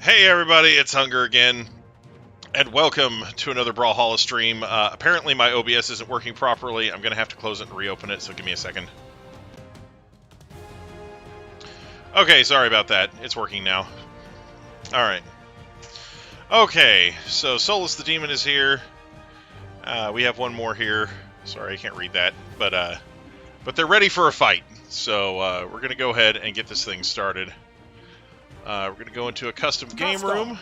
Hey everybody, it's Hunger again, and welcome to another Brawlhalla stream. Apparently my OBS isn't working properly. I'm going to have to close it and reopen it, so give me a second. Okay, sorry about that. It's working now. Alright. Okay, so Solus the Demon is here. We have one more here. Sorry, I can't read that. But they're ready for a fight. So we're going to go ahead and get this thing started. We're going to go into a custom game room,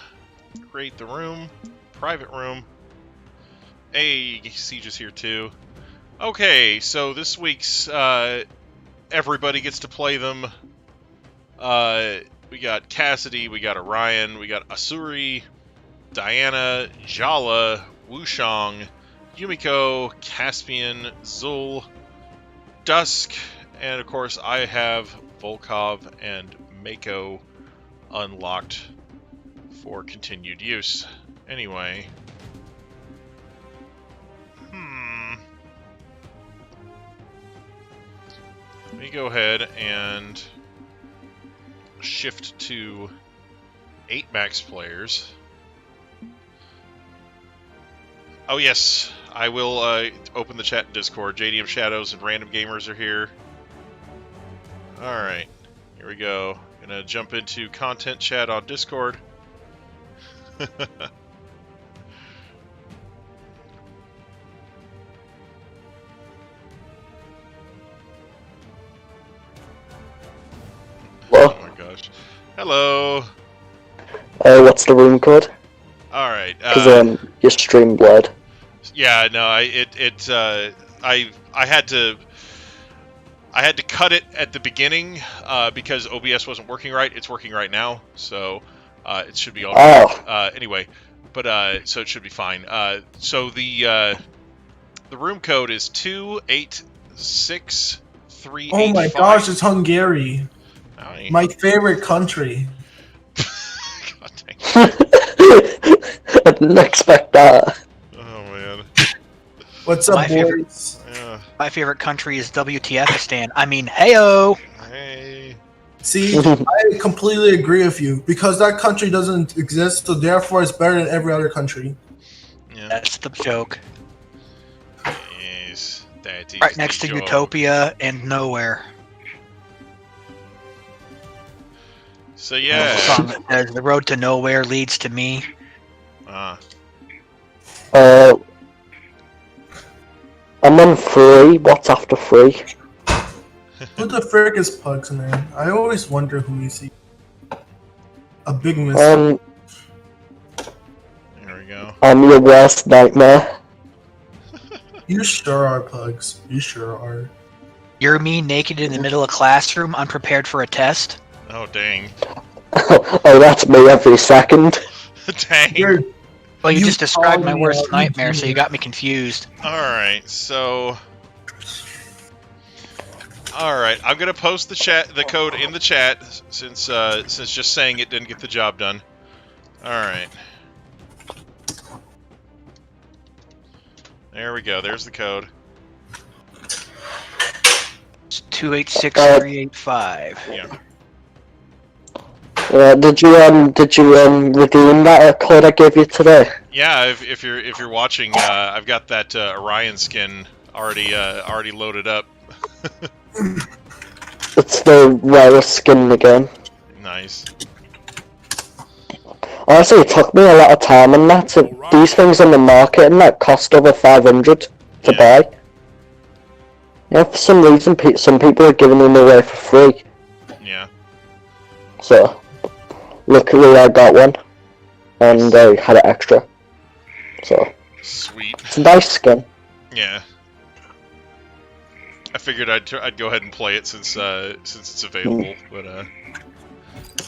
create the room, private room. Hey, Siege is here too. Okay, so this week's, everybody gets to play them. We got Cassidy, we got Orion, we got Asuri, Diana, Jala, Wushang, Yumiko, Caspian, Zul, Dusk, and of course I have Volkov and Mako unlocked for continued use. Anyway. Let me go ahead and shift to 8 max players. Oh yes, I will open the chat in Discord. JDM Shadows and Random Gamers are here. Alright, here we go. Gonna jump into content chat on Discord. Oh my gosh. Hello. What's the room code? Alright. Because your stream blurred. Yeah, no, I had to cut it at the beginning because OBS wasn't working right. It's working right now, so it should be all good. Anyway, but so it should be fine. So the room code is 286385. Oh my gosh, it's Hungary. My favorite country. God dang. I didn't expect that. Oh man. What's up, boys? My favorite country is WTFistan. I mean, heyo. Hey. See, I completely agree with you because that country doesn't exist, so therefore it's better than every other country. Yeah. That's the joke. Yes, that is Right next to the joke. Utopia and nowhere. So The yeah. song that says, "The road to nowhere leads to me." I'm on 3. What's after 3? Who the frick is Pugs, man? I always wonder who you see. A big miss. There we go. I'm your worst nightmare. You sure are, Pugs. You sure are. You're me naked in the middle of classroom, unprepared for a test. Oh dang. Oh, that's me every second. Dang. Well, you You just described my called me worst out, nightmare, so you you got me confused. Alright, so... Alright, I'm gonna post the code in the chat, since just saying it didn't get the job done. Alright. There we go, there's the code. It's 286385. Yeah. Did you redeem that code I gave you today? Yeah, if you're watching, I've got that Orion skin already loaded up. It's the rarest skin in the game. Nice. Honestly, it took me a lot of time and that. These things on the market and that cost over 500 to buy. Yeah, for some reason, some people are giving them away for free. Yeah. So, luckily I got one, and I had it extra. So, Sweet. it's a nice skin. Yeah. I figured I'd go ahead and play it since it's available, but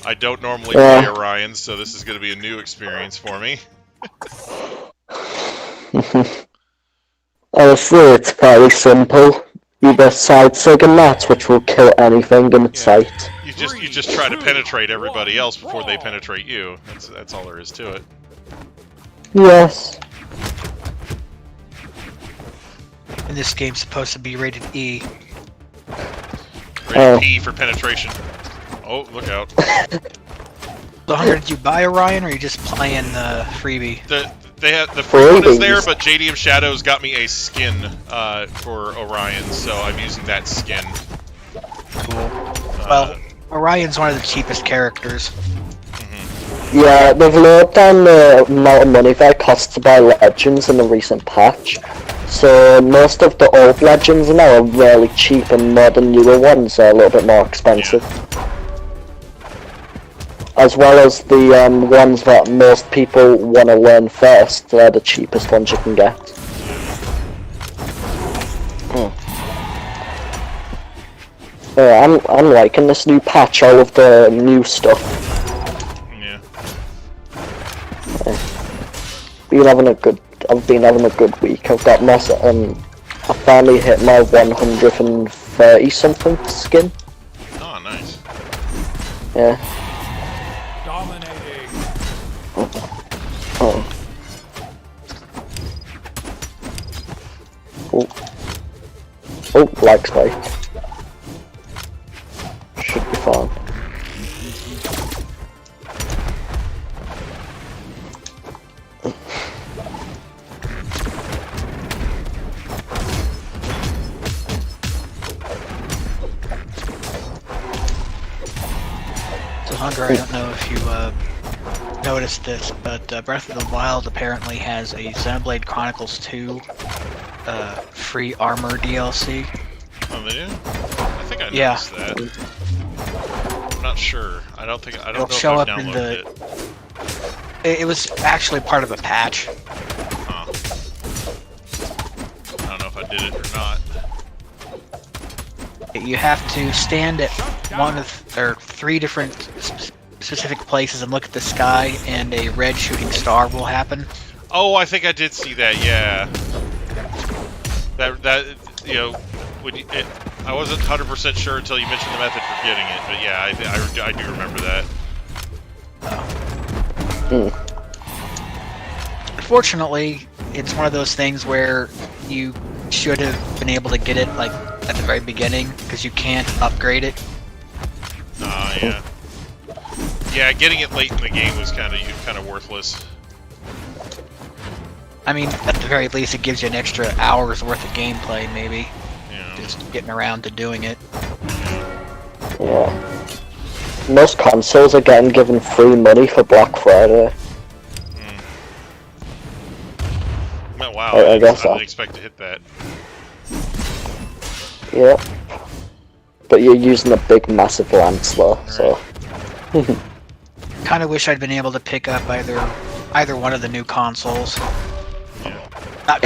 I don't normally play Orion, so this is going to be a new experience for me. Honestly, it's very simple. Either side-sig and that, which will kill anything in its sight. You just try to penetrate everybody else before they penetrate you. That's all there is to it. Yes. And this game's supposed to be rated E. Rated P for penetration. Oh, look out. So, Hunter, did you buy Orion, or are you just playing the freebie? They have the free one is there, but JDM Shadows got me a skin for Orion, so I'm using that skin. Cool. Well, Orion's one of the cheapest characters. Yeah, they've lowered down the amount of money that it costs to buy legends in the recent patch. So most of the old legends now are really cheap, and more the newer ones are a little bit more expensive. Yeah. As well as the ones that most people want to learn first, they're the cheapest ones you can get. Yeah, I'm liking this new patch, all of the new stuff. Yeah. I've been having a good week. I've got my I finally hit my 130 something skin. Oh, nice. Yeah. Dominating. Oh. Lag spike. Should be fine. So, Hunter, I don't know if you noticed this, but Breath of the Wild apparently has a Xenoblade Chronicles 2 free armor DLC. Oh, they do? I think I noticed that. I'm not sure. I don't know It'll if show I've up in downloaded the. It was actually part of a patch. Huh. I don't know if I did it or not. You have to stand at one of three different specific places and look at the sky, and a red shooting star will happen. Oh, I think I did see that. Yeah. That you know, I wasn't 100% sure until you mentioned the method for getting it, but yeah, I do remember that. Unfortunately, it's one of those things where you should have been able to get it like at the very beginning, because you can't upgrade it. Yeah. Yeah, getting it late in the game was kind of worthless. I mean, at the very least, it gives you an extra hour's worth of gameplay, maybe. Yeah. Just getting around to doing it. Yeah. Most consoles are getting given free money for Black Friday. Well, wow, I guess I so. didn't expect to hit that. Yep. But you're using a big, massive lance though, so. Kind of wish I'd been able to pick up either one of the new consoles. Yeah. Not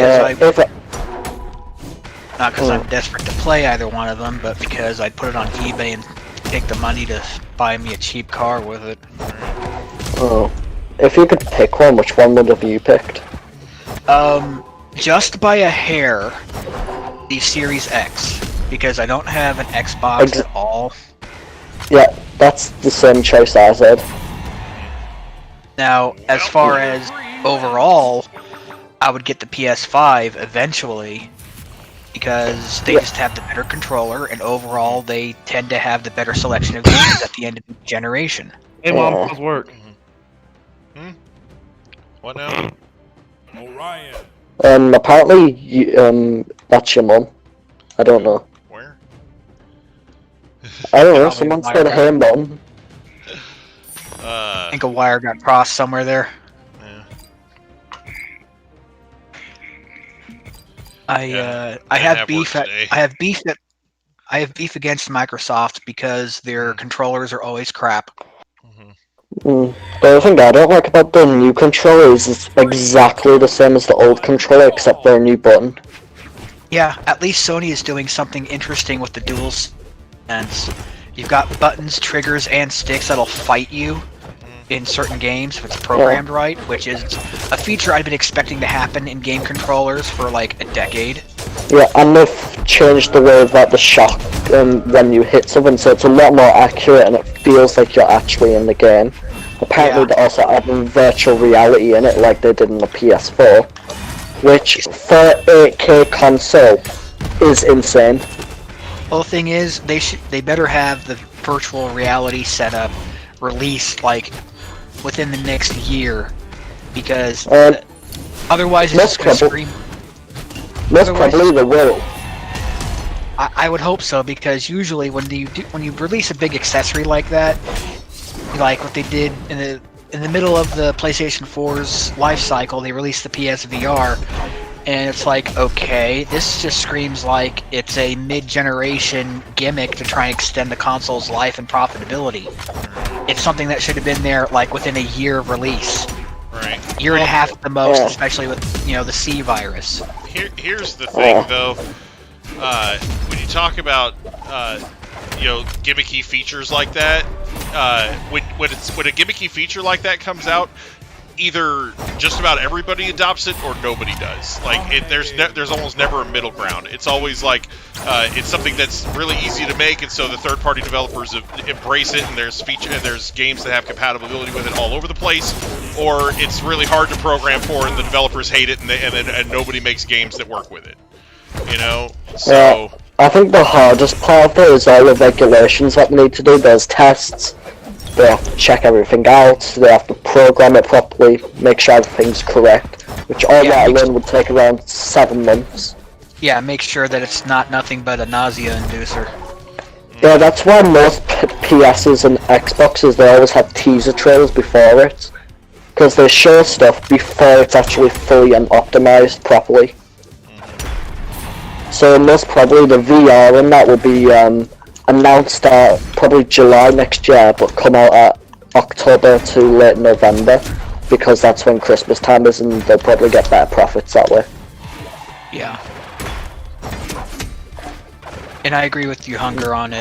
because I'm desperate to play either one of them, but because I'd put it on eBay and take the money to buy me a cheap car with it. Oh. If you could pick one, which one would have you picked? Just by a hair, the Series X, because I don't have an Xbox at all. Yeah, that's the same choice I said. Now, as far as overall, I would get the PS5 eventually, because they just have the better controller, and overall they tend to have the better selection of games at the end of the generation. Hey mom, how's work? What now? Orion. Apparently, that's your mum. I don't know. Where? I don't know, Probably someone my said mom. hey mum. I think a wire got crossed somewhere there. Yeah. I Didn't have have beef. work today. I have beef against Microsoft because their controllers are always crap. The other thing I don't like about the new controller is it's exactly the same as the old controller, except for a new button. Yeah, at least Sony is doing something interesting with the dual sense. You've got buttons, triggers, and sticks that'll fight you in certain games if it's programmed right, which is a feature I've been expecting to happen in game controllers for like a decade. Yeah, and they've changed the way that the shock when you hit something, so it's a lot more accurate and it feels like you're actually in the game. Apparently they're also adding virtual reality in it like they did in the PS4, which for 8K console is insane. Well, the thing is, they better have the virtual reality setup released like within the next year, because Uh, otherwise it's just gonna scream. Most Otherwise- probably they will. I would hope so, because usually when you release a big accessory like that, like what they did in the middle of the PlayStation 4's life cycle, they released the PSVR, and it's like, okay, this just screams like it's a mid-generation gimmick to try and extend the console's life and profitability. It's something that should have been there like within a year of release. Right. Year and a half at the most, Yeah. especially with the C virus. Here's the thing, though. When you talk about gimmicky features like that, when a gimmicky feature like that comes out, either just about everybody adopts it or nobody does. Like there's almost never a middle ground. It's always like it's something that's really easy to make, and so the third-party developers embrace it, and there's games that have compatibility with it all over the place, or it's really hard to program for, and the developers hate it, and nobody makes games that work with it. So. Yeah, I think the hardest part of it is all the regulations that they need to do. There's tests. They have to check everything out. They have to program it properly, make sure everything's correct. Which all that alone would take around 7 months. Yeah, make sure that it's nothing but a nausea inducer. Yeah, that's why most PSs and Xboxes, they always have teaser trailers before it. Because they show stuff before it's actually fully and optimized properly. So most probably the VR and that will be announced at probably July next year, but come out at October to late November, because that's when Christmas time is, and they'll probably get better profits that way. Yeah. And I agree with you, Hunger, on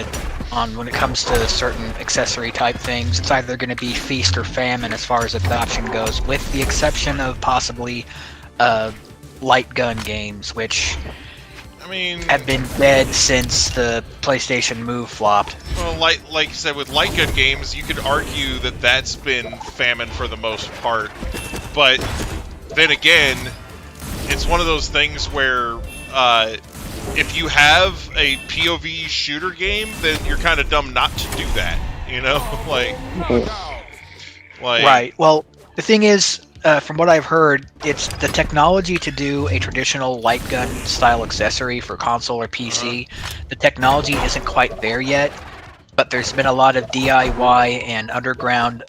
when it comes to certain accessory type things. It's either going to be feast or famine as far as adoption goes, with the exception of possibly light gun games, which have been dead since the PlayStation Move flopped. Well, like you said, with light gun games, you could argue that that's been famine for the most part. But then again, it's one of those things where if you have a POV shooter game, then you're kind of dumb not to do that. Right. Well, the thing is, from what I've heard, it's the technology to do a traditional light gun style accessory for console or PC. The technology isn't quite there yet, but there's been a lot of DIY and underground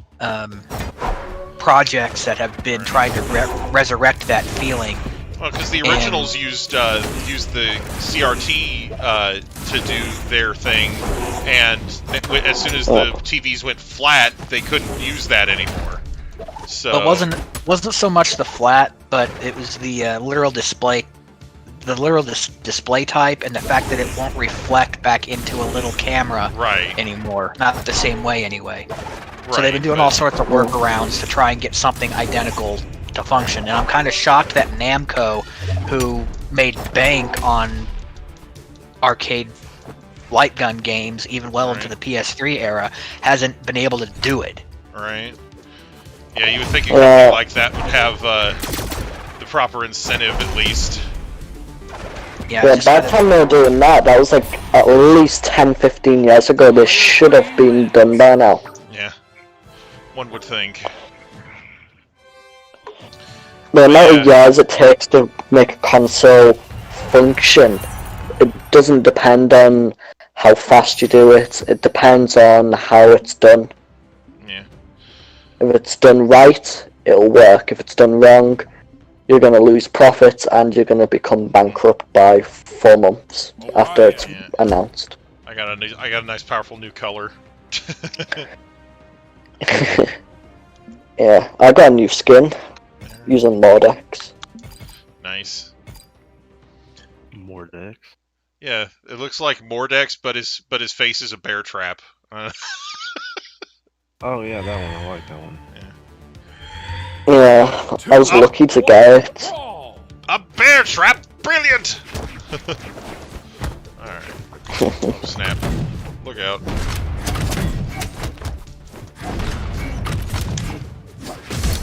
projects that have been trying to resurrect that feeling. Well, because the originals used the CRT to do their thing, and as soon as the TVs went flat, they couldn't use that anymore. So it wasn't so much the flat, but it was the literal display, display type, and the fact that it won't reflect back into a little camera anymore. Not the same way anyway. So they've been doing all sorts of workarounds to try and get something identical to function. And I'm kind of shocked that Namco, who made bank on arcade light gun games even well into the PS3 era, hasn't been able to do it. Right. Yeah, you would think a company like that would have the proper incentive at least. Yeah, by the time they were doing that was like at least 10-15 years ago. They should have been done by now. Yeah, one would think. The amount of years it takes to make a console function, it doesn't depend on how fast you do it. It depends on how it's done. Yeah. If it's done right, it'll work. If it's done wrong, you're going to lose profits and you're going to become bankrupt by 4 months after it's announced. I got a nice, powerful new color. Yeah, I got a new skin using Mordex. Nice. Mordex. Yeah, it looks like Mordex, but his face is a bear trap. Oh yeah, that one. I like that one. Yeah, I was lucky to get it. A bear trap, brilliant! Alright. Snap. Look out.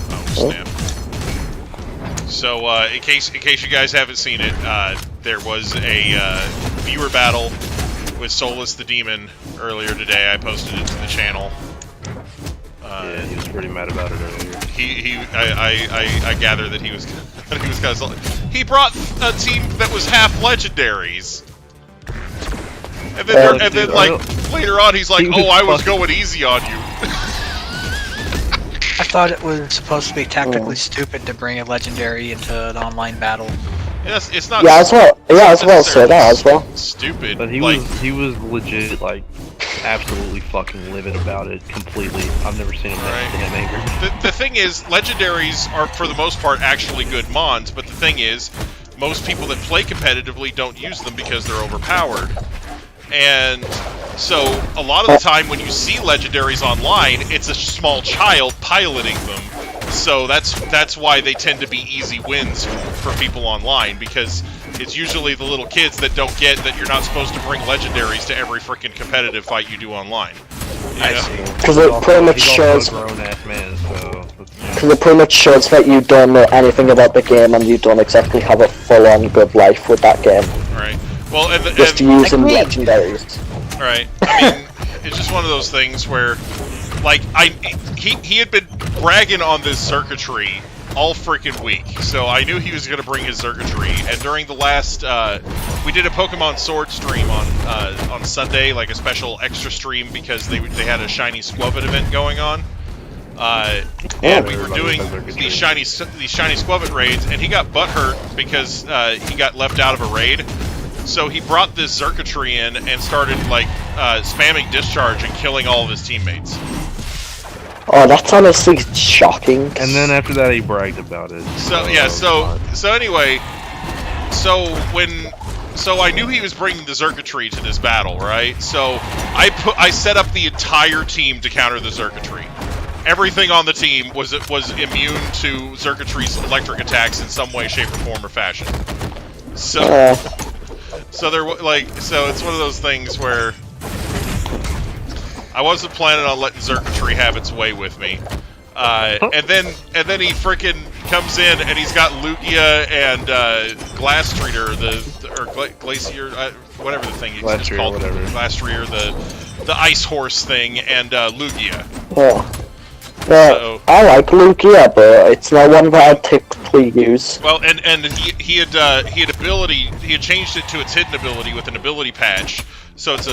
Oh, snap. So, in case you guys haven't seen it, there was a viewer battle with Solus the Demon earlier today. I posted it to the channel. Yeah, he was pretty mad about it earlier. I gather that he was kind of he brought a team that was half legendaries. And then, like, later on, he's like, "Oh, I was going easy on you." I thought it was supposed to be tactically stupid to bring a legendary into an online battle. Yes, it's not. Yeah, as well. Yeah, as well. Say that as well. Stupid. But he was legit, like, absolutely fucking livid about it completely. I've never seen him angry. The thing is, legendaries are for the most part actually good mons, but the thing is, most people that play competitively don't use them because they're overpowered. And so a lot of the time when you see legendaries online, it's a small child piloting them. So that's why they tend to be easy wins for people online, because it's usually the little kids that don't get that you're not supposed to bring legendaries to every freaking competitive fight you do online. Because it pretty much shows. Grown-ass man, so. Because it pretty much shows that you don't know anything about the game and you don't exactly have a full-on good life with that game. Right. Well, just using legendaries. Right. I mean, it's just one of those things where, like, he had been bragging on this circuitry all freaking week, so I knew he was going to bring his circuitry. And during the last, we did a Pokemon Sword stream on Sunday, like a special extra stream because they had a shiny Squavit event going on. And we were doing these shiny Squavit raids, and he got butthurt because he got left out of a raid. So he brought this circuitry in and started, like, spamming discharge and killing all of his teammates. Oh, that's honestly shocking. And then after that, he bragged about it. So yeah, so anyway, so I knew he was bringing the circuitry to this battle, right? So I set up the entire team to counter the circuitry. Everything on the team was immune to circuitry's electric attacks in some way, shape, or form, or fashion. So. So so it's one of those things where I wasn't planning on letting circuitry have its way with me, and then he freaking comes in and he's got Lugia and Glass Treater, or Glacier, whatever the thing is called, Glass Treater, the Ice Horse thing, and Lugia. Yeah. So, I like Lugia, but it's not one that I typically use. Well, and he had changed it to its hidden ability with an ability patch, so it's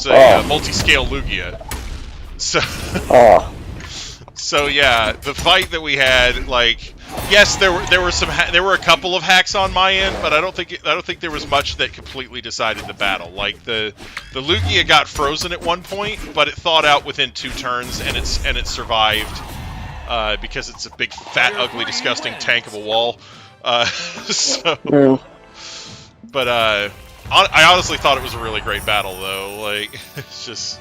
a multi-scale Lugia. So so yeah, the fight that we had, like, yes, there were a couple of hacks on my end, but I don't think there was much that completely decided the battle. Like the Lugia got frozen at one point, but it thawed out within 2 turns, and it survived because it's a big, fat, ugly, disgusting tank of a wall. But I honestly thought it was a really great battle, though. Like, it's just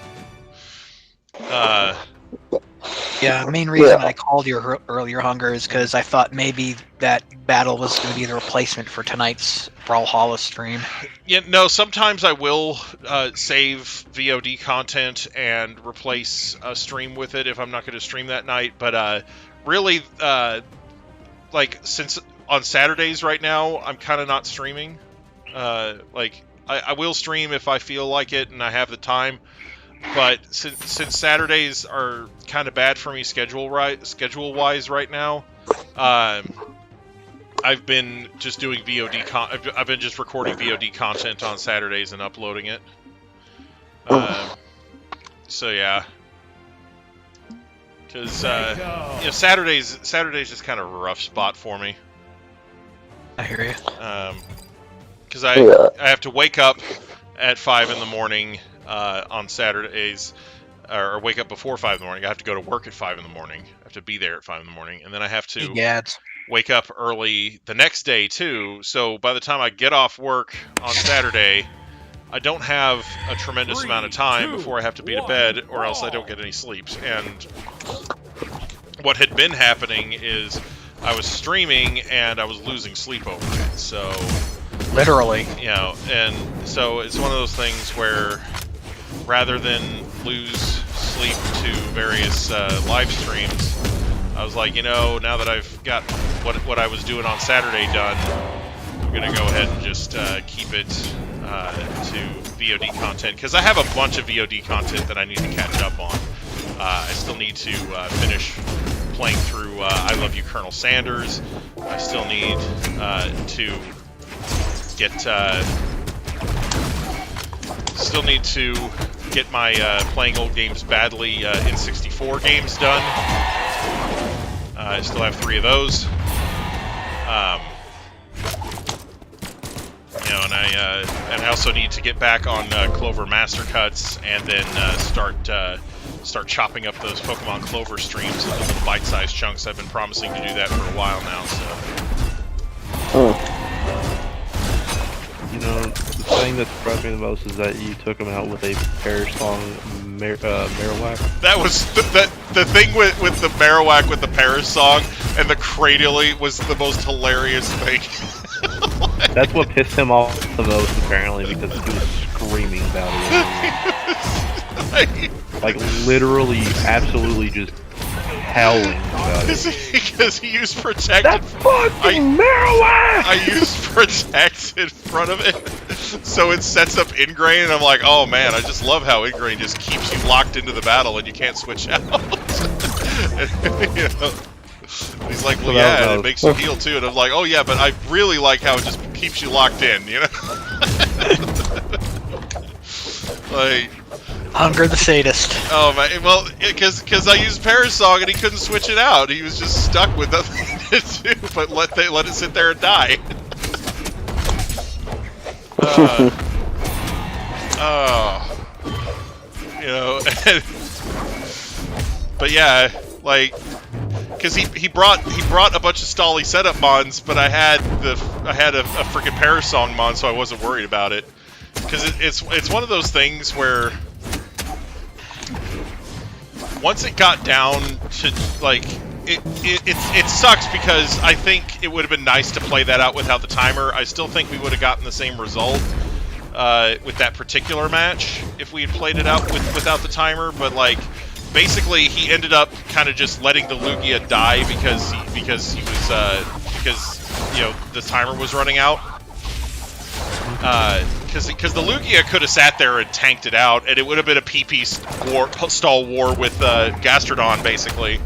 Yeah, the main reason I called you earlier, Hunger, is because I thought maybe that battle was going to be the replacement for tonight's Brawlhalla stream. Yeah, no, sometimes I will save VOD content and replace a stream with it if I'm not going to stream that night, but really, like, since on Saturdays right now, I'm kind of not streaming. Like, I will stream if I feel like it and I have the time. But since Saturdays are kind of bad for me schedule-wise right now, I've been just doing VOD. I've been just recording VOD content on Saturdays and uploading it. So yeah, because Saturdays is kind of a rough spot for me. I hear you. Because I have to wake up at 5 in the morning. On Saturdays, or wake up before 5 in the morning. I have to go to work at 5 in the morning. I have to be there at 5 in the morning, and then I have to wake up early the next day too. So by the time I get off work on Saturday, I don't have a tremendous amount of time before I have to be to bed, or else I don't get any sleep. And what had been happening is I was streaming and I was losing sleep over it. So literally, you know, and so it's one of those things where, rather than lose sleep to various live streams, I was like, you know, now that I've got what I was doing on Saturday done, I'm gonna go ahead and just keep it to VOD content, because I have a bunch of VOD content that I need to catch up on. I still need to finish playing through I Love You, Colonel Sanders. I still need to get my playing old games badly N64 games done. I still have 3 of those. You know, and I also need to get back on Clover Master Cuts, and then start chopping up those Pokemon Clover streams into little bite-sized chunks. I've been promising to do that for a while now. So. You know, the thing that surprised me the most is that you took him out with a Parish song, Marowak. That was the thing with the Marowak with the Paris song and the Cradily was the most hilarious thing. That's what pissed him off the most, apparently, because he was screaming about it. Like literally, absolutely just howling about it. Because he used Protect. That fucking Marowak! I used Protect in front of it, so it sets up Ingrain, and I'm like, oh man, I just love how Ingrain just keeps you locked into the battle and you can't switch out. You know? He's like, well, yeah, and it makes you heal too, and I'm like, oh yeah, but I really like how it just keeps you locked in, you know? Like, Hunger the sadist. oh man, well, because I used Parasong and he couldn't switch it out. He was just stuck with nothing to do, but let it sit there and die. You know, but yeah, like, because he brought a bunch of Stally setup mons, but I had a freaking Parasong mon, so I wasn't worried about it. Because it's one of those things where once it got down to like it sucks, because I think it would have been nice to play that out without the timer. I still think we would have gotten the same result with that particular match if we had played it out without the timer. But like, basically, he ended up kind of just letting the Lugia die because you know, the timer was running out. Because the Lugia could have sat there and tanked it out, and it would have been a PP stall war with Gastrodon, basically.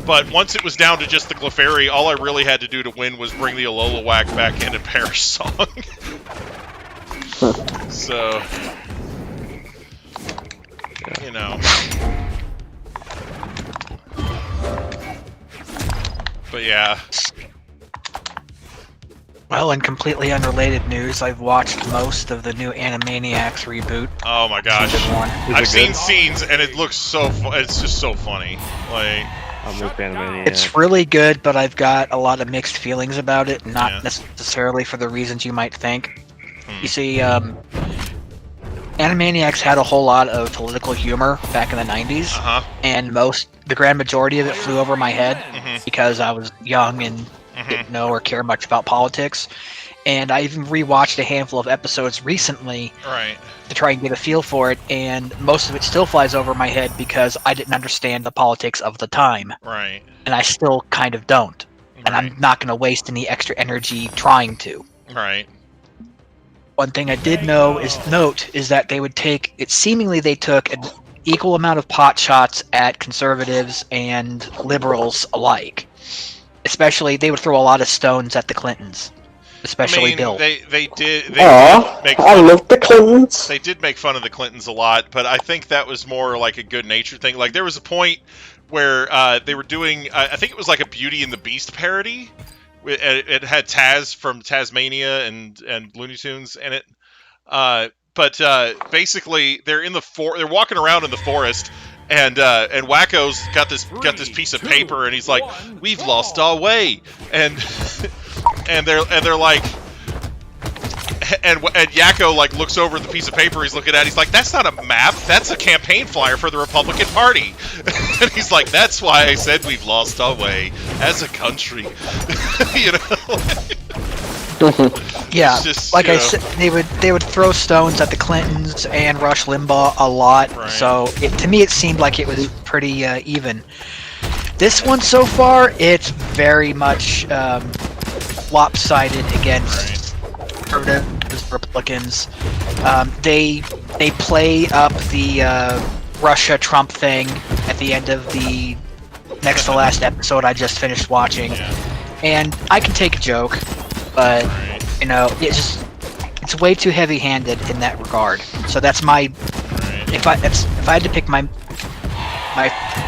But once it was down to just the Clefairy, all I really had to do to win was bring the Alolan back in and Perish Song. So, you know. But yeah. Well, in completely unrelated news, I've watched most of the new Animaniacs reboot. Oh my gosh. Season 1. I've seen scenes, and it looks so it's just so funny. Like, I'm a fan of Animaniacs. It's really good, but I've got a lot of mixed feelings about it, not necessarily for the reasons you might think. You see, Animaniacs had a whole lot of political humor back in the 90s, and the grand majority of it flew over my head because I was young and didn't know or care much about politics. And I even rewatched a handful of episodes recently to try and get a feel for it, and most of it still flies over my head because I didn't understand the politics of the time. Right. And I still kind of don't. And I'm not going to waste any extra energy trying to. Right. One thing I did note is that they took an equal amount of pot shots at conservatives and liberals alike. Especially, they would throw a lot of stones at the Clintons. Especially Bill. I love the Clintons. They did make fun of the Clintons a lot, but I think that was more like a good-natured thing. Like, there was a point where they were doing, I think it was like a Beauty and the Beast parody. It had Taz from Tasmania and Looney Tunes in it. But basically, they're they're walking around in the forest, and Wacko's got this piece of paper, and he's like, "We've lost our way," and they're like, and Yakko like looks over the piece of paper he's looking at. He's like, "That's not a map. That's a campaign flyer for the Republican Party." And he's like, "That's why I said we've lost our way as a country." You know. Yeah, just, like I said, they would throw stones at the Clintons and Rush Limbaugh a lot. Right. So to me, it seemed like it was pretty even. This one so far, it's very much lopsided against conservatives, Republicans. They play up the Russia Trump thing at the end of the next to last episode I just finished watching, Yeah. and I can take a joke, but Right. you know, it's way too heavy-handed in that regard. So that's my Right. if I had to pick my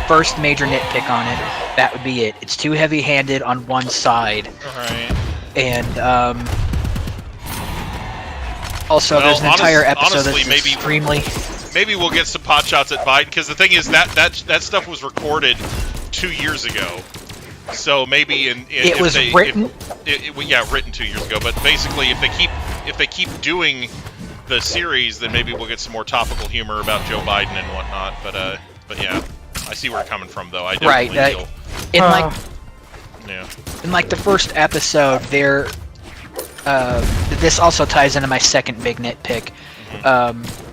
first major nitpick on it, that would be it. It's too heavy-handed on one side, Right. and also Well, there's an entire episode honestly, that's maybe- extremely. Maybe we'll get some pot shots at Biden, because the thing is that stuff was recorded 2 years ago. So maybe It was written. Written 2 years ago. But basically, if they keep doing the series, then maybe we'll get some more topical humor about Joe Biden and whatnot. But yeah, I see where you're coming from, though. I definitely Right, feel. In like Yeah. in like the first episode, there. This also ties into my second big nitpick.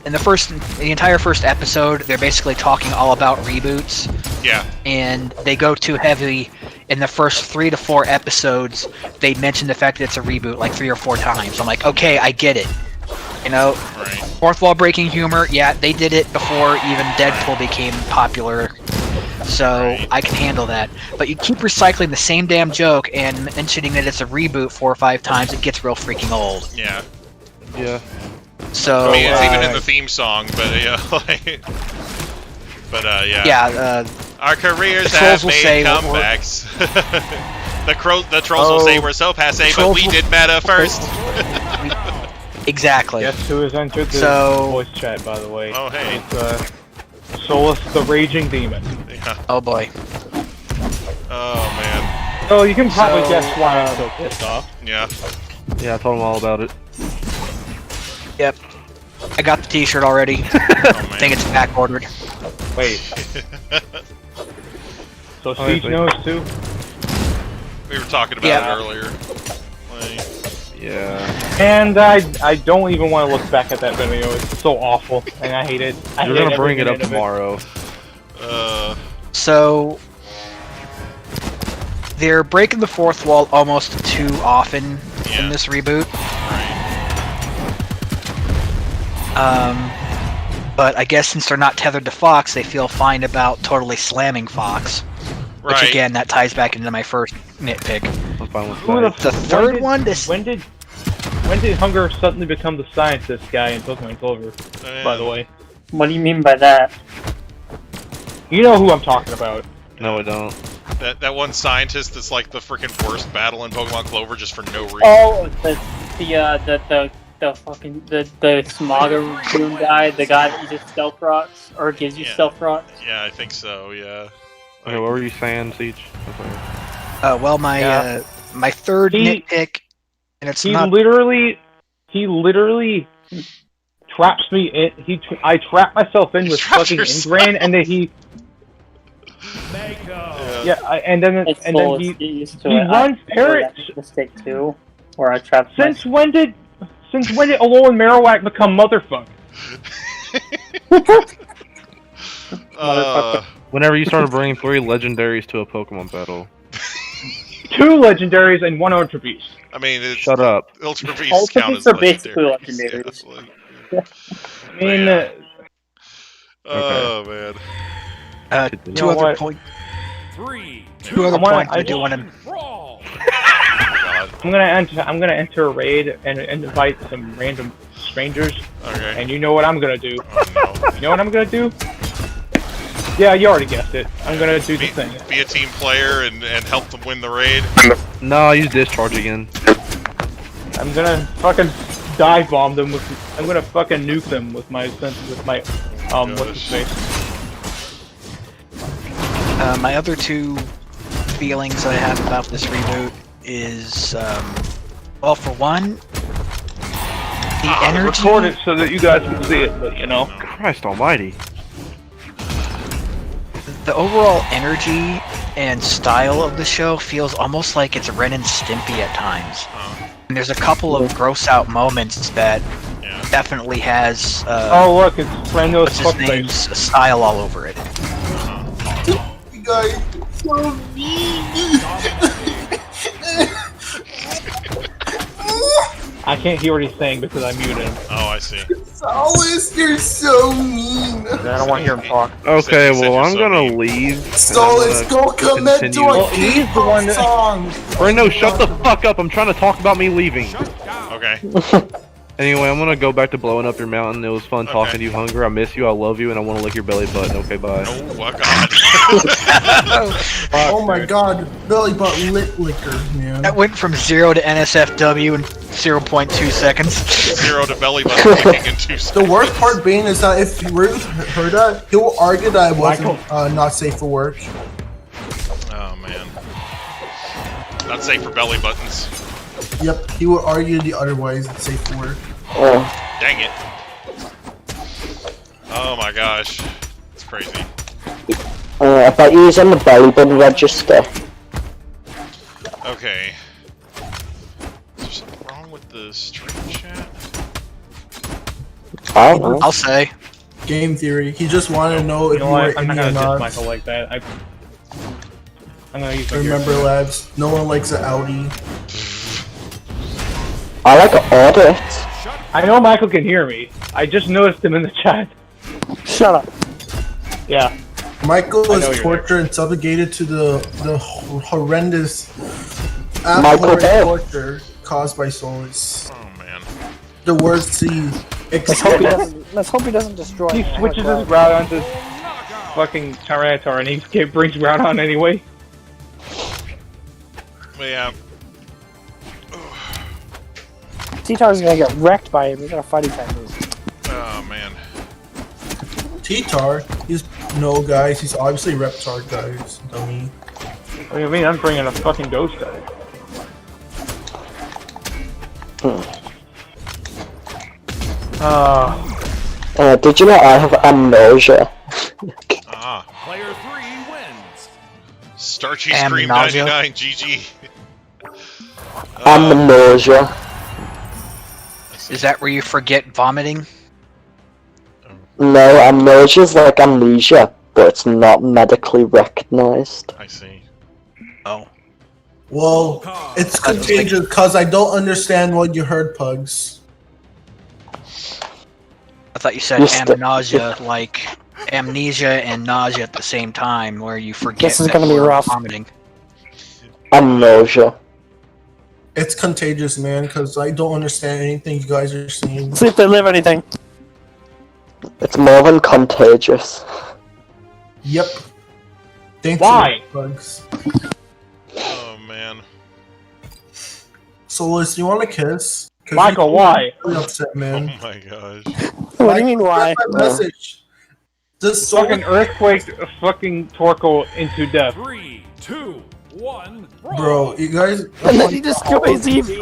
In the entire first episode, they're basically talking all about reboots, Yeah. and they go too heavy. In the first 3 to 4 episodes, they mention the fact that it's a reboot like 3 or 4 times. I'm like, okay, I get it. You know, Right. fourth wall breaking humor. Yeah, they did it before even Deadpool became popular, so Right. I can handle that. But you keep recycling the same damn joke and mentioning that it's a reboot 4 or 5 times, it gets real freaking old. Yeah. Yeah. So I mean, it's even in the theme song, but yeah. Yeah. yeah, Our careers The trolls have will made say we're- comebacks. the trolls will say we're so passe, but Trolls we will- did meta first. exactly. Guess who has entered the So- voice chat, by the way? Oh, hey. It's Solus the Raging Demon. Yeah. Oh boy. Oh man. So you can probably So, guess why I'm so pissed off. Yeah. Yeah, I told him all about it. Yep. I got the T-shirt already. Oh I man. think it's back ordered. Wait, so Oh, Siege wait. knows too? We were talking about Yeah. it earlier. Like, Yeah. And I don't even want to look back at that video. It's so awful, and I hate it. I You're hate gonna every bring it up minute of tomorrow. So they're breaking the fourth wall almost too often Yeah. in this reboot. right. But I guess since they're not tethered to Fox, they feel fine about totally slamming Fox. Which Right. again, that ties back into my first nitpick. I'm fine with Who the that. The third one, When did Hunger suddenly become the scientist guy in Pokemon Clover? By the way, What do you mean by that? you know who I'm talking about. No, I don't. That one scientist that's like the freaking worst battle in Pokemon Clover just for no reason. Oh, the Smogon Boom guy, the guy that uses stealth rocks or gives you Yeah. stealth rocks. Yeah, I think so. Yeah. Okay, what were you saying, Siege? I'm sorry. Well, my Yeah. my third He- nitpick, and it's He not. literally traps me in. I trap myself in You with trapped fucking yourself. Ingrain, and then he. Yeah, and then It's and then full. he. Get used to he it. runs I parrots. made that mistake too, where I trapped Since when did Alolan Marowak become motherfucker? Whenever you started bringing 3 legendaries to a Pokemon battle. 2 legendaries and 1 Ultra Beast. I mean, it's, Shut up. Ultra Beasts Ultra count Beasts as are basically legendaries. legendaries. Yeah, like- I mean, Yeah. Oh man. You Two know other what? points. Three, Two other wanna- points. I I do want to. brawl. God. I'm gonna enter a raid and invite some random strangers, Okay. and you know what I'm gonna do? Oh no. You know what I'm gonna do? Yeah, you already guessed it. I'm gonna do the Be, thing. be a team player and help them win the raid. No, I use discharge again. I'm gonna fucking dive bomb them with. I'm gonna fucking nuke them with my what's his face? My other two feelings I have about this reboot is, well, for one, the energy. Record it so that you guys can see it, but you know. Christ almighty. The overall energy and style of the show feels almost like it's Ren and Stimpy at times. And there's a couple of gross out moments that Yeah. definitely has Oh look, it's Rando's what's his fuck face. name's style all over it. You guys so mean. I can't hear what he's saying because I muted him. Oh, I see. Solus, you're so mean. I don't want to hear him talk. Okay, You said well, you're I'm so gonna mean. leave. Solus, go commit to continue. a Well, he's the one that- song. Brendo, shut the fuck up. I'm trying to talk about me leaving. Okay. Anyway, I'm gonna go back to blowing up your mountain. It was fun talking to you, Hunger. I miss you, I love you, and I want to lick your belly button. Okay, bye. Oh my god. Oh my god, belly butt licker, man. That went from 0 to NSFW in 0.2 seconds. 0 to belly button kicking in 2 seconds. The worst part being is that if Ruth heard that, he will argue that I wasn't not safe for work. Oh man. Not safe for belly buttons. Yep, he would argue the otherwise it's safe for work. Oh, Dang it. Oh my gosh. It's crazy. I bet he's on the belly button register. Okay. Is there something wrong with the stream chat? I don't know. I'll say. Game theory. He just wanted to know if You know you were what? I'm not Indian gonna or diss not. Michael like that. I'm gonna use my Remember, lads, no one likes an Audi. I like an audit. I know Michael can hear me. I just noticed him in the chat. Shut up. Yeah. Michael I know is you're tortured and subjugated to the horrendous Michael abhorrent Bell. torture caused by Solus. Oh man. The word C. Let's hope he doesn't. Let's hope he doesn't destroy. He me. switches his route onto fucking Tyranitar and he brings route on anyway. But yeah. T-Tar's gonna get wrecked by him. He's got a fighting type move. Oh man. T-Tar. No, guys. He's obviously Reptar, guys. Dummy. What do you mean? I'm bringing a fucking ghost type. Did you know I have amnesia? Ah. Player 3 wins. Starchy Scream Amnesia. 99 GG. Amnesia. Is that where you forget vomiting? No, amnesia is like amnesia, but it's not medically recognized. I see. Oh. Well, it's contagious because I don't understand what you heard, Pugs. I thought you said You st- amnesia, like amnesia and nausea at the same time, where you forget This is that gonna be we're rough. vomiting. Amnesia. It's contagious, man, because I don't understand anything you guys are saying. See if they live anything. It's more than contagious. Yep. Thanks Why? for the Pugs. Oh man. Solus, you want a kiss? 'Cause Michael, you're why? really upset, Oh man. my gosh. What do you mean why? That's my message. This Fucking earthquake fucking Torkoal into death. 3, 2, 1. Bro, you guys. And then he destroys Eevee.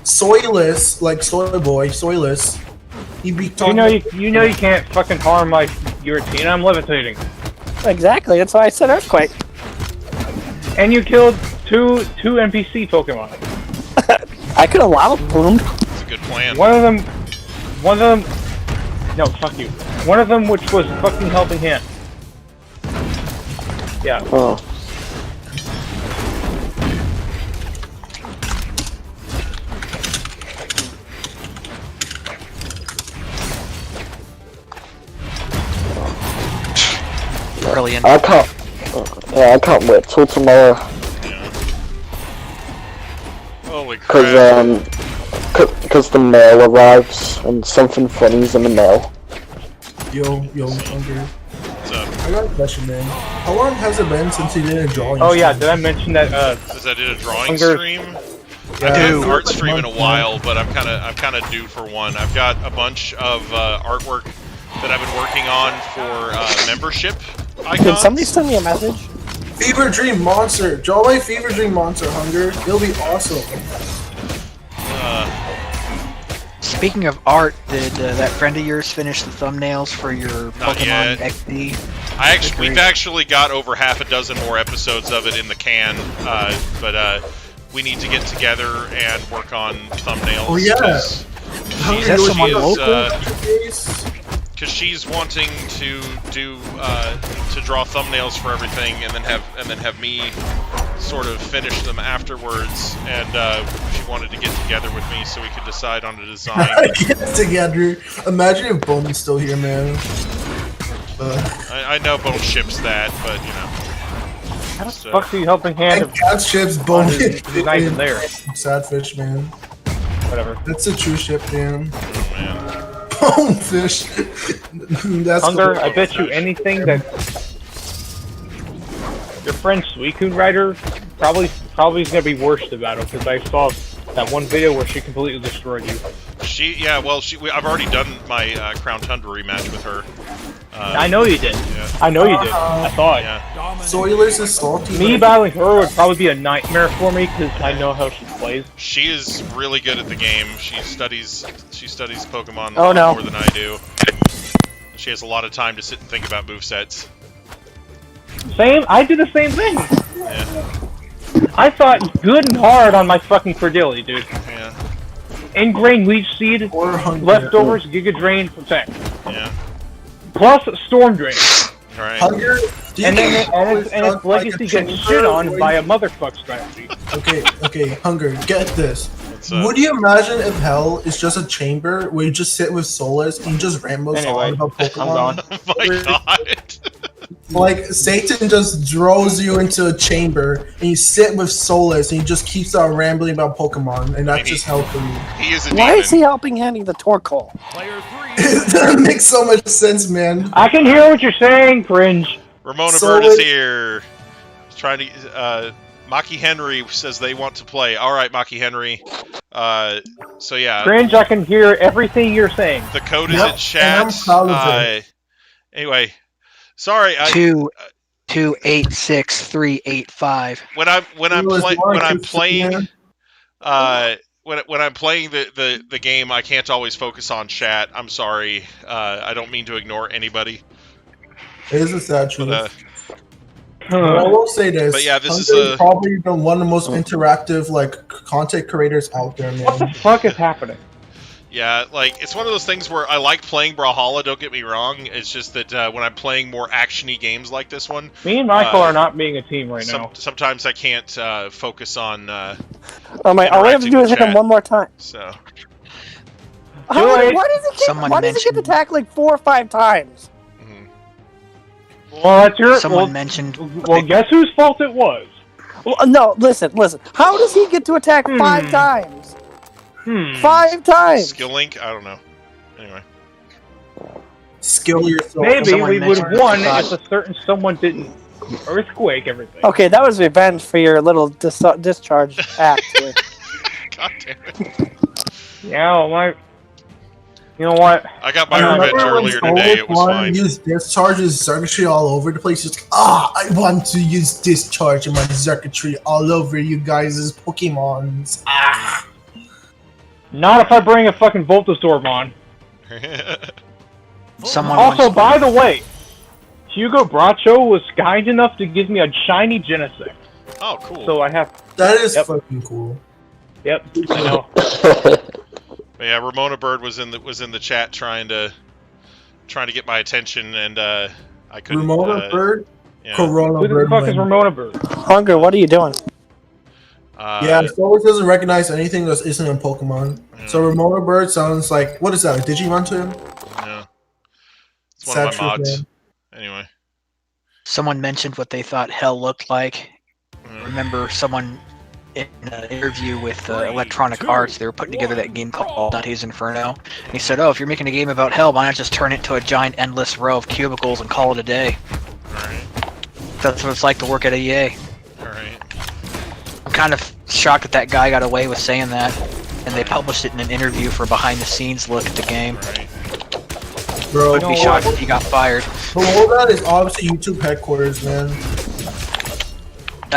Soyless, like soy boy, soyless. He be talking. You know you can't fucking harm my your team. I'm levitating. Exactly. That's why I said earthquake. And you killed two NPC Pokemon. I could have lava bloomed. It's a good plan. One of them. No, fuck you. One of them, which was fucking helping him. Yeah. Oh. Brilliant. I can't wait till tomorrow. Holy crap. Cause the mail arrives and something funny's in the mail. Yo, Hungry. What's up? I got a question, man. How long has it been since he did a drawing? Oh yeah, did I mention that? Since I did a drawing Hunger- stream? Yeah, I haven't it art feels like stream in a months, while, but I'm kind of due for one. I've got a bunch of artwork that I've been working on for membership icons. Did somebody send me a message? man. Fever Dream Monster. Draw my Fever Dream Monster, Hunger. It'll be awesome. Speaking of art, did that friend of yours finish the thumbnails for your Not Pokemon yet. XD? We've actually got over half a dozen more episodes of it in the can, but we need to get together and work on thumbnails. Oh, yeah. 'cause Hungry, that you someone was, local? because she's wanting to do to draw thumbnails for everything, and then have me sort of finish them afterwards. And she wanted to get together with me so we could decide on a design. Get together. Imagine if Bone's still here, man. I know Bone ships that, but you know. How the fuck are you helping hand? And Cat ships Bone. He's not even there. Sadfish, man. Whatever. That's a true ship, man. Oh, man. Bonefish. That's Hunger, cool. I bet you anything that your friend Suicune Rider probably is gonna be worst about it, because I saw that one video where she completely destroyed you. I've already done my Crown Tundra rematch with her. I know you did. Yeah. I know you did. I saw it. Yeah. Soilers is salty. Me battling her would probably be a nightmare for me because I know how she plays. She is really good at the game. She studies Pokemon Oh, a lot no. more than I do. She has a lot of time to sit and think about movesets. Same. I do the same thing. Yeah. I thought good and hard on my fucking Cordilli, dude. Yeah. Ingrained Leech Seed, Or Hunger. leftovers, Giga Drain, Protect. Yeah. Plus Storm Drain. Right. Hunger. And then its legacy gets shit on by a motherfuck strategy. Okay, Hunger, get this. What's up? Would you imagine if Hell is just a chamber where you just sit with Solus and you just ramble Anyway, on about I'm Pokemon? gone. Oh my god. Like, Satan just draws you into a chamber and you sit with Solus and he just keeps on rambling about Pokemon, and that's just Hell for you. He is a Why demon. is he helping Handy the Torkoal? Player 3 It doesn't make so much sense, man. I can hear what you're saying, cringe. Ramona So Bird is it- here. Trying to. Maki Henry says they want to play. All right, Maki Henry. So yeah, Cringe, I can hear everything you're saying. the code is Yep, in chat. and I'm proud of it. Anyway, sorry. 2286385. When I'm playing man. when I'm playing the game, I can't always focus on chat. I'm sorry. I don't mean to ignore anybody. It is a sad truth. But, But I will say this. But yeah, this is Hunter's a- probably been one of the most interactive content creators out there, What the man. fuck is happening? yeah, like it's one of those things where I like playing Brawlhalla. Don't get me wrong. It's just that when I'm playing more actiony games like this one, Me and Michael are not being a team right now. sometimes I can't focus on. Oh my! All we have to interacting do is with hit him chat. one more time. So late. Why does he get? Someone Why does he get mentioned- attacked like 4 or 5 times? mhm. Well, that's your. Someone mentioned. Well, guess whose fault it was? Well, no, listen. How does he get to attack 5 times? 5 times. Skill link. I don't know. Anyway, Skill yourself. Maybe Someone we would have mentioned- won if a certain someone didn't earthquake everything. Okay, that was revenge for your little discharge act. Here. God damn it! Yeah, well, you know what? I got my Remember revenge when earlier today. It was Solus fine. used discharges circuitry all over the place. Just I want to use discharge in my circuitry all over you guys' Pokemons. Not if I bring a fucking Voltazorb on. Someone Also, wants- by the way, Hugo Bracho was kind enough to give me a shiny Genesect. Oh, cool. So I have. That is Yep. fucking cool. Yep, I know. But yeah, Ramona Bird was in the chat trying to get my attention, and I couldn't. Ramona Bird, Yeah. Corona Who the Bird. fuck is win. Ramona Bird? Hunger, what are you doing? Yeah, Solus doesn't recognize anything that isn't a Pokemon. So Ramona Bird sounds like, what is that, a Digimon to him? Yeah. It's one of my Sad truth, mods. man. Anyway. Someone mentioned what they thought hell looked like. Mm. Remember someone in an interview with Electronic Arts, they were putting together that game called Dante's Inferno. And he said, oh, if you're making a game about hell, why not just turn it into a giant endless row of cubicles and call it a day? Alright. That's what it's like to work at EA. Alright. I'm kind of shocked that guy got away with saying that. And they published it in an interview for a behind-the-scenes look at the game. Alright. Bro, I'd be shocked if he got fired. below that is obviously YouTube headquarters, man.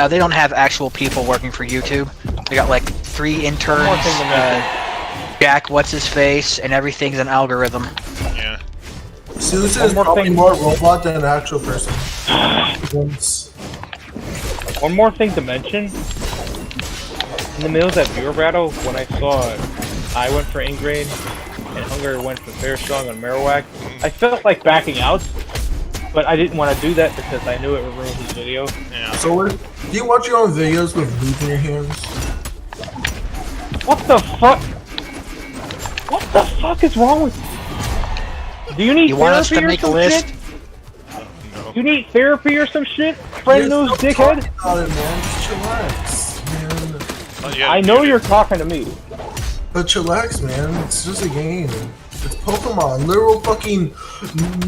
They don't have actual people working for YouTube. They got like 3 interns, One thing to mention. Jack, what's his face, and everything's an algorithm. Yeah. Susan One is more probably thing. more robot than an actual person. Once- One more thing to mention. In the middle of that viewer battle, when I saw I went for Ingrain and Hunger went for Fair Strong on Marowak, I felt like backing out, but I didn't want to do that because I knew it would ruin his video. Yeah. So, do you watch your own videos with loot in your hands? What the fuck? What the fuck is wrong with you? Do you need You want us to therapy or make a some list? shit? You need therapy or some shit? Friend knows, dickhead? About it, man. Just chillax, man. Yeah, I know you're talking to me. But chillax, man. It's just a game. It's Pokemon. Literal fucking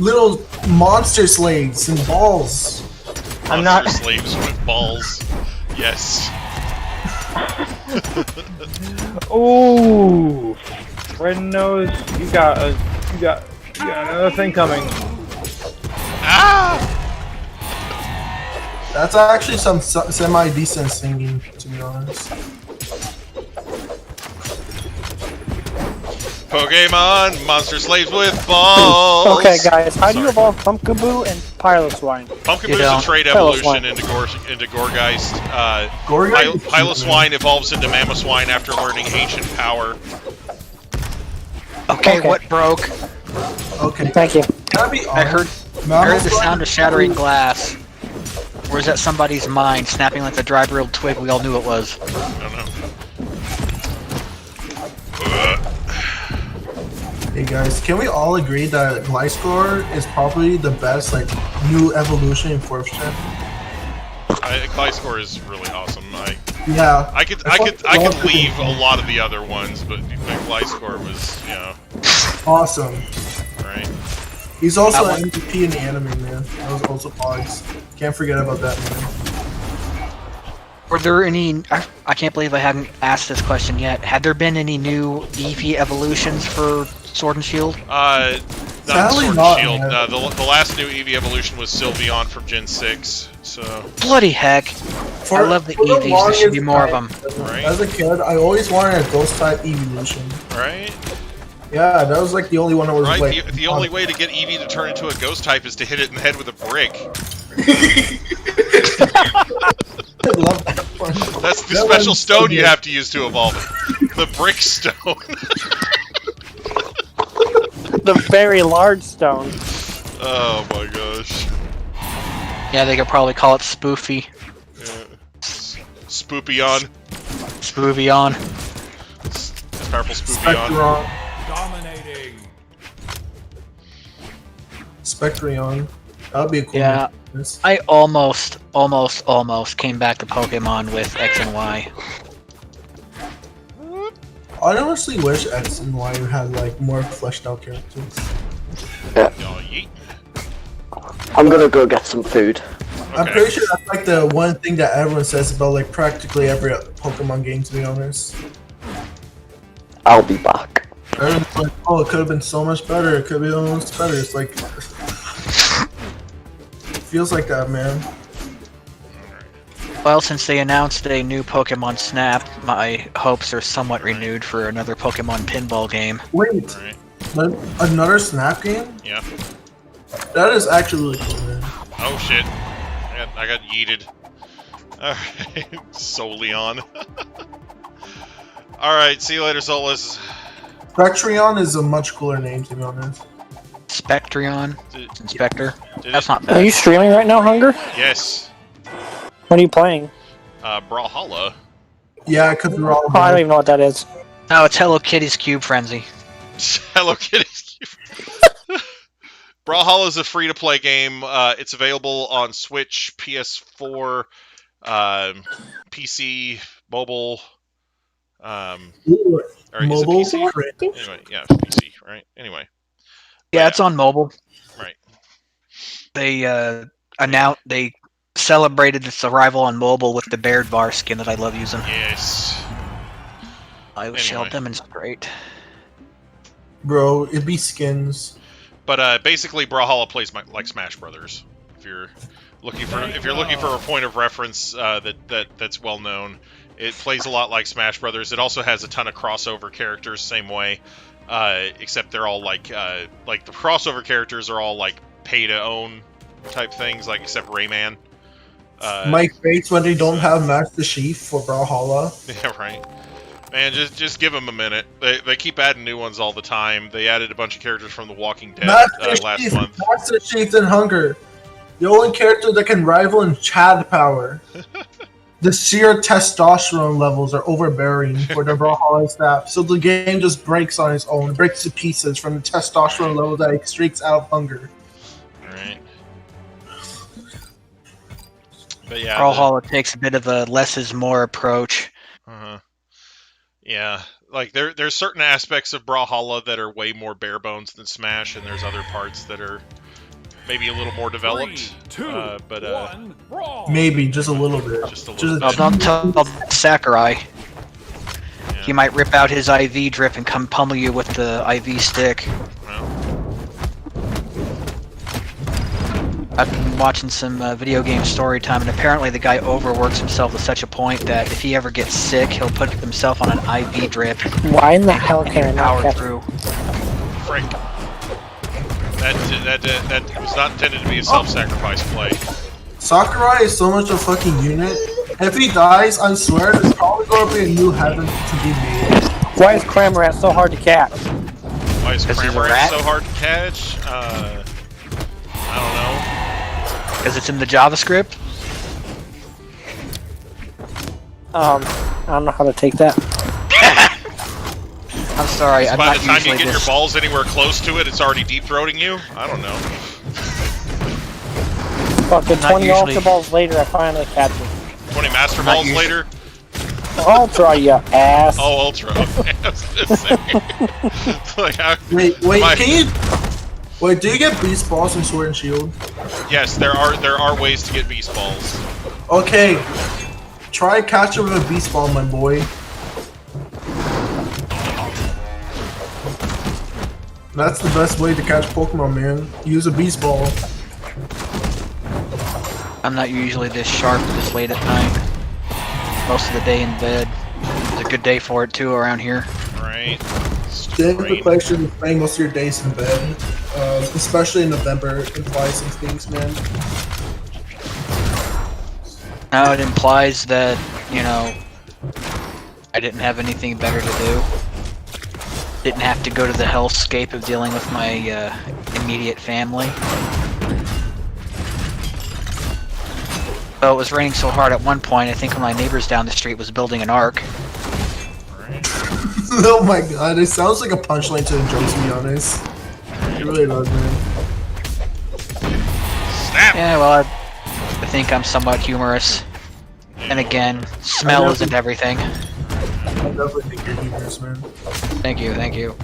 little monster slaves and balls. I'm not. Monster slaves with balls. Yes. Ooh, Friend knows you got another thing coming. Ah! That's actually some semi-decent singing, to be honest. Pokemon, monster slaves with balls. Okay, guys, how do you evolve Pumpkaboo and Piloswine? Pumpkaboo is a trade evolution into Gorgeist. Piloswine evolves into Mamoswine after learning Ancient Power. Okay, Okay. what broke? Okay. Thank you. Can I be I heard honest? I heard the sound of shattering glass. Or is that somebody's mind snapping like the dry-brilled twig we all knew it was? I don't know. Hey guys, can we all agree that Gliscor is probably the best like new evolution in 4th gen? Gliscor is really awesome. Yeah. I could leave a lot of the other ones, but Gliscor was, you know, Awesome. right? He's also an MVP in the anime, man. That was also Pogs. Can't forget about that, man. Were there any... I can't believe I haven't asked this question yet. Had there been any new EV evolutions for Sword and Shield? Not Sadly Sword not, and Shield. man. No, the last new EV evolution was Sylveon from Gen 6, so... Bloody heck. I love the EVs. There should be more of them. Right? As a kid, I always wanted a ghost type evolution. Right? Yeah, that was like the only one that was Right, like. the only way to get Eevee to turn into a ghost type is to hit it in the head with a brick. I love that one. That's the That special one's stone so you good. have to use to evolve it. The brick stone. The very large stone. Oh my gosh. Yeah, they could probably call it Spoofy. Spoopyon. Spoovion. Powerful Spoopyon. Spectron. Dominating. Spectreon. That would be a cool Yeah. one. I almost came back to Pokemon with X and Y. I honestly wish X and Y had like more fleshed out characters. Oh, yeet. I'm gonna go get some food. I'm Okay. pretty sure that's like the one thing that everyone says about like practically every Pokemon game, to be honest. I'll be back. Everyone's like, oh, it could have been so much better. It could be almost better. It's like, it feels like that, man. Well, since they announced a new Pokemon Snap, my hopes are somewhat renewed for another Pokemon pinball game. Wait, Alright. another Snap game? Yeah. That is actually really cool, man. Oh shit. I got yeeted. Alright. Soleon. Alright, see you later, Solus. Spectreon is a much cooler name, to be honest. Spectreon? Did- Inspector? did That's it- not Are bad. you streaming right now, Hunger? Yes. What are you playing? Brawlhalla. Yeah, it could be wrong. Oh, I don't even know what that is. Oh, it's Hello Kitty's Cube Frenzy. Hello Kitty. Brawlhalla is a free-to-play game. It's available on Switch, PS4, PC, mobile. Ooh, Or is it mobile? PC? Anyway, yeah, PC, right? Anyway, Yeah, it's on mobile. right. They they celebrated its arrival on mobile with the Baird Bar skin that I love using. Yes. I shall Anyway. demonstrate. Bro, it'd be skins. But basically, Brawlhalla plays like Smash Brothers. If you're looking for a point of reference that's well known, it plays a lot like Smash Brothers. It also has a ton of crossover characters, same way, except they're all like the crossover characters are all like pay to own type things, like except Rayman. Mike Bates when they don't have Master Chief for Brawlhalla. Yeah, right. Man, just give them a minute. They keep adding new ones all the time. They added a bunch of characters from The Walking Dead last month. Master Chief and Hunger. The only character that can rival in Chad power. The sheer testosterone levels are overbearing for the Brawlhalla staff, so the game just breaks on its own. It breaks to pieces from the testosterone level that it streaks out of Hunger. Alright. But yeah, Brawlhalla takes a bit of a less is more approach. Yeah, like there's certain aspects of Brawlhalla that are way more bare bones than Smash, and there's other parts that are maybe a little more developed. 3, 2, 1, brawl. Maybe just a little bit. Just a little Oh, bit. don't tell Sakurai. He might rip out his IV drip and come pummel you with the IV stick. Well, I've been watching some video game story time, and apparently the guy overworks himself to such a point that if he ever gets sick, he'll put himself on an IV drip. Why in the hell can I not Power catch through. frick. That was not intended to be a self-sacrifice play. Sakurai is so much a fucking unit. If he dies, I swear, there's probably going to be a new heaven to be made. Why is Cramorant so hard to catch? Why is 'Cause he's a Cramorant rat? so hard to catch? I don't know. Because it's in the JavaScript. I don't know how to take that. I'm sorry, I'm By not the time you usually get your this. balls anywhere close to it, it's already deep-throating you? I don't know. Fucking Not 20 usually. Ultra Balls later, I finally catch it. 20 Master Not Balls usually. later? Ultra, you ass. Oh, Ultra. Okay, I was gonna say. Like, Wait, can you... Wait, do you get Beast Balls in Sword and Shield? yes, there are ways to get Beast Balls. Okay. Try catch it with a Beast Ball, my boy. That's the best way to catch Pokemon, man. Use a Beast Ball. I'm not usually this sharp this late at night. Most of the day in bed. It's a good day for it too around here. Right. Then the question is spending most of your days in bed. Especially in November, implies some things, man. Now it implies that, you know, I didn't have anything better to do. Didn't have to go to the hellscape of dealing with my immediate family. Oh, it was raining so hard at one point, I think one of my neighbors down the street was building an ark. Oh my god, it sounds like a punchline to a joke, to be honest. It really does, man. Snap! Yeah, well, I think I'm somewhat humorous. And again, smell isn't everything. I definitely think you're humorous, man. Thank you, thank you.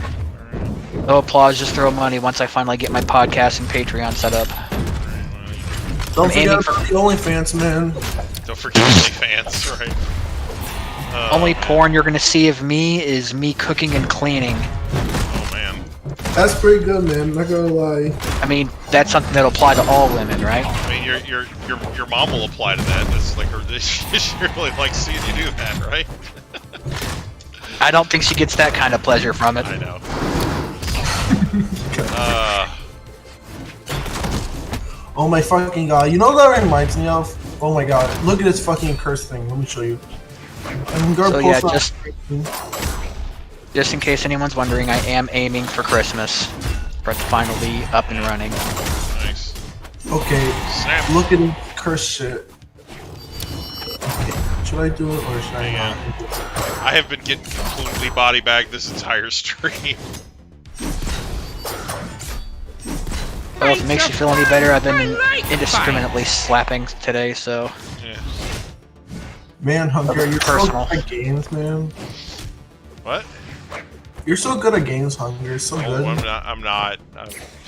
No applause, just throw money once I finally get my podcast and Patreon set up. Don't I'm aiming forget about the OnlyFans, man. Don't forget OnlyFans, right? Only porn you're gonna see of me is me cooking and cleaning. Oh man. That's pretty good, man. Not gonna lie. I mean, that's something that'll apply to all women, right? I mean, your mom will apply to that. That's like her. She really likes seeing you do that, right? I don't think she gets that kind of pleasure from it. I know. Oh my fucking god. You know what that reminds me of? Oh my god. Look at this fucking curse thing. Let me show you. I'm gonna So yeah, post just in case anyone's wondering, I am aiming for Christmas. For it to finally be up and running. Nice. Okay. Snap. Look at this curse shit. Okay. Should I do it or should I Hang not? I have been getting completely body bagged this entire stream. Well, if it makes you feel any better, I've been indiscriminately slapping today, so... Yeah. Man, Hunger, you're Personal. so good at games, man. What? You're so good at games, Hunger. So Oh, good. I'm not.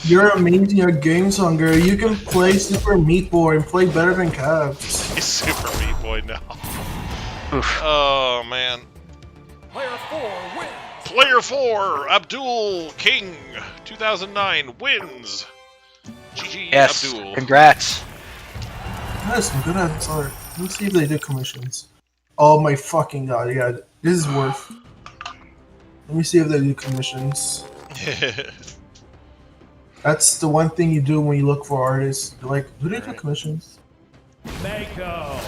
You're amazing at games, Hunger. You can play Super Meat Boy and play better than Cavs. Super Meat Boy now. Oof. Oh man. Player 4 wins. Player 4, Abdul King, 2009 wins. GG, Yes, Abdul. congrats. That's some good at art. Let me see if they do commissions. Oh my fucking god, yeah. This is worth. Let me see if they do commissions. That's the one thing you do when you look for artists. You're like, do they do commissions? Mako.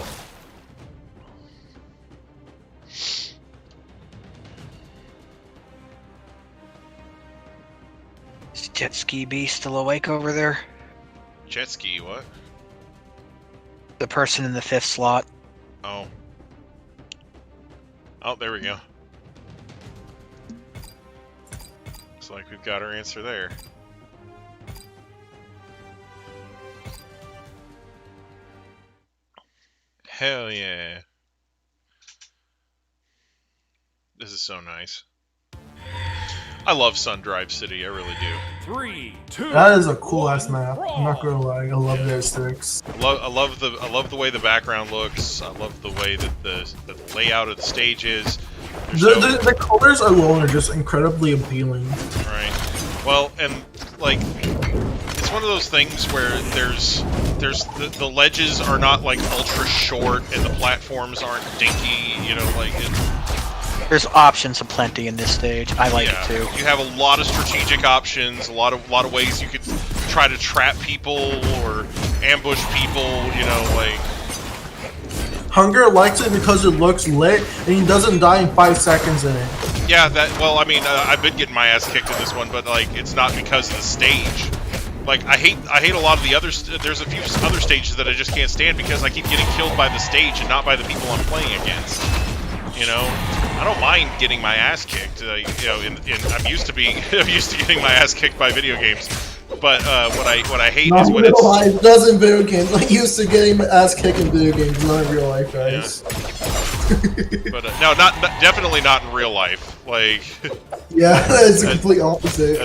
Jet ski bee still awake over there? Jet ski, what? The person in the 5th slot. Oh. Oh, there we go. Looks like we've got our answer there. Hell yeah. This is so nice. I love Sundrive City, I really do. 3, 2. That is a cool ass map. I'm not gonna lie, I love the aesthetics. I love the way the background looks. I love the way that the layout of the stage is. The colors alone are just incredibly appealing. Right. Well, and like it's one of those things where there's the ledges are not like ultra short and the platforms aren't dinky. You know, like. There's options aplenty in this stage. I like it too. You have a lot of strategic options, a lot of ways you could try to trap people or ambush people, you know, like... Hunger likes it because it looks lit, and he doesn't die in 5 seconds in it. Yeah, well, I mean, I've been getting my ass kicked in this one, but, like, it's not because of the stage. Like, I hate a lot of the others. There's a few other stages that I just can't stand because I keep getting killed by the stage and not by the people I'm playing against. You know, I don't mind getting my ass kicked. You know, I'm used to getting my ass kicked by video games. But what I hate is when it's life, doesn't video games. I'm used to getting my ass kicked in video games, not in real life, guys. Yeah. But no, definitely not in real life. Like. Yeah, that's the complete opposite.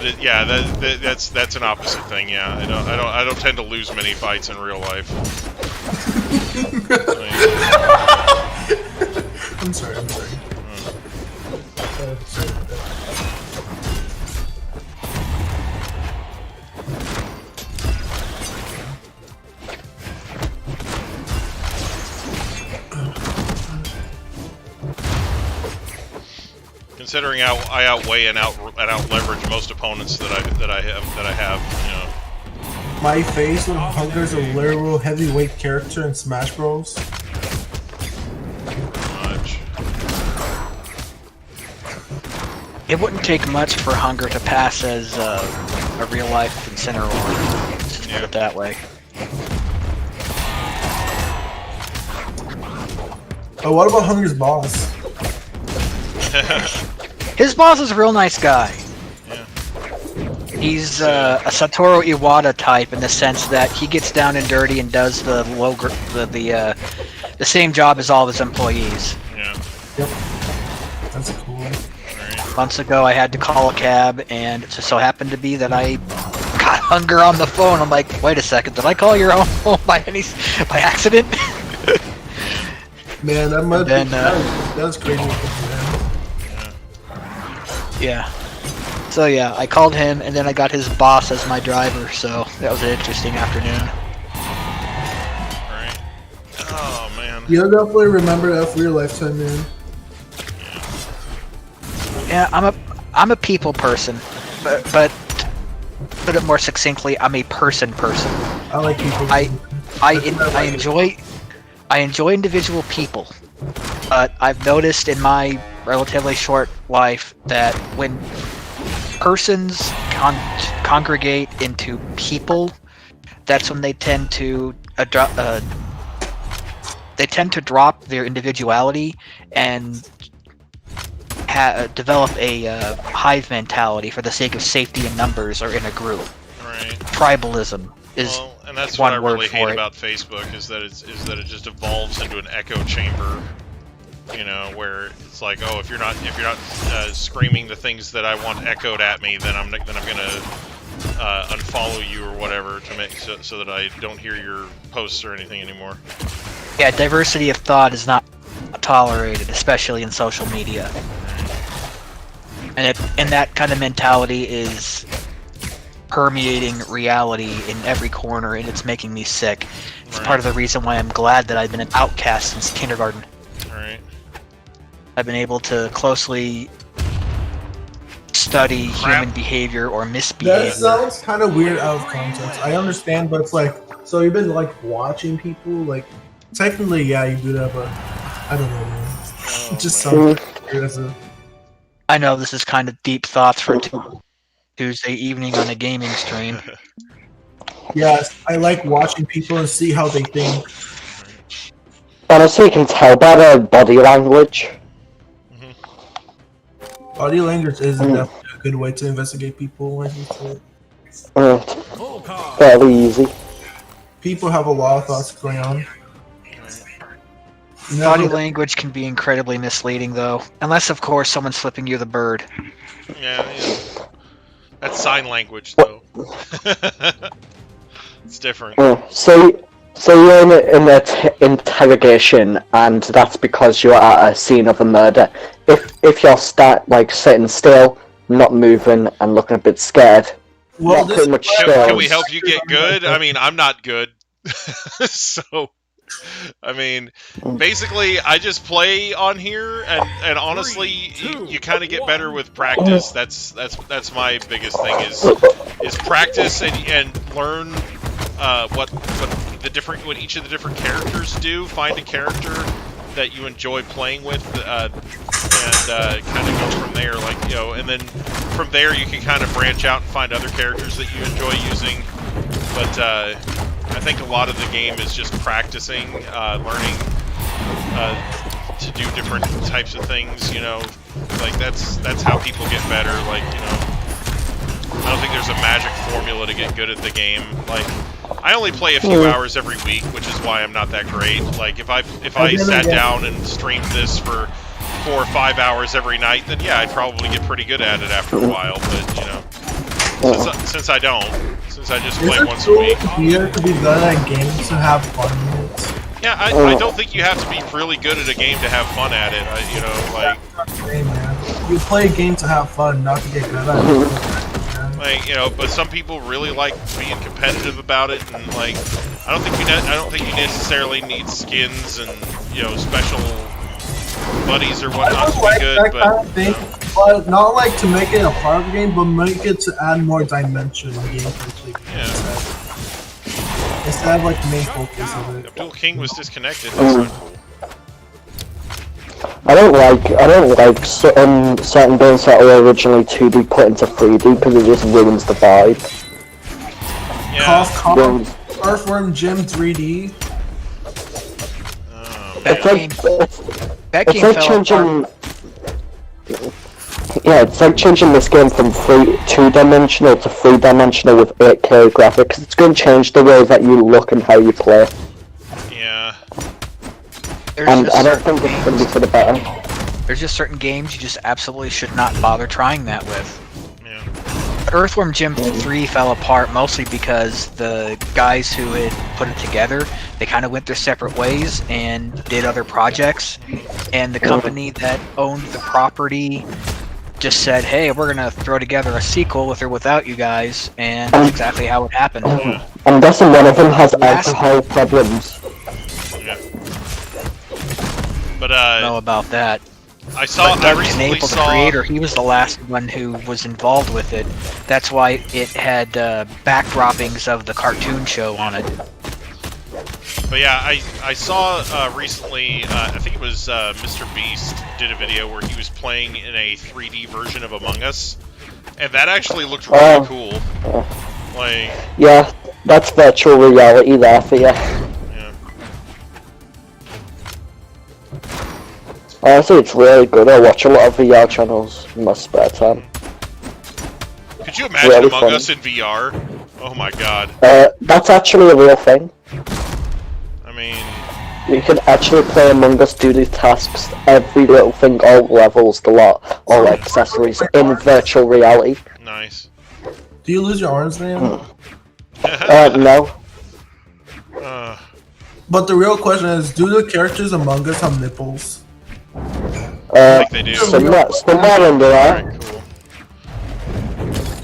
That's an opposite thing. Yeah, I don't tend to lose many fights in real life. I'm sorry. Sorry about that. Considering I outweigh and out leverage most opponents that I have, you know. My face with Hunger's a literal heavyweight character in Smash Bros. It wouldn't take much for Hunger to pass as a real-life Incineroar. Let's just put it that way. Oh, what about Hunger's boss? His boss is a real nice guy. Yeah. He's a Satoru Iwata type in the sense that he gets down and dirty and does the same job as all of his employees. Yeah. Yep. That's cool. Months ago, I had to call a cab, and it just so happened to be that I got Hunger on the phone. I'm like, wait a second, did I call your own phone by accident? Man, that must that's crazy. Yeah. So yeah, I called him, and then I got his boss as my driver. So that was an interesting afternoon. Right. Oh man. You'll definitely remember that for your lifetime, man. Yeah, I'm a people person, but put it more succinctly, I'm a person. I like people. I enjoy individual people, but I've noticed in my relatively short life that when persons congregate into people, that's when they tend to drop their individuality and develop a hive mentality for the sake of safety in numbers or in a group. Right. Tribalism is and that's one what I word really for hate it. about Facebook is that it just evolves into an echo chamber. You know, where it's like, oh, if you're not screaming the things that I want echoed at me, then I'm gonna unfollow you or whatever to make so that I don't hear your posts or anything anymore. Yeah, diversity of thought is not tolerated, especially in social media. And that kind of mentality is permeating reality in every corner, and it's making me sick. It's part of the reason why I'm glad that I've been an outcast since kindergarten. Right. I've been able to closely study human behavior or misbehavior. That sounds kind of weird out of context. I understand, but it's like, so you've been like watching people, like technically, yeah, you do that, but I don't know, man. It just sounds weird as a. I know this is kind of deep thoughts for Tuesday evening on a gaming stream. Yes, I like watching people and see how they think. Honestly, you can tell by their body language. Body language is definitely a good way to investigate people. Like you said. Full card. Fairly easy. People have a lot of thoughts going on. Body language can be incredibly misleading, though. Unless, of course, someone's flipping you the bird. Yeah. That's sign language, though. It's different. So you're in an interrogation, and that's because you're at a scene of a murder. If you're sitting still, not moving, and looking a bit scared, Well, that pretty much Can we shows. help you get good? I mean, I'm not good. So, I mean, basically, I just play on here, and honestly, you kind of get better with practice. That's my biggest thing is practice and learn what each of the different characters do. Find a character that you enjoy playing with, and kind of go from there. Like, you know, and then from there you can kind of branch out and find other characters that you enjoy using. But I think a lot of the game is just practicing, learning to do different types of things. You know, like that's how people get better. Like, you know, I don't think there's a magic formula to get good at the game. Like, I only play a few hours every week, which is why I'm not that great. Like, if I sat down and streamed this for 4 or 5 hours every night, then yeah, I'd probably get pretty good at it after a while. But you know, since I don't, since I just play once a week. Here to be good at games to have fun with. Yeah, I don't think you have to be really good at a game to have fun at it. You know, like. Hey, man. You play a game to have fun, not to get good at it. Like, you know, but some people really like being competitive about it, and like, I don't think you necessarily need skins and, you know, special buddies or whatnot to be good. That But kind of thing, but not like to make it a part of the game, but make it to add more dimension in gameplay. yeah, Instead of like the main focus of it. Abdul King was disconnected. That's not cool. I don't like certain games that were originally 2D put into 3D because it just ruins the vibe. Yeah. Cough, Earthworm Jim 3D. That game fell changing. apart. Yeah, it's like changing this game from 2-dimensional to 3-dimensional with 8K graphics. It's going to change the way that you look and how you play. Yeah. And I don't think it's going to be for the better. There's just certain games you just absolutely should not bother trying that with. Yeah. Earthworm Jim 3 fell apart mostly because the guys who had put it together, they kind of went their separate ways and did other projects. And the company that owned the property just said, hey, we're going to throw together a sequel with or without you guys. And that's exactly how it happened. I'm guessing one of them has alcohol problems. Yeah. But I don't know about that. I Doug recently Knaple, the saw. creator, he was the last one who was involved with it. That's why it had backdroppings of the cartoon show on it. But yeah, I saw recently, I think it was Mr. Beast did a video where he was playing in a 3D version of Among Us, and that actually looked really cool. Like, yeah, that's virtual reality there for you. yeah. Honestly, it's really good. I watch a lot of VR channels in my spare time. Could you imagine Really Among fun. Us in VR? Oh my god. That's actually a real thing. I mean, You can actually play Among Us, do the tasks, every little thing, all levels, the lot, all accessories, in virtual reality. nice. Do you lose your arms, man? No. But the real question is, do the characters Among Us have nipples? I think they do. Somewhere under there. Alright, cool.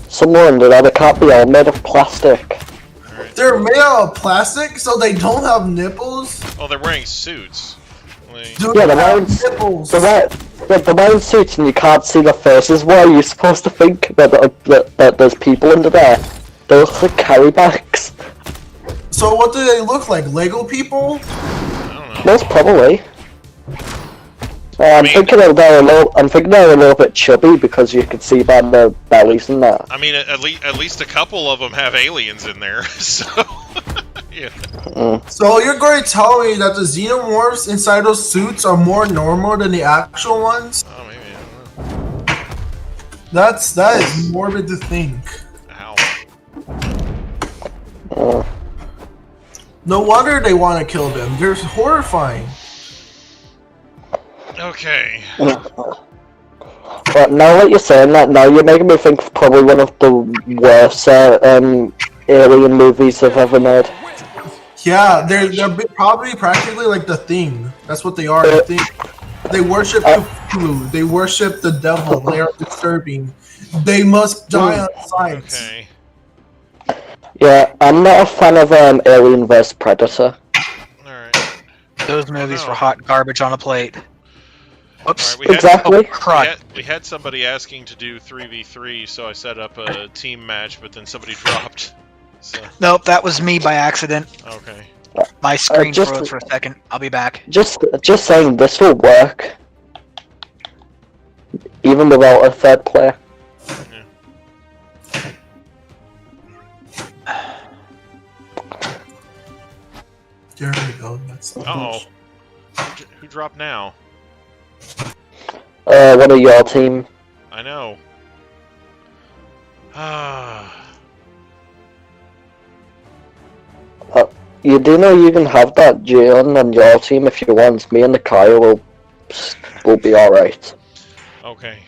Somewhere under there, they can't be all made of plastic. They're made out of plastic, so they don't have nipples? Oh, they're wearing suits. Like, Do Yeah, they they're wearing, have nipples? they're wearing suits and you can't see their faces. What are you supposed to think? That there's people under there? They look like carry bags. So what do they look like? Lego people? I don't know. Most probably. I'm thinking they're a little bit chubby because you can see by their bellies and that. I mean, at least a couple of them have aliens in there, so yeah. So you're going to tell me that the xenomorphs inside those suits are more normal than the actual ones? Oh, maybe. I don't know. That is morbid to think. Ow. No wonder they want to kill them. They're horrifying. Okay. But now that you're saying that, now you're making me think of probably one of the worst alien movies I've ever made. Yeah, they're probably practically like The Thing. That's what they are. They worship Cthulhu. They worship the devil. They are disturbing. They must die on sight. Okay. Yeah, I'm not a fan of Alien vs Predator. Alright. Those movies were hot garbage on a plate. Oops. Right, Exactly. we had somebody asking to do 3v3, so I set up a team match, but then somebody dropped. So. Nope, that was me by accident. Okay. My screen just- froze for a second. I'll be back. Just saying, this will work. Even without a third player. There we go. That's Uh-oh. Who dropped now? One of your team. I know. Ah. You do know you can have that Jian on your team if you want. Me and the Kyle will be alright. Okay.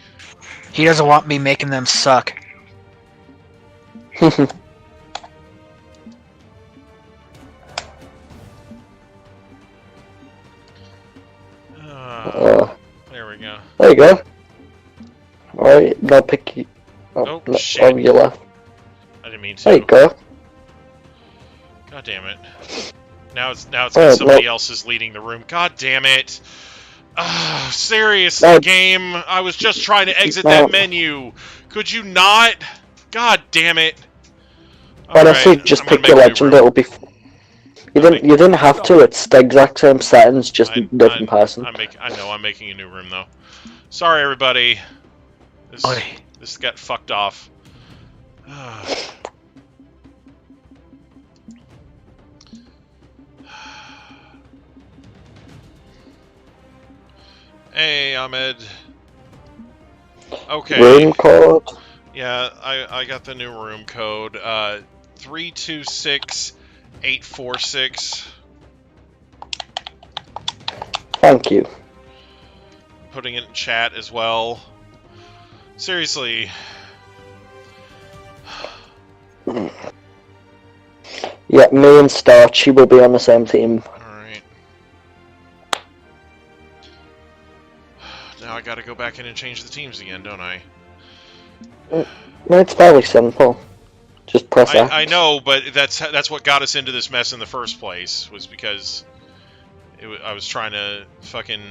He doesn't want me making them suck. There we go. There you go. Alright, now pick you. Oh, no, shit. oh, you left. I didn't mean to. There you go. God damn it. Now it's because somebody else is leading the room. God damn it. Seriously, game. I was just trying to exit that menu. Could you not? God damn it. Honestly, Alright, just I'm gonna pick your make a new legend. room. It'll be. You didn't have to. It's the exact same settings, just a different person. I know. I'm making a new room though. Sorry, everybody. This got fucked off. Hey, Ahmed. Okay. Room code. Yeah, I got the new room code. 326846. Thank you. Putting it in chat as well. Seriously. Yeah, me and Starchy will be on the same team. Alright. Now I gotta go back in and change the teams again, don't I? No, it's fairly simple. Just press X. I know, but that's what got us into this mess in the first place, was because I was trying to fucking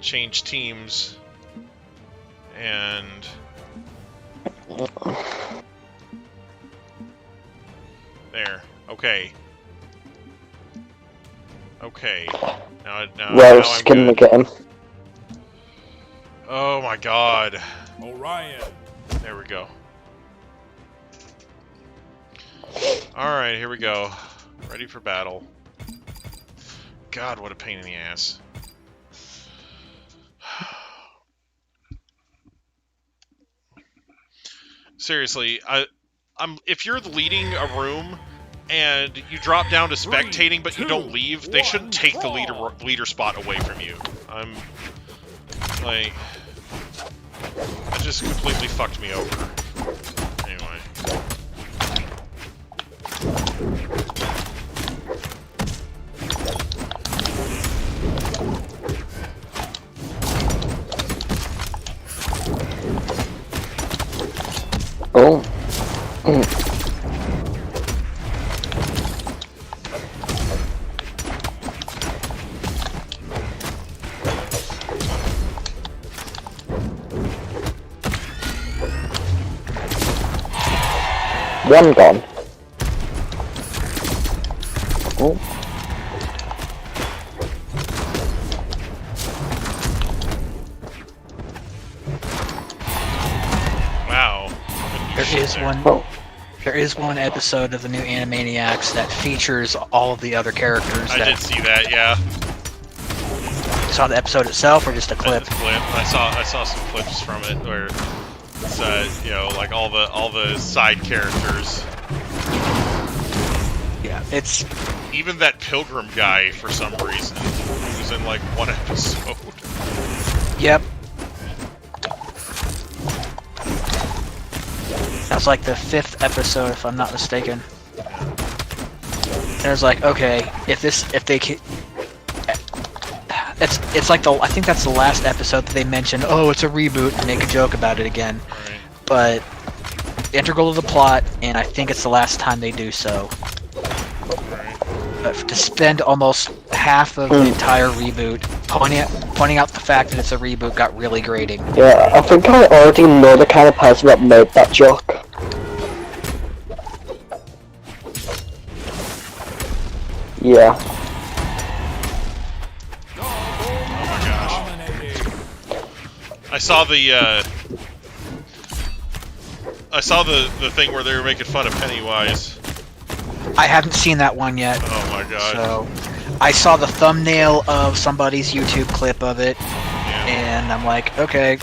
change teams, and there. Okay. Okay. Now Roast, I'm can we good. get him? Oh my god. Orion. There we go. Alright, here we go. Ready for battle. God, what a pain in the ass. Seriously, if you're leading a room and you drop down to spectating but you don't leave, they shouldn't take the leader spot away from you. I'm like, that just completely fucked me over. Anyway. Oh. One gone. Oh. There is one episode of the new Animaniacs that features all of the other characters. I did see that, yeah. You saw the episode itself, or just a clip? The clip. I saw some clips from it where it's you know, like all the side characters. Yeah, it's even that pilgrim guy for some reason who was in like one episode. Yep. That's like the 5th episode, if I'm not mistaken. And it's like, okay, if they can, it's like I think that's the last episode that they mention. Oh, it's a reboot, and make a joke about it again. Right. But integral to the plot, and I think it's the last time they do so. But to spend almost half of the entire reboot pointing out the fact that it's a reboot got really grating. Yeah, I think I already know the kind of person that made that joke. Yeah. Oh my gosh. I saw the thing where they were making fun of Pennywise. I haven't seen that one yet. Oh my god. So, I saw the thumbnail of somebody's YouTube clip of it, and I'm like, okay.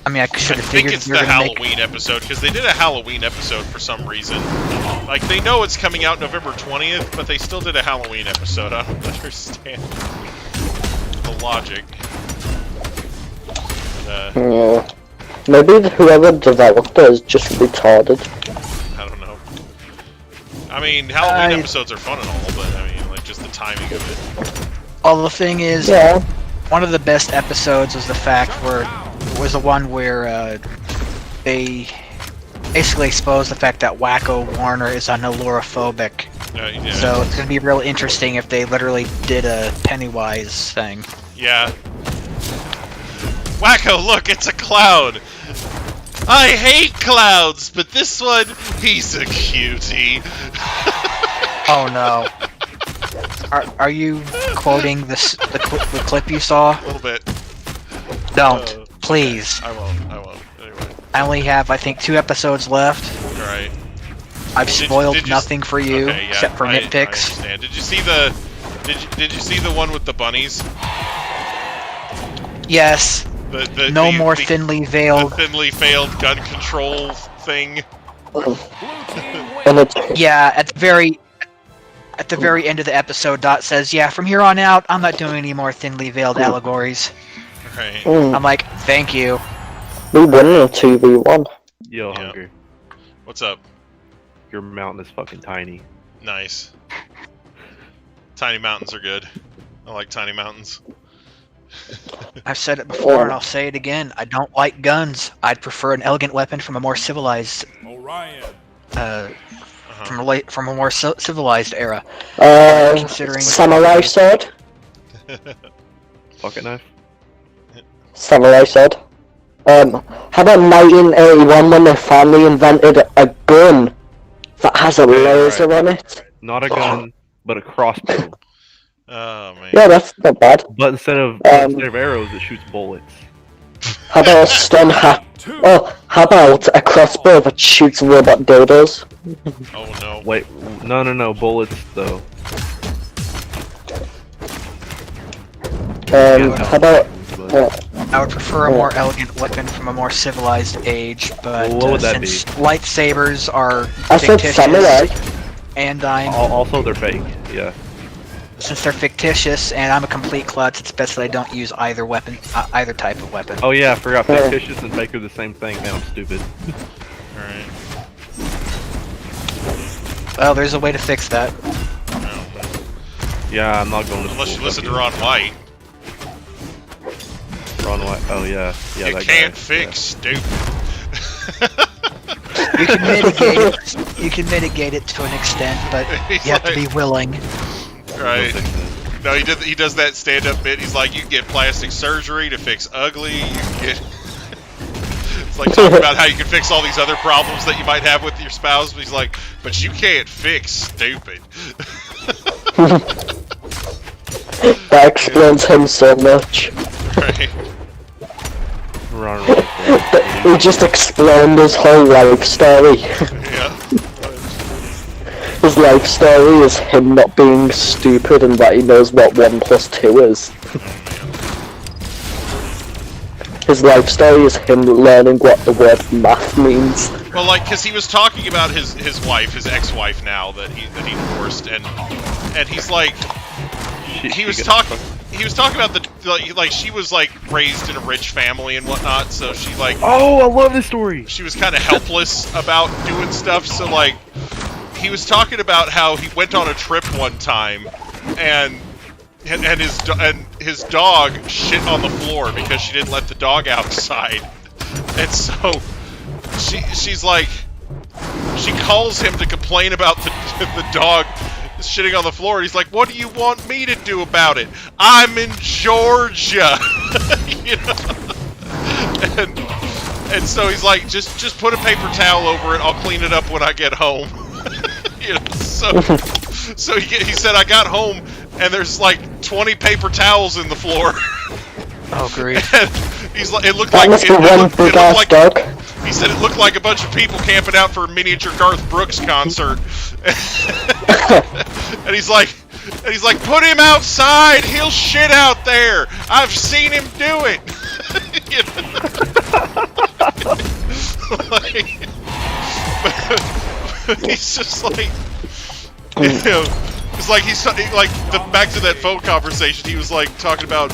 I mean, I should have figured it's the Halloween episode, because they did a Halloween episode for some reason. Like, they know it's coming out November 20th, but they still did a Halloween episode. I don't understand the logic. But, yeah. Maybe whoever developed it is just retarded. I don't know. I mean, Halloween episodes are fun and all, but I mean, like, just the timing of it. Well, the thing is, one of the best episodes was the fact where was the one where they basically exposed the fact that Wacko Warner is unallurophobic. Yeah. So it's gonna be real interesting if they literally did a Pennywise thing. Yeah. Wacko, look, it's a cloud! I hate clouds, but this one, he's a cutie. Oh no. Are you quoting the clip you saw? A little bit. Don't. Please. I won't. Anyway. I only have, I think, 2 episodes left. Right. I've spoiled nothing for you, except for nitpicks. I understand. Did you see the... Did you see the one with the bunnies? Yes. No more thinly veiled... The thinly veiled gun control thing. Yeah, at the very end of the episode, Dot says, yeah, from here on out, I'm not doing any more thinly veiled allegories. Right. I'm like, thank you. We win in a 2v1. Yo, Hungry. What's up? Your mountain is fucking tiny. Nice. Tiny mountains are good. I like tiny mountains. I've said it before and I'll say it again. I don't like guns. I'd prefer an elegant weapon from a more civilized from a more civilized era. Considering samurai sword. Pocket knife. Samurai sword. How about 1981 when they finally invented a gun that has a laser on it? Not a gun, but a crossbow. Oh man. Yeah, that's not bad. But instead of arrows, it shoots bullets. How about a stun hat? Oh, how about a crossbow that shoots robot dildos? Oh no. Wait, no, bullets though. How about... I would prefer a more elegant weapon from a more civilized age, but what would that since lightsabers are I said samurai. And I'm... Also, they're fake, yeah. Since they're fictitious and I'm a complete klutz, it's best that I don't use either weapon, either type of weapon. Oh yeah, I forgot fictitious and fake are the same thing. Man, I'm stupid. Alright. Well, there's a way to fix that. Yeah, I'm not going to unless you listen to Ron White. Ron White, oh yeah. Yeah, you that can't guy. fix stupid. You can mitigate it. You can mitigate it to an extent, but you have to be willing. Right. No, he does that stand-up bit. He's like, you can get plastic surgery to fix ugly. You can get... It's like talking about how you can fix all these other problems that you might have with your spouse. But he's like, but you can't fix stupid. That explains him so much. Right. He just explained his whole life story. Yeah. His life story is him not being stupid and that he knows what 1 + 2 is. His life story is him learning what the word math means. Well, like, cause he was talking about his wife, his ex-wife now that he divorced, and he's like, he was talking about the like she was like raised in a rich family and whatnot, so she like. Oh, I love this story. She was kind of helpless about doing stuff, so like, he was talking about how he went on a trip one time, and his dog shit on the floor because she didn't let the dog outside, and so she's like, she calls him to complain about the dog shitting on the floor, and he's like, "What do you want me to do about it? I'm in Georgia," you know? And so he's like, just put a paper towel over it. I'll clean it up when I get home. You know, so he said, I got home and there's like 20 paper towels in the floor. Oh, great. And he's like, it looked That like must be one big ass dog. He said it looked like a bunch of people camping out for a miniature Garth Brooks concert. and he's like, put him outside. He'll shit out there. I've seen him do it. He's just like, you know, it's like he's like back to that phone conversation. He was like talking about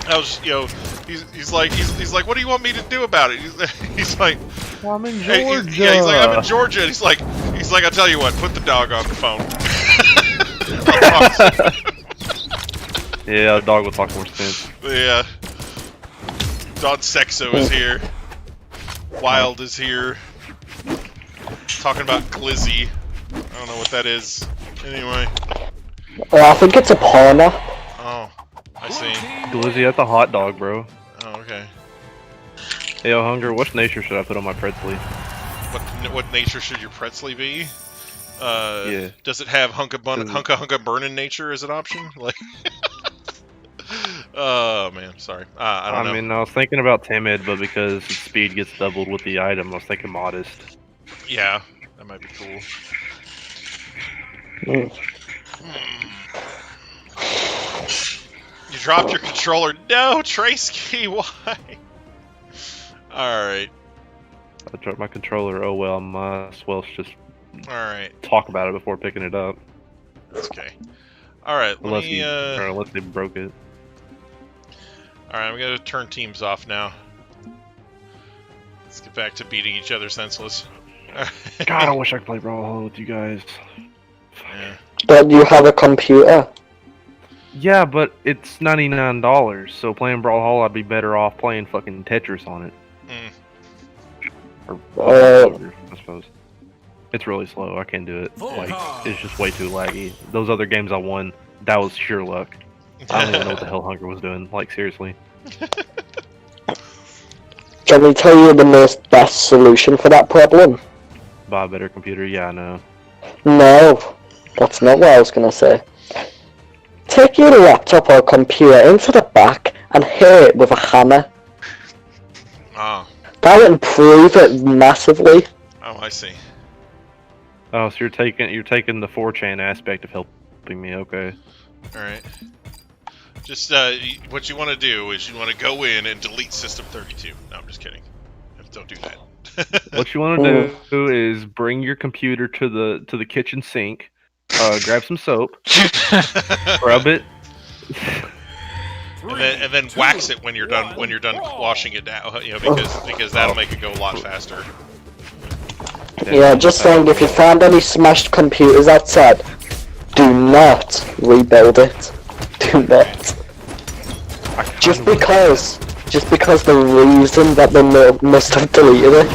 how, you know, he's like, what do you want me to do about it? He's like, well, I'm in Georgia. He's like, I'm in Georgia. And he's like, I'll tell you what, put the dog on the phone. Yeah, a dog will talk more sense. Yeah. Don Sexo is here. Wild is here. Talking about Glizzy. I don't know what that is. Anyway. I think it's a porno. Oh, I see. Glizzy, that's a hot dog, bro. Oh, okay. Hey, yo, Hunger, what nature should I put on my Pretzely? What nature should your Pretzely be? Yeah. Does it have hunka burnin' nature as an option? Like, oh man, sorry. I don't know. I mean, I was thinking about timid, but because its speed gets doubled with the item, I was thinking modest. Yeah, that might be cool. You dropped your controller. No, Trace-Key, why? Alright. I dropped my controller. Oh well, might as well just talk about it before picking it up. Okay. Alright, unless they broke it. Alright, I'm gonna turn teams off now. Let's get back to beating each other senseless. God, I wish I could play Brawlhalla with you guys. Yeah. Don't you have a computer? Yeah, but it's $99, so playing Brawlhalla, I'd be better off playing fucking Tetris on it. Or I suppose. It's really slow, I can't do it. Like, it's just way too laggy. Those other games I won, that was sheer luck. I don't even know what the hell Hunger was doing, like, seriously. Can we tell you the best solution for that problem? Buy a better computer, yeah, I know. No, that's not what I was gonna say. Take your laptop or computer into the back and hit it with a hammer. Oh. That would improve it massively. Oh, I see. Oh, so you're taking the 4chan aspect of helping me, okay. Alright. Just, what you want to do is you want to go in and delete System 32. No, I'm just kidding. Don't do that. What you want to do is bring your computer to the kitchen sink, grab some soap, rub it, and then wax it when you're done washing it down. You know, because that'll make it go a lot faster. Yeah, just saying, if you find any smashed computers outside, do not rebuild it. Do not. Just because the reason that they must have deleted it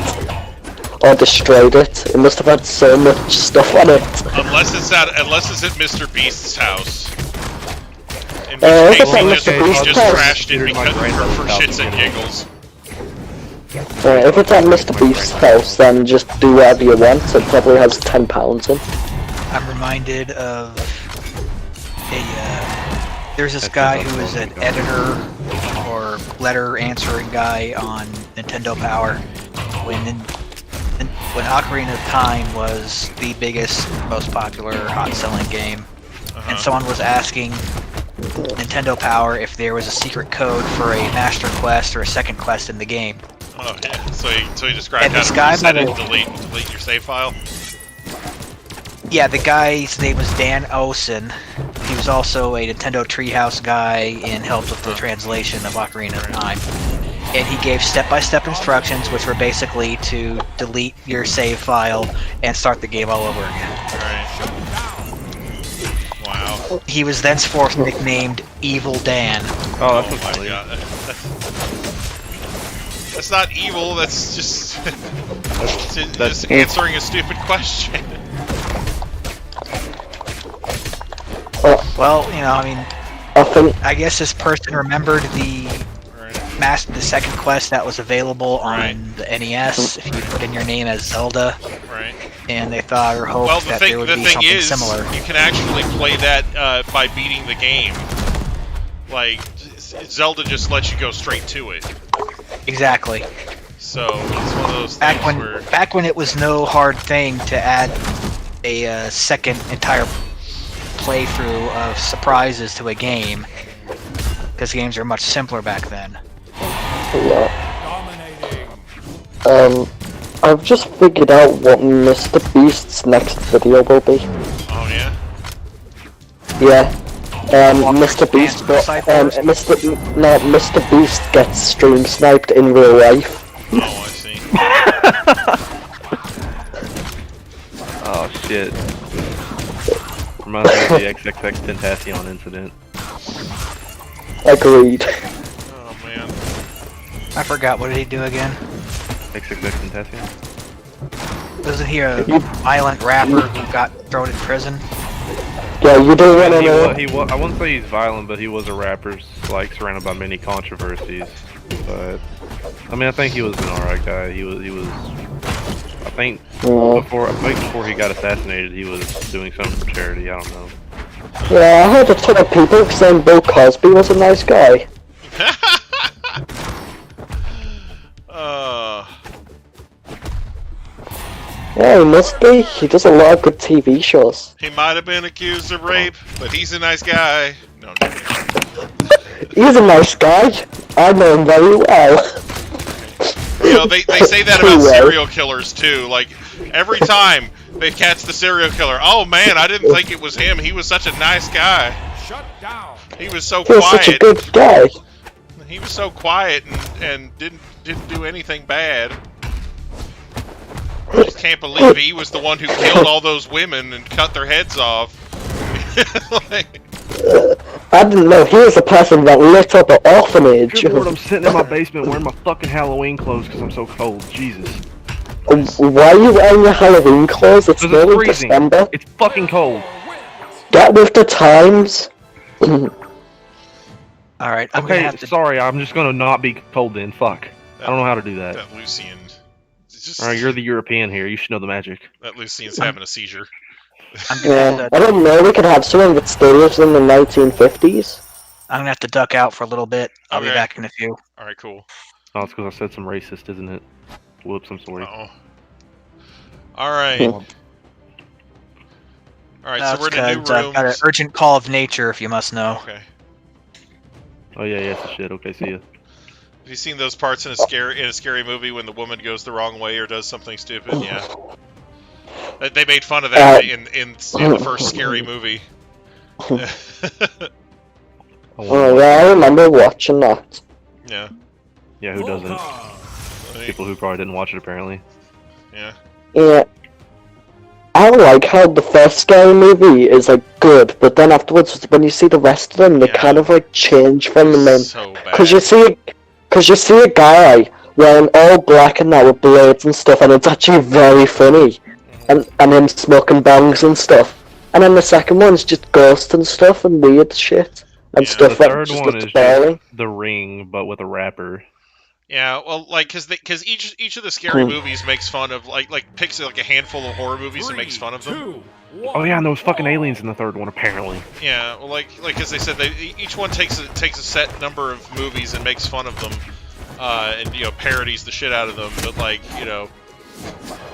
or destroyed it must have had so much stuff on it. Unless it's at Mr. Beast's house. In If which it's case at Mr. he Beast's just house. trashed it because for shits and giggles. If it's at Mr. Beast's house, then just do whatever you want. It probably has £10 in. I'm reminded of There's this guy who is an editor or letter answering guy on Nintendo Power. When Ocarina of Time was the biggest, most popular, hot-selling game, and someone was asking Nintendo Power if there was a secret code for a master quest or a second quest in the game. Oh yeah. So he described And how this to guy reset by it the- and delete your save file. Yeah, the guy's name was Dan Osen. He was also a Nintendo Treehouse guy and helped with the translation of Ocarina of Time. And he gave step-by-step instructions, which were basically to delete your save file and start the game all over again. Alright. Wow. He was thenceforth nicknamed Evil Dan. Oh, Oh my god. That's not evil, that's just just answering a stupid question. Well, you know, I mean, I guess this person remembered the second quest that was available on the NES. If you put in your name as Zelda, Right. and they thought or hoped Well, that there would be something similar. you can actually play that by beating the game. Like, Zelda just lets you go straight to it. Exactly. So, it's one of those things Back when it was no hard thing to add a second entire playthrough of surprises to a game, because games are much simpler back then. I've just figured out what Mr. Beast's next video will be. Oh yeah? Yeah. Mr. Beast, Mr. Beast gets stream sniped in real life. Oh, I see. Oh shit. Reminds me of the XXX Tentacion incident. Agreed. Oh man. I forgot, what did he do again? XXX Tentacion? Wasn't he a violent rapper who got thrown in prison? Yeah, you do want to know. I wouldn't say he's violent, but he was a rapper, like, surrounded by many controversies. But I mean, I think he was an alright guy. He was. I think before he got assassinated, he was doing something for charity. I don't know. Yeah, I heard a ton of people saying Bill Cosby was a nice guy. Yeah, he must be. He does a lot of good TV shows. He might have been accused of rape, but he's a nice guy. No, I'm kidding. He's a nice guy. I know him very well. You know, they say that about serial killers too. Like, every time they catch the serial killer, oh man, I didn't think it was him. He was such a nice guy. Shut down. He was so He was quiet. such a good guy. He was so quiet and didn't do anything bad. I just can't believe he was the one who killed all those women and cut their heads off. Like, I didn't know he was the person that lit up an orphanage. Good Lord, I'm sitting in my basement wearing my fucking Halloween clothes because I'm so cold. Jesus. Why are you wearing your Halloween clothes? It's Because it's nearly freezing. December. It's fucking cold. Get with the times. Alright, I'm gonna Okay, have to... sorry, I'm just gonna not be cold then. Fuck. I don't know how to do that. that Lucian. Alright, you're the European here. You should know the magic. That Lucian's having a seizure. I'm gonna Yeah, have I to, don't know. We could have someone that still lives in the 1950s. I'm gonna have to duck out for a little bit. I'll be Okay. back in a few. Alright, cool. Oh, it's because I said some racist, isn't it? Whoops, I'm sorry. Uh-oh. Alright. Alright, so we're in a new room. I've got an urgent call of nature, if you must know. Okay. Oh yeah, yeah, it's shit. Okay, see ya. Have you seen those parts in a scary movie when the woman goes the wrong way or does something stupid? Yeah. They made fun of that in the first scary movie. Oh yeah, I remember watching that. Yeah. Yeah, who doesn't? People who probably didn't watch it apparently. Yeah. Yeah. I like how the first scary movie is like good, but then afterwards, when you see the rest of them, they kind of like change from the main. So bad. Cause you see a guy wearing all black and that with blades and stuff, and it's actually very funny, and him smoking bongs and stuff. And then the second one's just ghosts and stuff and weird shit and The stuff that third just one looks is boring. just The Ring, but with a rapper. Yeah, well, like, cause each of the scary movies makes fun of like picks like a handful of horror movies and makes fun of them. Oh yeah, and those fucking aliens in the third one apparently. Yeah, well, like as they said, each one takes a set number of movies and makes fun of them, and parodies the shit out of them. But like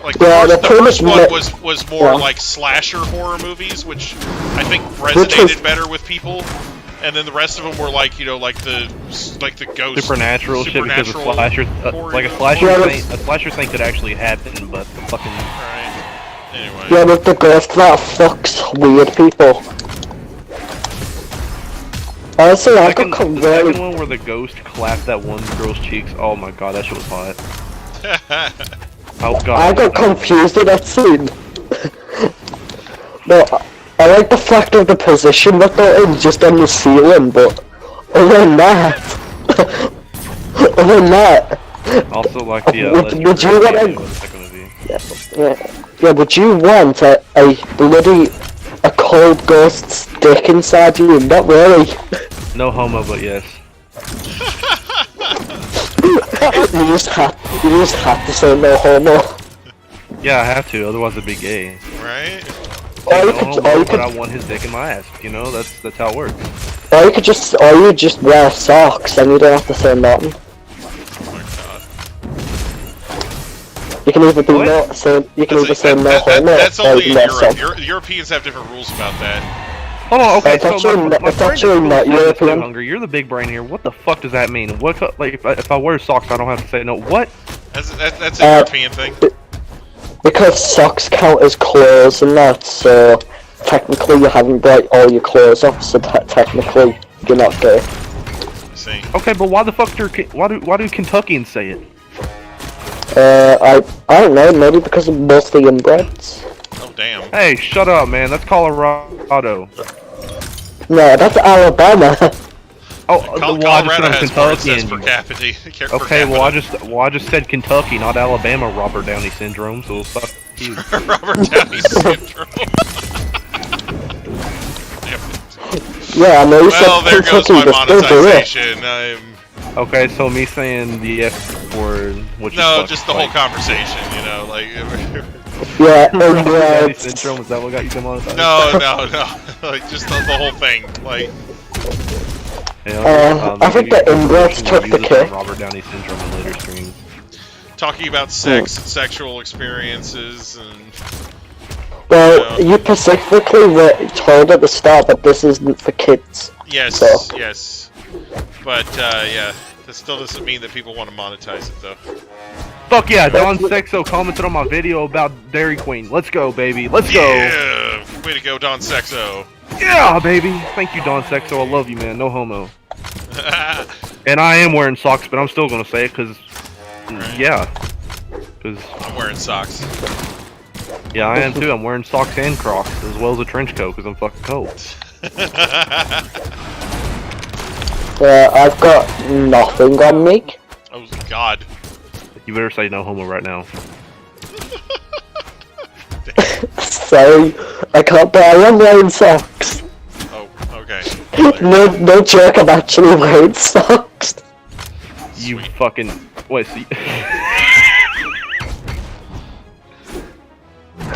like the first one was more like slasher horror movies, which I think resonated better with people. And then the rest of them were like like the ghost supernatural shit because a slasher a slasher thing could actually happen, but the fucking anyway. Yeah, but the ghost that fucks weird people. Honestly, the second one where the ghost clapped that one girl's cheeks. Oh my god, that shit was hot. Oh god. I got confused at that scene. No, I like the fact of the position that they're in, just on the ceiling, but other than that, also like the would you want would you want a cold ghost stick inside you? Not really. No homo, but yes. you just have to say no homo. Yeah, I have to, otherwise I'd be gay. Right? But I want his dick in my ass. You know, that's how it works. Or you just wear socks and you don't have to say nothing. Oh my god. You can either be say no homo. That's only in Europe. Europeans have different rules about that. Hold on, okay. It's actually not European. Hungry. You're the big brain here. What the fuck does that mean? What if I wear socks, I don't have to say no? What? That's a European thing. Because socks count as clothes and that, so technically you haven't got all your clothes off, so technically you're not gay. See. Okay, but why the fuck why do Kentuckians say it? I don't know, maybe because of mostly inbreds. Oh damn. Hey, shut up, man. That's Colorado. No, that's Alabama. Oh, Colorado has more, it says, Kentucky. per capita. Okay, well I just said Kentucky, not Alabama. Robert Downey syndrome. So fuck you. Robert Downey syndrome. Yeah, I know you well, said there Kentucky, goes my but still do it. monetization. Okay, so me saying the F word, which is just the whole conversation, like. Yeah, Robert Downey syndrome. Is that what got you demonetized? No, like just the whole thing, like. I think the inbreds took the cake. Robert Downey syndrome in later streams. Talking about sex and sexual experiences and. Well, you specifically were told at the start that this isn't for kids. Yes, so. yes. But, yeah, that still doesn't mean that people want to monetize it, though. Fuck yeah, Don Sexo commented on my video about Dairy Queen. Let's go, baby. Let's go. Yeah! Way to go, Don Sexo. Yeah, baby. Thank you, Don Sexo. I love you, man. No homo. And I am wearing socks, but I'm still gonna say it, because... Right. Yeah. Because... I'm wearing socks. Yeah, I am too. I'm wearing socks and Crocs, as well as a trench coat, because I'm fucking cold. I've got nothing on me. Oh, God. You better say no homo right now. Sorry, I can't, but I am wearing socks. Oh, okay. No joke, I'm actually wearing socks. You fucking... Wait, see...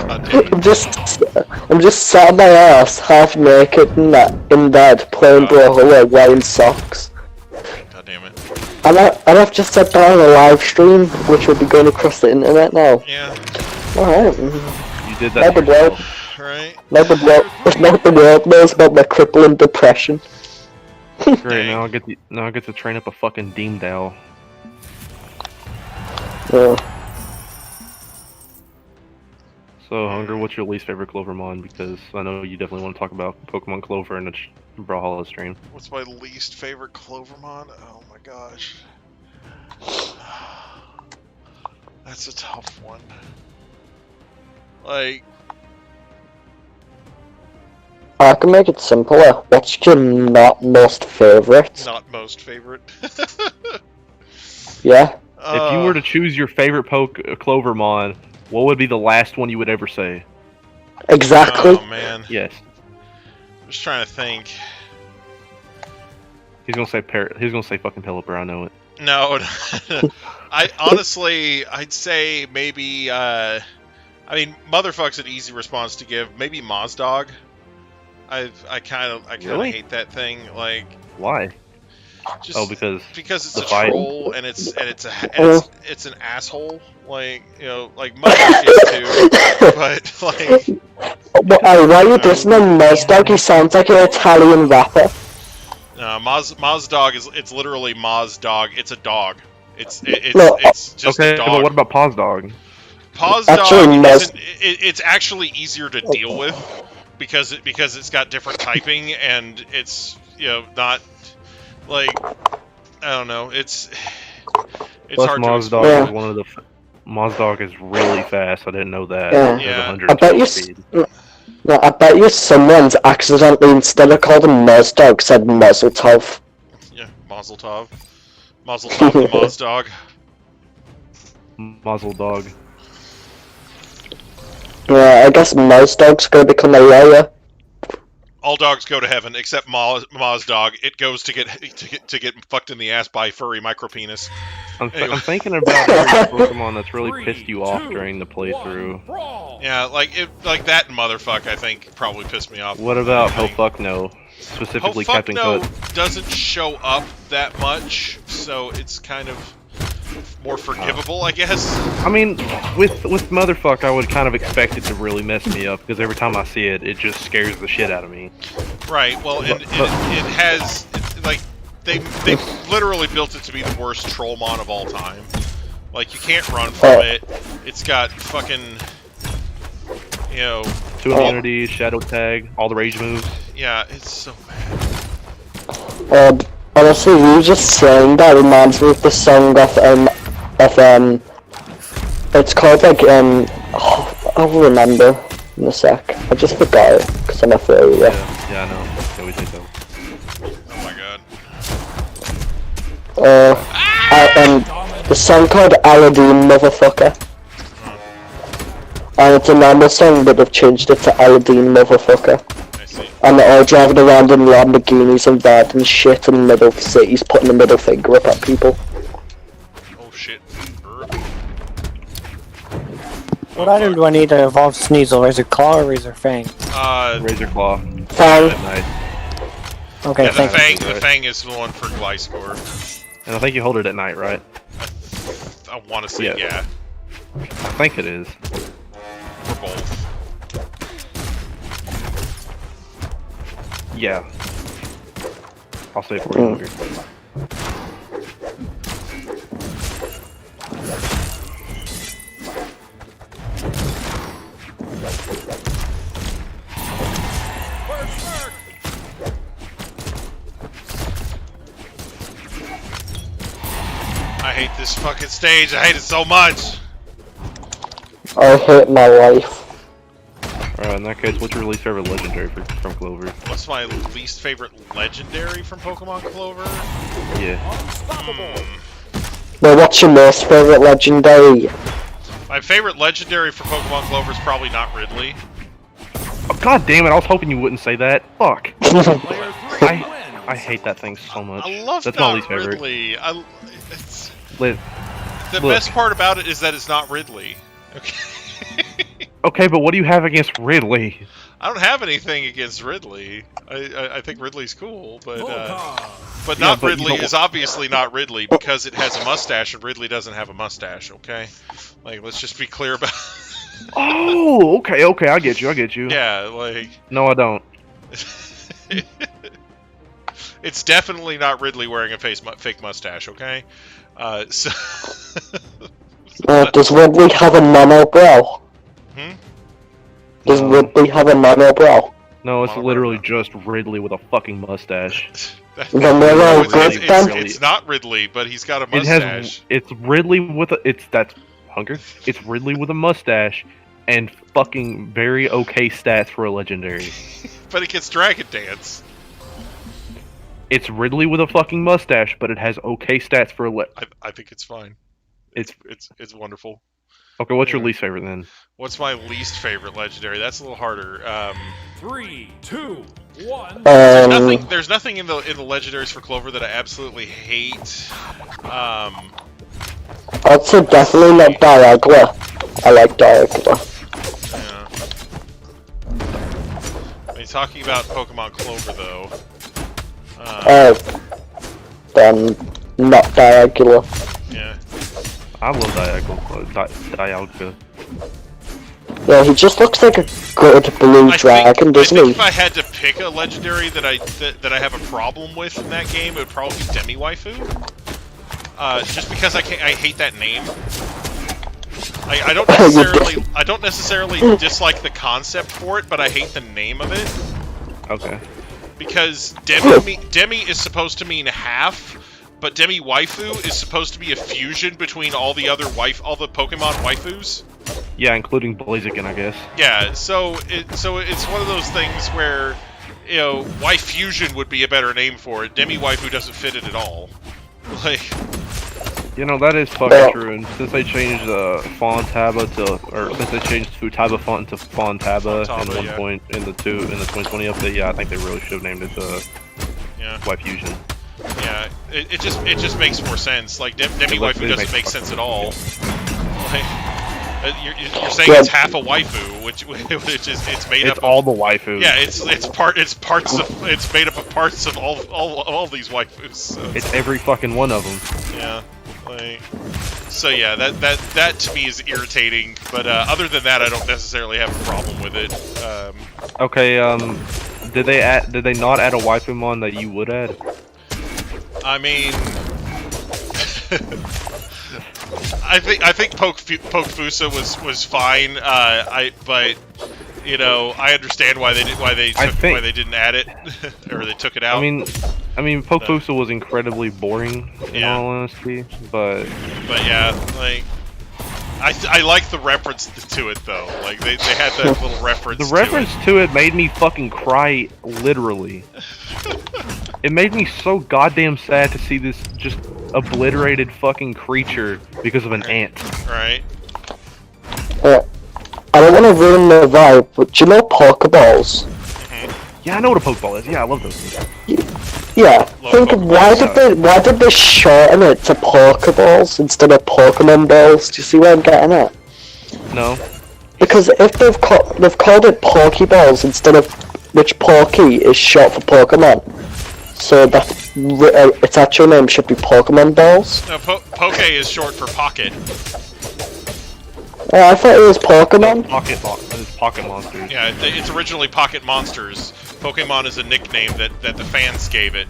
I'm just sat on my ass, half naked in bed, playing Brawlhalla, wearing socks. God damn it. And I've just set down a live stream, which will be going across the internet now. Yeah. Alright. You did that yourself. Right. Now the world knows about my crippling depression. Great, now I get to train up a fucking Deemdale. Yeah. So, Hunger, what's your least favorite Clovermon? Because I know you definitely want to talk about Pokemon Clover in a Brawlhalla stream. What's my least favorite Clovermon? Oh my gosh. That's a tough one. Like... I can make it simpler. What's your not most favorite? Not most favorite? Yeah. If you were to choose your favorite Clovermon, what would be the last one you would ever say? Exactly. Oh man. Yes. I'm just trying to think. He's gonna say He's gonna say fucking Pelipper. I know it. No. I honestly, I'd say maybe I mean, motherfuck's an easy response to give. Maybe Mozdog. I kind of Really? hate that thing. Like, Why? just because it's the a fight? troll and it's an asshole. Like, you know, like Mozdog is too. But like, Why are you listening to Mozdog? He sounds like an Italian rapper. Mozdog it's literally Mozdog. It's a dog. It's just okay, a dog. but what about Paws Dog? Mozdog it's actually easier to deal with because it's got different typing and it's, you know, not like, I don't know, it's Plus, hard to Mozdog explain. is one of the. Mozdog is really fast. I didn't know that. Yeah. It has I bet you someone's accidentally, instead of calling him Mozdog, said Mazel Tov. Yeah, Mazel Tov. Mazel Tov the Mozdog. Mazel Dog. Yeah, I guess Mozdog's gonna become a lawyer. All dogs go to heaven except Mozdog. It goes to get fucked in the ass by furry micropenis. I'm Anyway. thinking about every Pokemon that's really pissed you off during the playthrough. Yeah, like that motherfuck, I think, probably pissed me off. What about Ho Fuck No? Specifically Captain Cut. Doesn't show up that much, so it's kind of more forgivable, I guess. I mean, with Motherfuck, I would kind of expect it to really mess me up, because every time I see it, it just scares the shit out of me. Right, well, it has, like, they literally built it to be the worst Trollmon of all time. Like, you can't run from it. It's got fucking, you know... 2 immunity, Shadow Tag, all the rage moves. Yeah, it's so bad. Honestly, you just saying that reminds me of the song of it's called like, I'll remember in a sec. I just forgot it, because I'm a furry. Yeah, I know. Yeah, we think so. Oh my god. The song called Aladdin Motherfucker. And it's a normal song, but they've changed it to Aladdin Motherfucker. I see. And they're all driving around in Lamborghinis and red and shit in the middle of cities, putting the middle finger up at people. Oh shit. What item do I need to evolve Sneasel? Razor Claw or Razor Fang? Razor Claw. Fang. Nice. Okay, Yeah, thank you. the Fang is the one for Gliscor. And I think you hold it at night, right? I want to say yeah. I think it is. For both. Yeah. I'll say it for you. I hate this fucking stage. I hate it so much. I hate my life. Alright, in that case, what's your least favorite legendary from Clover? What's my least favorite legendary from Pokemon Clover? Yeah. Well, what's your most favorite legendary? My favorite legendary for Pokemon Clover is probably not Ridley. Oh, God damn it, I was hoping you wouldn't say that. Fuck. I hate that thing so much. I love That's not my least favorite. Ridley. Liz, the best part about it is that it's not Ridley. Okay. Okay, but what do you have against Ridley? I don't have anything against Ridley. I think Ridley's cool, but not Ridley is obviously not Ridley because it has a mustache and Ridley doesn't have a mustache. Okay, like let's just be clear about. Oh, okay, I get you. Yeah, like. No, I don't. It's definitely not Ridley wearing a fake mustache. Okay, so. Does Ridley have a monobrow? Does Ridley have a monobrow? No, it's literally just Ridley with a fucking mustache. It's not Ridley, but he's got a mustache. It's Ridley with a. That's Hunger. It's Ridley with a mustache and fucking very okay stats for a legendary. But it gets Dragon Dance. It's Ridley with a fucking mustache, but it has okay stats for a I think it's fine. It's wonderful. Okay, what's your least favorite then? What's my least favorite legendary? That's a little harder. 3, 2, 1. There's nothing in the legendaries for Clover that I absolutely hate. I'd say definitely not Dialga. I like Dialga. When you're talking about Pokemon Clover, though. Then not Dialga. Yeah. I love Dialga. Yeah, he just looks like a good blue dragon, doesn't he? If I had to pick a legendary that I have a problem with in that game, it would probably be Demi-Waifu. Just because I hate that name. I don't necessarily dislike the concept for it, but I hate the name of it. Okay. Because Demi is supposed to mean half, but Demi-Waifu is supposed to be a fusion between all the Pokemon waifus. Yeah, including Blaziken, I guess. Yeah, so it's one of those things where, you know, Waifusion would be a better name for it. Demi-Waifu doesn't fit it at all. Like, you know, that is fucking true, and since they changed Fontaba since they changed Futaba font to Fontaba in one point in the 2020 update, yeah, I think they really should have named it Waifusion. Yeah, it just makes more sense. Like, Demi-Waifu doesn't make sense at all. Like, you're saying it's half a waifu, which is it's made up of all the waifus. Yeah, it's made up of parts of all these waifus. So it's every fucking one of them. Yeah, like, so yeah, that to me is irritating. But other than that, I don't necessarily have a problem with it. Okay, did they not add a waifumon that you would add? I mean, I think Pokefusa was fine. But you know, I understand why they didn't add it or they took it out. I mean, Pokefusa was incredibly boring in all honesty, but yeah, like I like the reference to it though. Like they had that little reference. The reference to it made me fucking cry, literally. It made me so goddamn sad to see this just obliterated fucking creature because of an ant. Right. I don't want to ruin the vibe, but do you know Pokeballs? Yeah, I know what a Pokeball is. Yeah, I love those things. Yeah, why did they shorten it to Pokeballs instead of Pokemon Balls? Do you see where I'm getting at? No. Because if they've called it Pokeballs instead of which Poke is short for Pokemon, so that its actual name should be Pokemon Balls. No, Poke is short for pocket. I thought it was Pokemon. It's Pocket Monsters. Yeah, it's originally Pocket Monsters. Pokemon is a nickname that the fans gave it.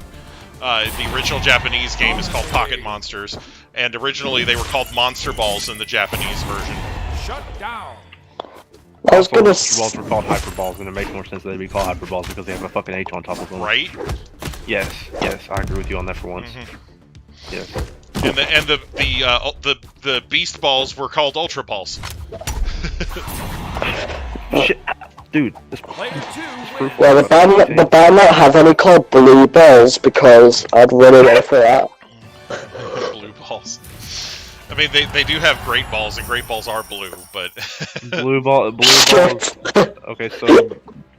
The original Japanese game is called Pocket Monsters, and originally they were called Monster Balls in the Japanese version. Shut down. I was gonna Balls were called Hyper Balls, and it makes more sense that they'd be called Hyper Balls because they have a fucking H on top of them. Right? Yes, I agree with you on that for once. Yes. And the Beast Balls were called Ultra Balls. Shit, dude. Yeah, the band not have any called Blue Balls because I'd really like for that. Blue Balls. I mean, they do have Great Balls, and Great Balls are blue, but Blue Balls. Okay, so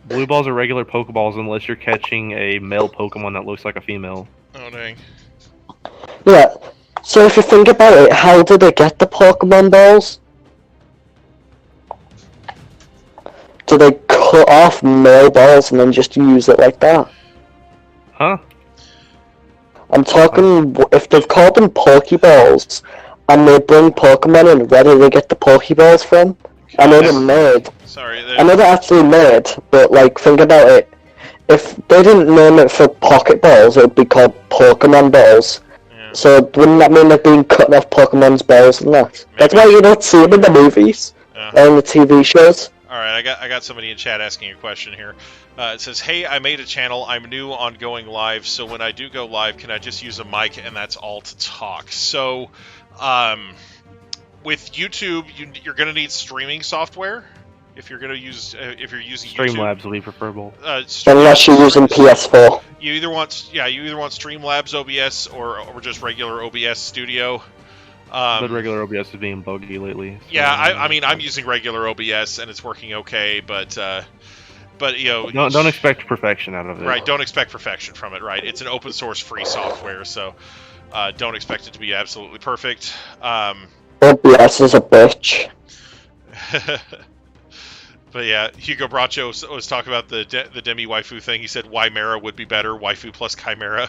Blue Balls are regular Pokeballs unless you're catching a male Pokemon that looks like a female. Oh dang. Yeah. So if you think about it, how did they get the Pokemon Balls? Do they cut off male balls and then just use it like that? Huh? I'm talking if they've called them Pokeballs and they bring Pokemon in, where do they get the Pokeballs from? I know they're made. Sorry, I know they're actually made, but like think about it. If they didn't name it for Pokeballs, it would be called Pokemon Balls. Yeah. So wouldn't that mean they're being cutting off Pokemon's balls and that? Maybe. That's why you don't see them in the movies or in the TV shows. Alright, I got somebody in chat asking a question here. It says, hey, I made a channel. I'm new on going live, so when I do go live, can I just use a mic and that's all to talk? So, with YouTube, you're going to need streaming software. If you're going to use, if you're using Streamlabs YouTube, will be preferable. Unless you're using PS4. You either want Streamlabs OBS or just regular OBS Studio. But regular OBS is being buggy lately. So yeah, I mean, I'm using regular OBS and it's working okay, but you know, don't expect perfection out of it. Right, don't expect perfection from it. Right, it's an open source free software, so don't expect it to be absolutely perfect. OBS is a bitch. But yeah, Hugo Bracho was talking about the demi waifu thing. He said Chimera would be better, waifu plus chimera.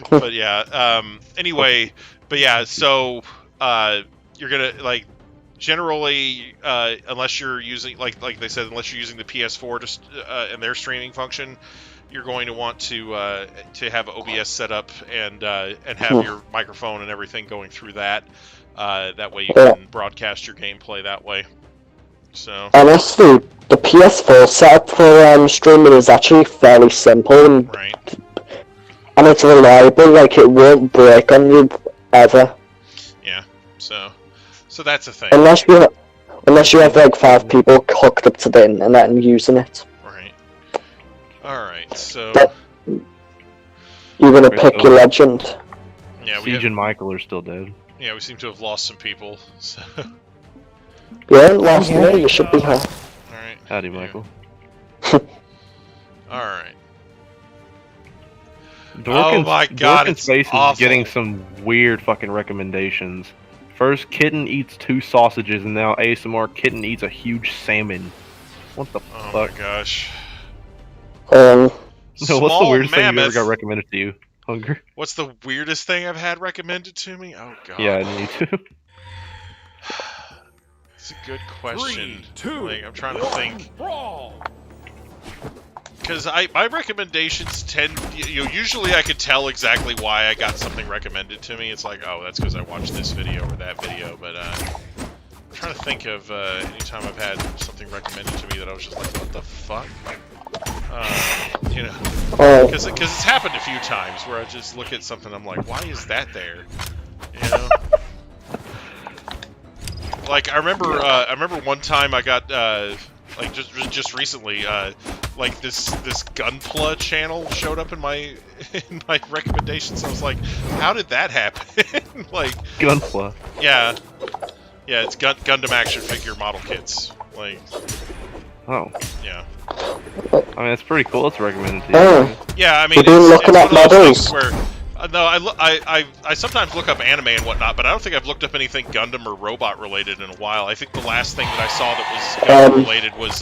But yeah, anyway, but yeah, so you're gonna like generally unless you're using like they said, unless you're using the PS4 just and their streaming function, you're going to want to have OBS set up and have your microphone and everything going through that. That way you can broadcast your gameplay that way. So honestly, the PS4 setup for streaming is actually fairly simple and it's reliable. Like it won't break on you ever. Yeah. So that's a thing. Unless you have like 5 people hooked up to the internet and using it. Right. All right. So you're gonna pick your legend. Yeah. Siege and Michael are still dead. Yeah, we seem to have lost some people. So. Yeah, last minute you should be here. Alright. Howdy, Michael. Alright. Oh my god, it's Space awful. is getting some weird fucking recommendations. First, Kitten eats 2 sausages, and now ASMR Kitten eats a huge salmon. What the fuck? Oh my gosh. No, what's the Small weirdest thing you ever mammoth. got recommended to you? Hunger? What's the weirdest thing I've had recommended to me? Oh god. Yeah, me too. It's a good question. 3, 2, like, I'm trying to think. Brawl. Because my recommendations tend, usually I could tell exactly why I got something recommended to me. It's like, oh, that's because I watched this video or that video. But I'm trying to think of any time I've had something recommended to me that I was just like, what the fuck? Because it's happened a few times where I just look at something, I'm like, why is that there? You know. Like I remember one time I got like just recently like this Gunpla channel showed up in my recommendations. I was like, how did that happen? Like Gunpla. Yeah, it's Gundam action figure model kits. Like Oh. Yeah. I mean, it's pretty cool. It's recommended to you. Yeah, I mean, We've been looking at models. Where no, I sometimes look up anime and whatnot, but I don't think I've looked up anything Gundam or robot related in a while. I think the last thing that I saw that was Gundam related was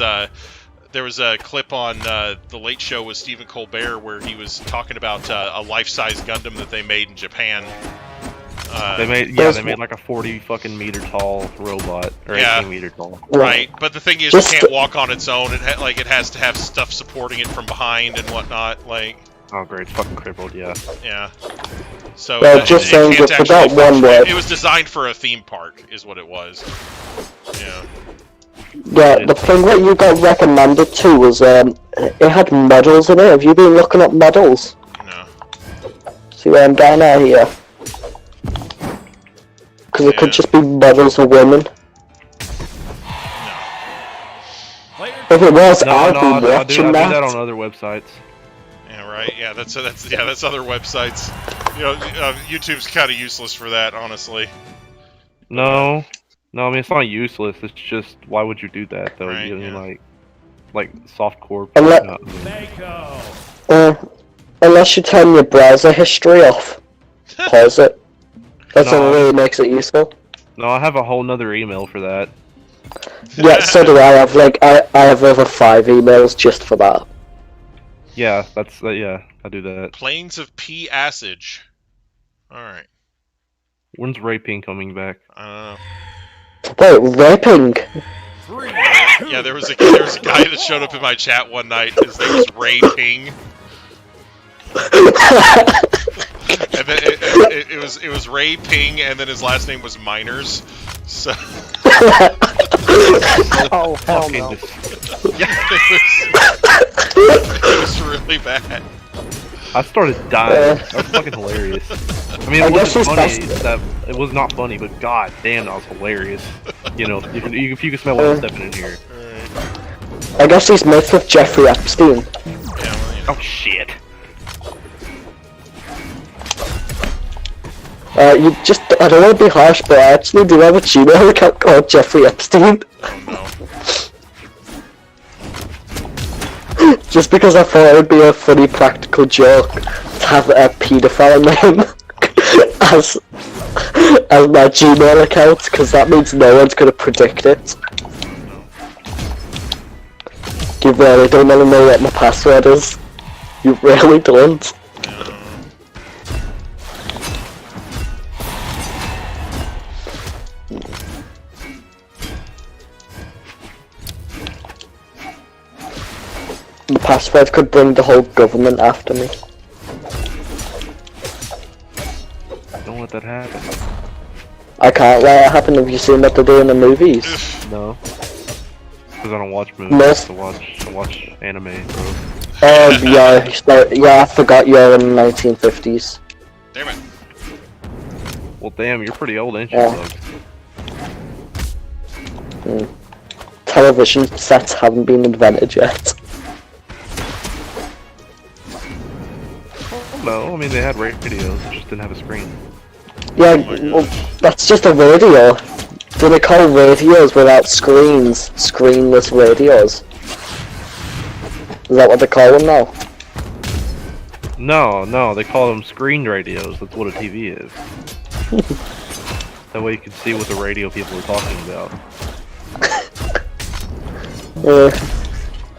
there was a clip on the Late Show with Stephen Colbert where he was talking about a life-size Gundam that they made in Japan. They made like a 40 fucking meter tall robot, or 18 meter tall. Right, but the thing is, it can't walk on its own. It has to have stuff supporting it from behind and whatnot. Like. Oh great, it's fucking crippled, yeah. Yeah. So just saying, you forgot one word. It was designed for a theme park, is what it was. Yeah. Yeah, the thing that you got recommended to was it had models in it. Have you been looking up models? No. See where I'm getting at here? Because it could just be models of women. No. If it was, I'd be I do watching that on other websites. Yeah, right. Yeah, that's other websites. You know, YouTube's kind of useless for that, honestly. No, I mean it's not useless. It's just why would you do that though? Right, You mean yeah. like softcore. Unless you turn your browser history off, pause it. That's what really makes it useful. No, I have a whole nother email for that. Yeah, so do I. I have over 5 emails just for that. Yeah, yeah, I do that. Plains of P Assage. Alright. When's Raping coming back? I don't know. Wait, raping? Yeah, there was a guy that showed up in my chat one night. His name was Ray Ping. And then it was Ray Ping, and then his last name was Miners. So. Oh hell no! Yeah, it was really bad. I started dying. That was fucking hilarious. I mean, it wasn't funny. It was not funny, but god damn, that was hilarious. You know, if you can smell what I'm stepping in here. I guess he's mates with Jeffrey Epstein. Yeah, well, you know. Oh shit. I don't want to be harsh, but I actually do have a Gmail account called Jeffrey Epstein. Oh no. Just because I thought it would be a funny practical joke to have a paedophile name as my Gmail account, because that means no one's going to predict it. You really don't want to know what my password is. You really don't. The password could bring the whole government after me. Don't let that happen. I can't let it happen. Have you seen what they do in the movies? No. Because I don't watch movies. Most... I watch anime, bro. Yeah, so, yeah, I forgot you're in the 1950s. Damn it. Well, damn, you're pretty old, ain't you, Yeah. Bugs? Television sets haven't been invented yet. No, I mean, they had radios, they just didn't have a screen. Yeah, well, that's just a radio. Do they call radios without screens screenless radios? Is that what they call them now? No, they call them screen radios. That's what a TV is. That way you can see what the radio people are talking about.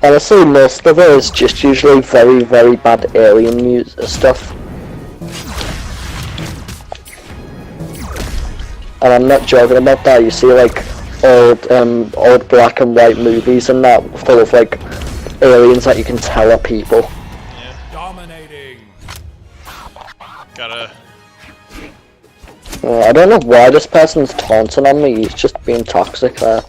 Honestly, most of it is just usually very, very bad alien stuff. And I'm not joking about that. You see, like old black and white movies and that, full of like aliens that you can tell are people. Yeah. Dominating. Gotta. I don't know why this person's taunting on me. He's just being toxic there.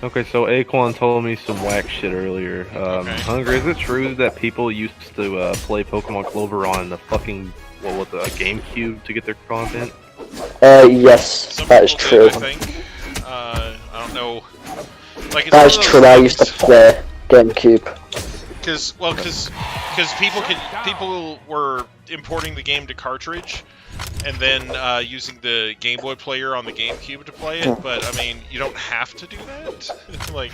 Okay, so Aquan told me some whack shit earlier. Hunger, is it true that people used to play Pokemon Clover on the fucking the GameCube to get their content? Yes, Some that is people true. did, I think. I don't know. Like, it's That one is of those true. I used to things- play GameCube. Because people were importing the game to cartridge, and then using the Game Boy player on the GameCube to play it. But I mean, you don't have to do that. Like,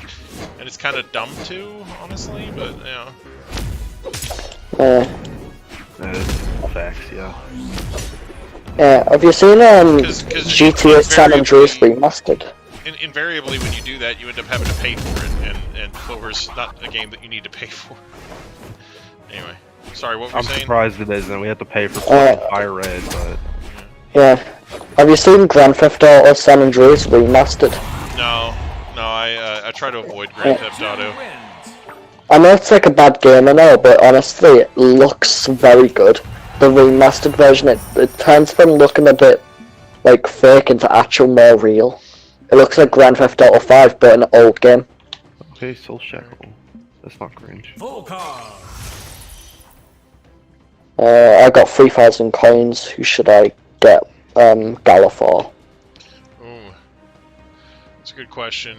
and it's kind of dumb too, honestly. But That is facts, yeah. Have you seen GTA San Andreas Remastered? Invariably, when you do that, you end up having to pay for it, and Clover's not a game that you need to pay for. Anyway, sorry, what were you I'm saying? surprised it isn't. We have to pay for fucking Fire Red, but... Yeah. Have you seen Grand Theft Auto San Andreas Remastered? No, I try to avoid Grand Theft Auto. I know it's like a bad game, I know, but honestly, it looks very good. The remastered version, it turns from looking a bit like fake into actual more real. It looks like Grand Theft Auto 5, but an old game. Okay, Soul Shackle. That's not cringe. I got 3,000 coins. Who should I get? Gallifar. Ooh, that's a good question.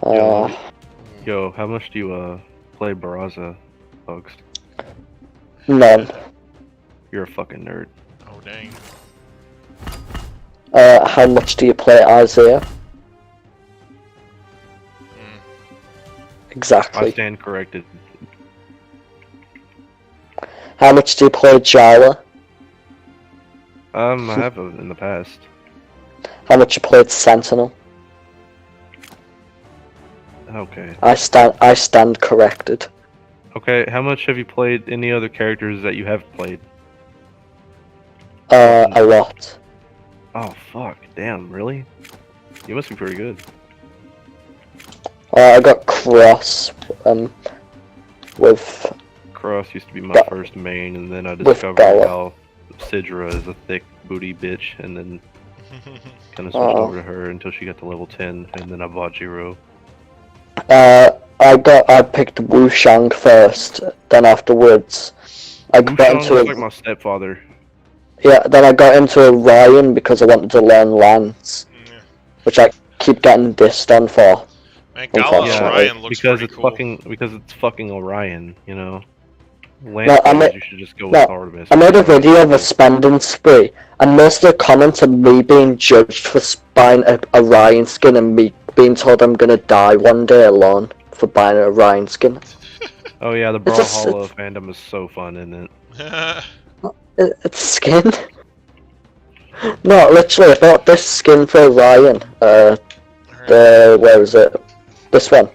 Yo, how much do you play Barraza, Bugs? None. You're a fucking nerd. Oh dang. How much do you play Isaiah? Exactly. I stand corrected. How much do you play Jala? I have in the past. How much you played Sentinel? Okay. I stand corrected. Okay, how much have you played any other characters that you have played? A lot. Oh fuck, damn, really? You must be pretty good. I got Cross, with... Cross used to be my first main, and then I discovered how Sidra is a thick booty bitch, and then kind of switched over to her until she got to level 10, and then I bought Jiro. I picked Wu Shang first, then afterwards I got into like my stepfather. Yeah, then I got into Orion because I wanted to learn Lance, which I keep getting dissed on for. Man, Gala Orion looks pretty cool. Because it's fucking Orion, you know. No, you should just go with Artemis. I made a video of a spending spree, and most of the comments are me being judged for buying an Orion skin and me being told I'm gonna die one day alone for buying an Orion skin. Oh yeah, the Brawlhalla fandom is so fun, isn't it? It's skin. No, literally, I bought this skin for Orion. Where is it? This one.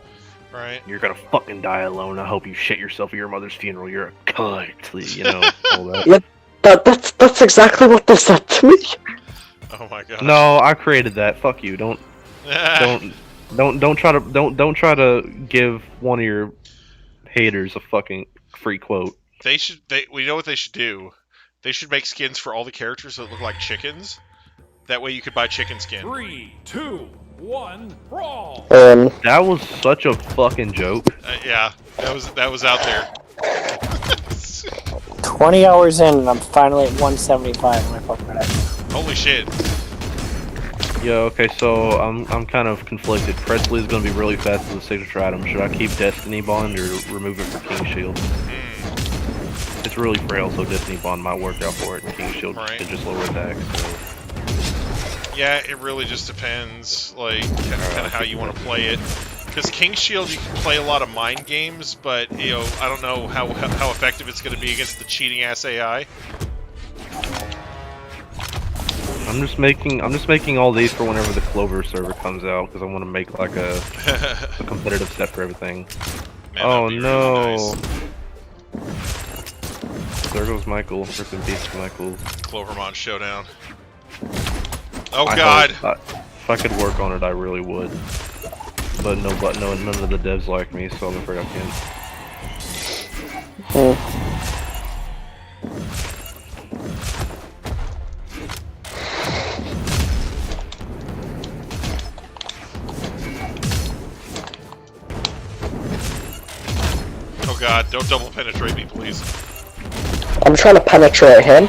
Right. You're gonna fucking die alone. I hope you shit yourself at your mother's funeral. You're a cunt. You know, all that. Yeah, that's exactly what they said to me. Oh my god. No, I created that. Fuck you. Don't try to give one of your haters a fucking free quote. We know what they should do. They should make skins for all the characters that look like chickens. That way you could buy chicken skin. 3, 2, 1, brawl! That was such a fucking joke. Yeah, that was out there. 20 hours in, and I'm finally at 175 on my Pokemon. Holy shit. Yeah, okay, so I'm kind of conflicted. Presley is going to be really fast as a signature item. Should I keep Destiny Bond or remove it for King Shield? It's really frail, so Destiny Bond might work out for it. King Shield can just lower attack. So. Yeah, it really just depends, like, kind of how you want to play it. Because King Shield, you can play a lot of mind games, but, you know, I don't know how effective it's going to be against the cheating-ass AI. I'm just making all these for whenever the Clover server comes out, because I want to make, like, a competitive set for everything. Man, oh, no. Really nice. There goes Michael. Rip in peace, Michael. Clovermon Showdown. Oh god! If I could work on it, I really would. But none of the devs like me, so I'm afraid I can't. Oh god, don't double penetrate me, please. I'm trying to penetrate him.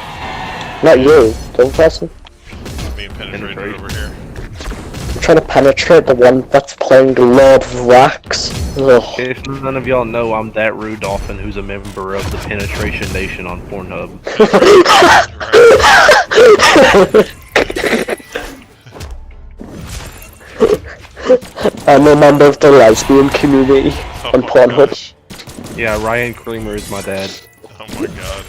Not you, the other person. I'm being penetrated over here. I'm trying to penetrate the one that's playing the Lord of Rax. Okay, if none of y'all know, I'm that Rude Dolphin who's a member of the Penetration Nation on Pornhub. I'm a member of the lesbian community on Pornhub. Gosh. Yeah, Ryan Creamer is my dad. Oh my god.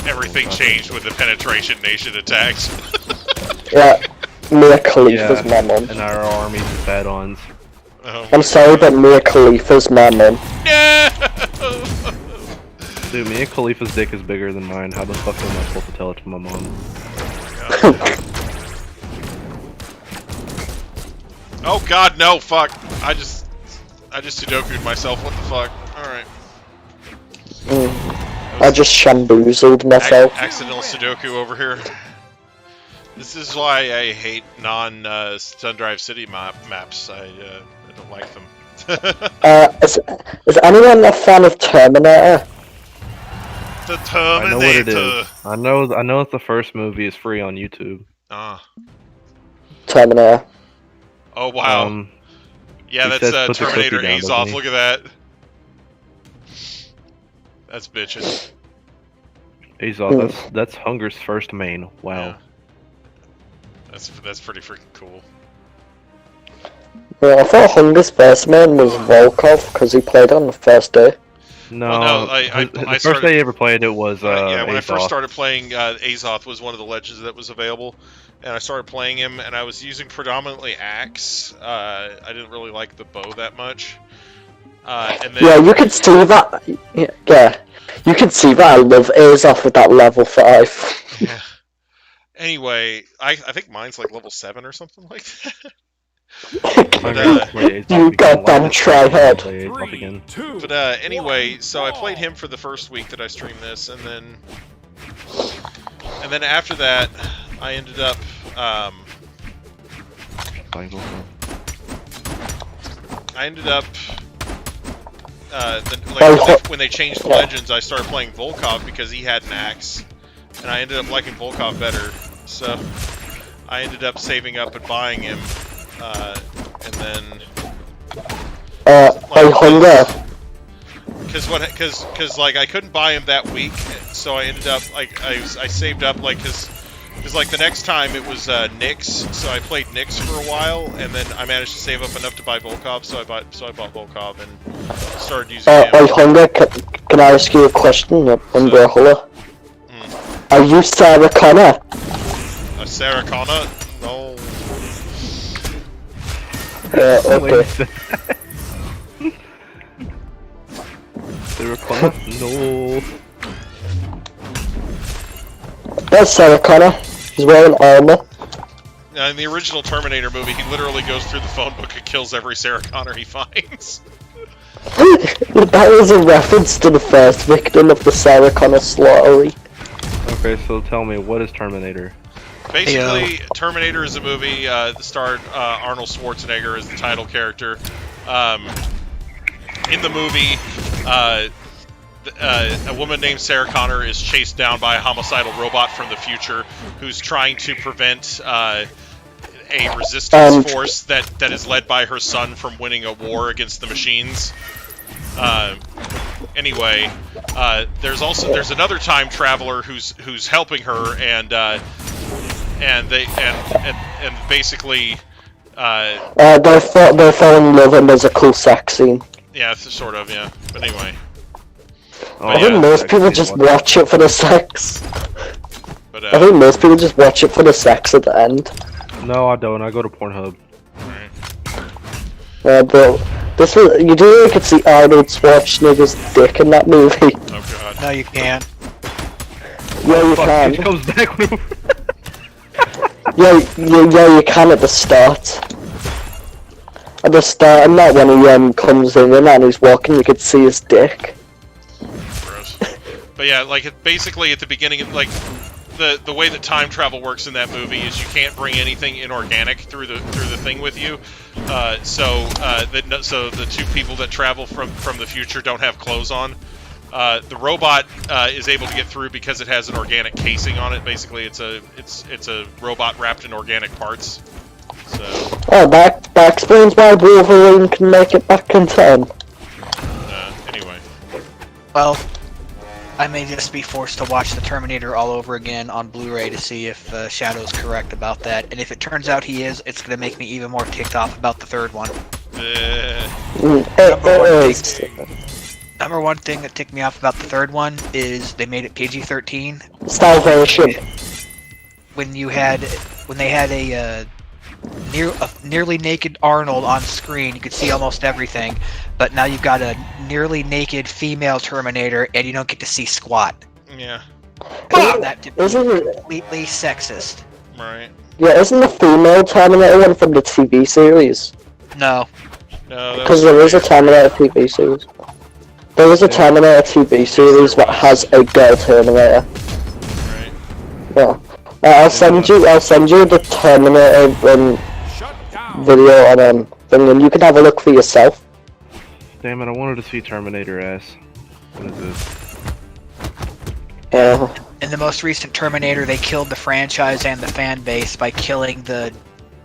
Everything changed with the Penetration Nation attacks. Yeah, Mia Khalifa's my mum. And our armies of add-ons. Oh I'm sorry, but Mia Khalifa's my mum. No! Dude, Mia Khalifa's dick is bigger than mine. How the fuck am I supposed to tell it to my mom? Oh god, no, fuck. I just Sudoku'd myself, what the fuck. Alright. I just shamboozled myself. Accidental Sudoku over here. This is why I hate non-Sundrive City maps. I don't like them. Is anyone a fan of Terminator? The Terminator. I know what it is. I know that the first movie is free on YouTube. Ah. Terminator. Oh wow. Yeah, that's Terminator Azoth. Look at that. That's bitchin'. Azoth, that's Hunger's first main. Wow. Yeah. That's pretty freaking cool. Well, I thought Hunger's first man was Volkov because he played on the first day. No, well, no the first day I ever played it was yeah, when Azoth. I first started playing, Azoth was one of the legends that was available, and I started playing him, and I was using predominantly Axe. I didn't really like the bow that much. And then, yeah, you can see that. Yeah, you can see that I love Azoth with that level 5. Yeah. Anyway, I think mine's like level 7 or something like that. You goddamn tryhard. But anyway, so I played him for the first week that I streamed this, and then after that, I ended up when they changed the legends, I started playing Volkov because he had an axe, and I ended up liking Volkov better. So I ended up saving up and buying him, and then because like I couldn't buy him that week, so I ended up like I saved up like because like the next time it was Nyx, so I played Nyx for a while, and then I managed to save up enough to buy Volkov, so I bought Volkov and started using him. Hunger, can I ask you a question on Brawlhalla? Are you Sarah Connor? Sarah Connor? No. Okay. Sarah Connor? No. That's Sarah Connor. She's wearing armor. In the original Terminator movie, he literally goes through the phone book and kills every Sarah Connor he finds. That was a reference to the first victim of the Sarah Connor slaughtery. Okay, so tell me, what is Terminator? Basically, Terminator is a movie that starred Arnold Schwarzenegger as the title character. In the movie, a woman named Sarah Connor is chased down by a homicidal robot from the future who's trying to prevent a resistance force that is led by her son from winning a war against the machines. Anyway, there's another time traveler who's helping her, and basically they fell in love and there's a cool sex scene. Yeah, sort of, yeah. But anyway. I think most people just watch it for the sex. But, I think most people just watch it for the sex at the end. No, I don't. I go to Pornhub. But this was, you do really could see Arnold Schwarzenegger's dick in that movie. Oh god. No, you can't. Yeah, you can. It comes back when Yeah, you can at the start. At the start, and not when he comes in and he's walking, you could see his dick. Gross. But yeah, like basically at the beginning, like the way that time travel works in that movie is you can't bring anything inorganic through the thing with you. So the two people that travel from the future don't have clothes on. The robot is able to get through because it has an organic casing on it. Basically, it's a robot wrapped in organic parts. So. Oh, that explains why Wolverine can make it back in time. Anyway. Well, I may just be forced to watch the Terminator all over again on Blu-ray to see if Shadow's correct about that. And if it turns out he is, it's going to make me even more ticked off about the third one. Number one thing that ticked me off about the third one is they made it PG-13. Salvation. When they had a nearly naked Arnold on screen, you could see almost everything, but now you've got a nearly naked female Terminator and you don't get to see squat. Yeah. That to be Isn't it completely sexist. Right. Yeah, isn't the female Terminator one from the TV series? No. No. Because there is a Terminator TV series. There is a Terminator TV series that has a girl Terminator. Right. Yeah. I'll send you the Terminator video on thing, and you can have a look for yourself. Damn it! I wanted to see Terminator ass. What is this? Yeah. In the most recent Terminator, they killed the franchise and the fan base by killing the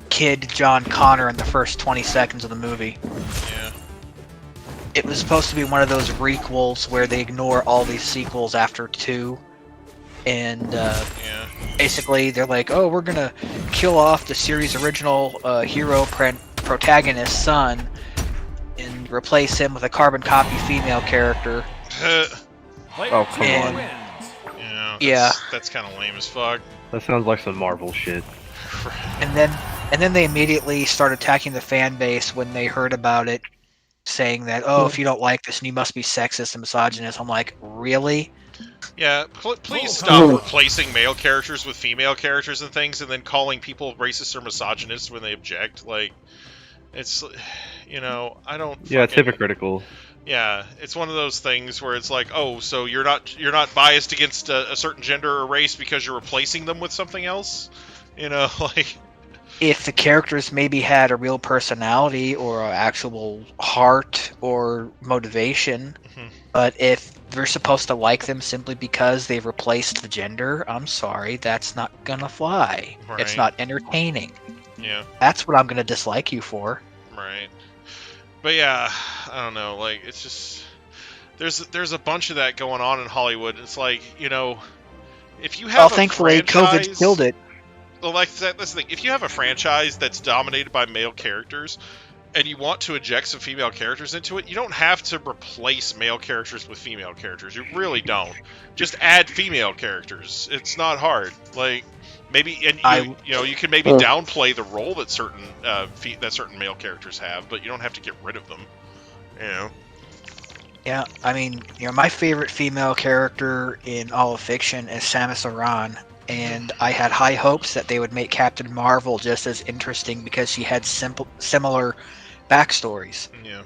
kid John Connor in the first 20 seconds of the movie. Yeah. It was supposed to be one of those requels where they ignore all these sequels after 2. And basically they're like, oh, we're gonna kill off the series' original hero protagonist's son and replace him with a carbon copy female character. Oh, come on. Yeah. That's kind of lame as fuck. That sounds like some Marvel shit. And then they immediately start attacking the fan base when they heard about it, saying that, oh, if you don't like this, you must be sexist and misogynist. I'm like, really? Yeah, please stop replacing male characters with female characters and things, and then calling people racist or misogynist when they object. Like, it's, I don't. Yeah, it's hypocritical. Yeah, it's one of those things where it's like, oh, so you're not biased against a certain gender or race because you're replacing them with something else, like. If the characters maybe had a real personality or an actual heart or motivation, but if we're supposed to like them simply because they've replaced the gender, I'm sorry, that's not gonna fly. Right. It's not entertaining. Yeah. That's what I'm gonna dislike you for. Right. But yeah, I don't know, like, it's just... There's a bunch of that going on in Hollywood. It's like, if you have thankfully, franchise... COVID killed it. Well, like, that's the thing. If you have a franchise that's dominated by male characters, and you want to inject some female characters into it, you don't have to replace male characters with female characters. You really don't. Just add female characters. It's not hard. Like, Maybe, and you can maybe downplay the role that certain male characters have, but you don't have to get rid of them. You know. Yeah, I mean, my favorite female character in all of fiction is Samus Aran, and I had high hopes that they would make Captain Marvel just as interesting because she had similar backstories. Yeah.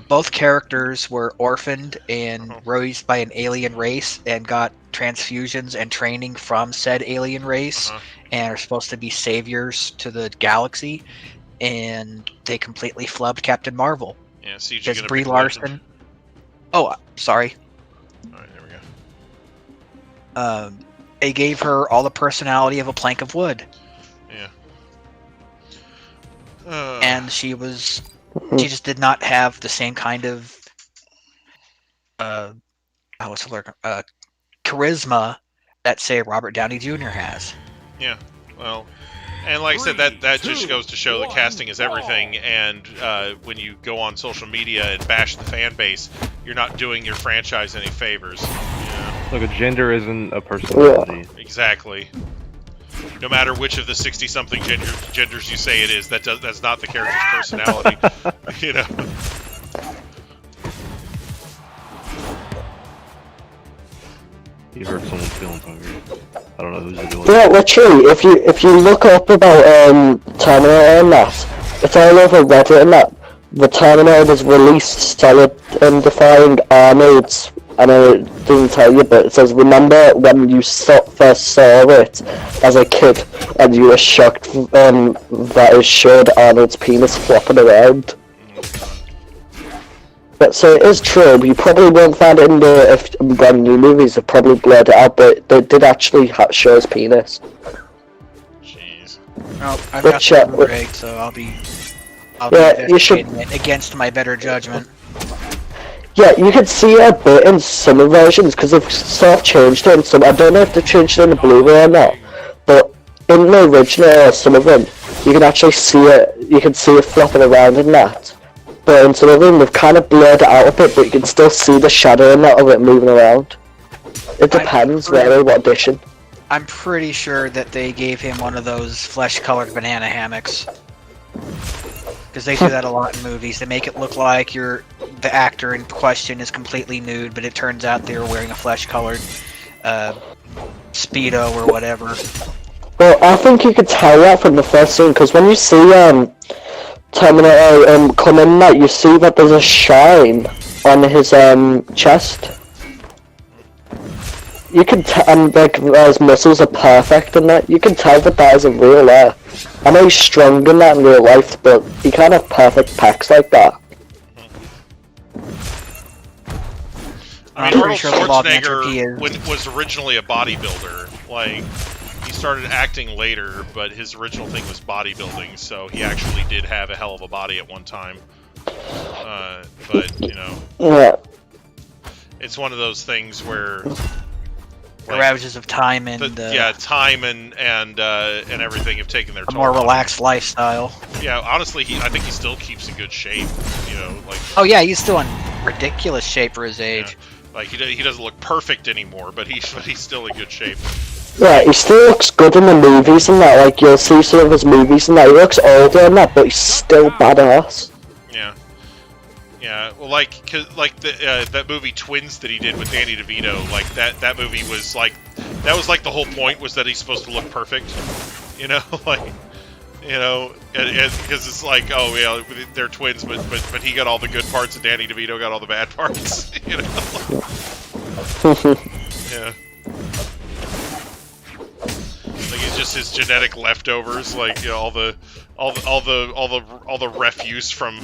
Both characters were orphaned and raised by an alien race and got transfusions and training from said alien race and are supposed to be saviors to the galaxy, and they completely flubbed Captain Marvel. Yeah, CG because Brie Larson. Oh, sorry. All right, there we go. They gave her all the personality of a plank of wood. Yeah. And she just did not have the same kind of charisma that, say, Robert Downey Jr. has. Yeah. Well, and like I said, that just goes to show that casting is everything, and when you go on social media and bash the fan base, you're not doing your franchise any favors. Look, a gender isn't a personality. Yeah. Exactly. No matter which of the 60-something genders you say it is, that's not the character's personality. You know. You hurt someone's feelings hungry. I don't know who's doing Yeah, literally, if you look up about Terminator and that, it's all over Reddit and that. The Terminator was released solidifying Arnold's. I know it doesn't tell you, but it says, remember when you first saw it as a kid and you were shocked that it showed Arnold's penis flopping around? But so it is true, you probably won't find it in the brand new movies, they probably blurred it out, but they did actually show his penis. Jeez. Well, I've got the Blu-ray, so I'll be against my better judgment. Yeah, you can see it a bit in some versions, because they've sort of changed it in some. I don't know if they've changed it in the Blu-ray or not, but in the original, some of them, you can actually see it flopping around in that. But in some of them, they've kind of blurred it out a bit, but you can still see the shadow in that of it moving around. It depends really what edition. I'm pretty sure that they gave him one of those flesh-colored banana hammocks. Because they do that a lot in movies. They make it look like the actor in question is completely nude, but it turns out they were wearing a flesh-colored Speedo or whatever. Well, I think you could tell that from the first scene, because when you see Terminator come in that, you see that there's a shine on his chest. You can tell, and his muscles are perfect in that. You can tell that is a real hair. I know he's strong in that in real life, but he can't have perfect pecs like that. I mean, Arnold Schwarzenegger was originally a bodybuilder. Like, he started acting later, but his original thing was bodybuilding, so he actually did have a hell of a body at one time. But, yeah. It's one of those things where... The ravages of time and time and everything have taken their toll. A more relaxed lifestyle. Yeah, honestly, I think he still keeps in good shape. Oh yeah, he's still in ridiculous shape for his age. Yeah, like he doesn't look perfect anymore, but he's still in good shape. Yeah, he still looks good in the movies and that. Like you'll see some of his movies and that. He looks older and that, but he's still badass. Yeah. Yeah, well, that movie Twins that he did with Danny DeVito, like that movie was like the whole point was that he's supposed to look perfect, because it's like, oh yeah, they're twins, but he got all the good parts and Danny DeVito got all the bad parts, Yeah. Like it's just his genetic leftovers, like all the refuse from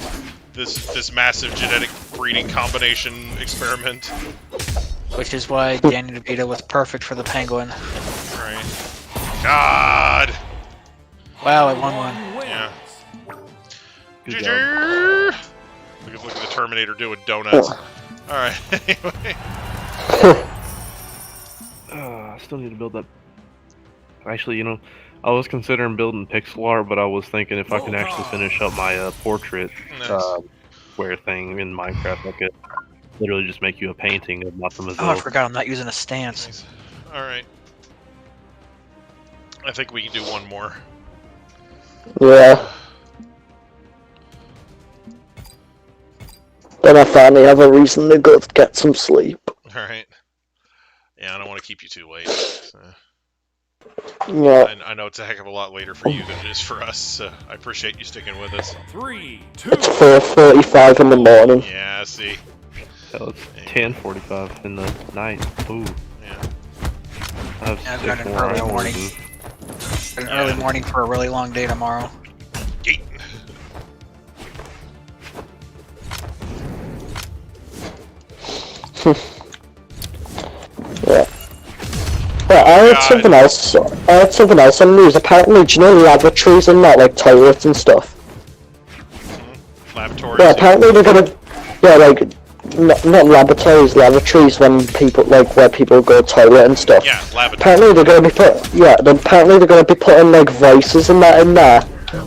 this massive genetic breeding combination experiment. Which is why Danny DeVito was perfect for the Penguin. Right. God. Wow, I won one. Yeah. GG. Look at the Terminator doing donuts. All right. Anyway. I still need to build that. Actually, I was considering building pixel art, but I was thinking if I can actually finish up my portrait square thing in Minecraft, I could literally just make you a painting of Mademoiselle. Oh, I forgot I'm not using a stance. Alright. I think we can do one more. Yeah. Then I finally have a reason to go get some sleep. Alright. Yeah, I don't want to keep you too late. So. Yeah. I know it's a heck of a lot later for you than it is for us, so I appreciate you sticking with us. 3, 2, It's 4:45 in the morning. Yeah, see. Hell, it's 10:45 in the night. Ooh. Yeah. I have Yeah, I've 6 got an more early hours. morning. An early morning for a really long day tomorrow. Yeet. Yeah. But I had something else. I had something else on news. Apparently, do you know lavatories and that, like toilets and stuff? Laboratories. Yeah, apparently they're gonna. Yeah, like not laboratories, lavatories when people like where people go toilet and stuff. Yeah, laboratories. Apparently they're gonna be apparently they're gonna be putting like voices and that in there,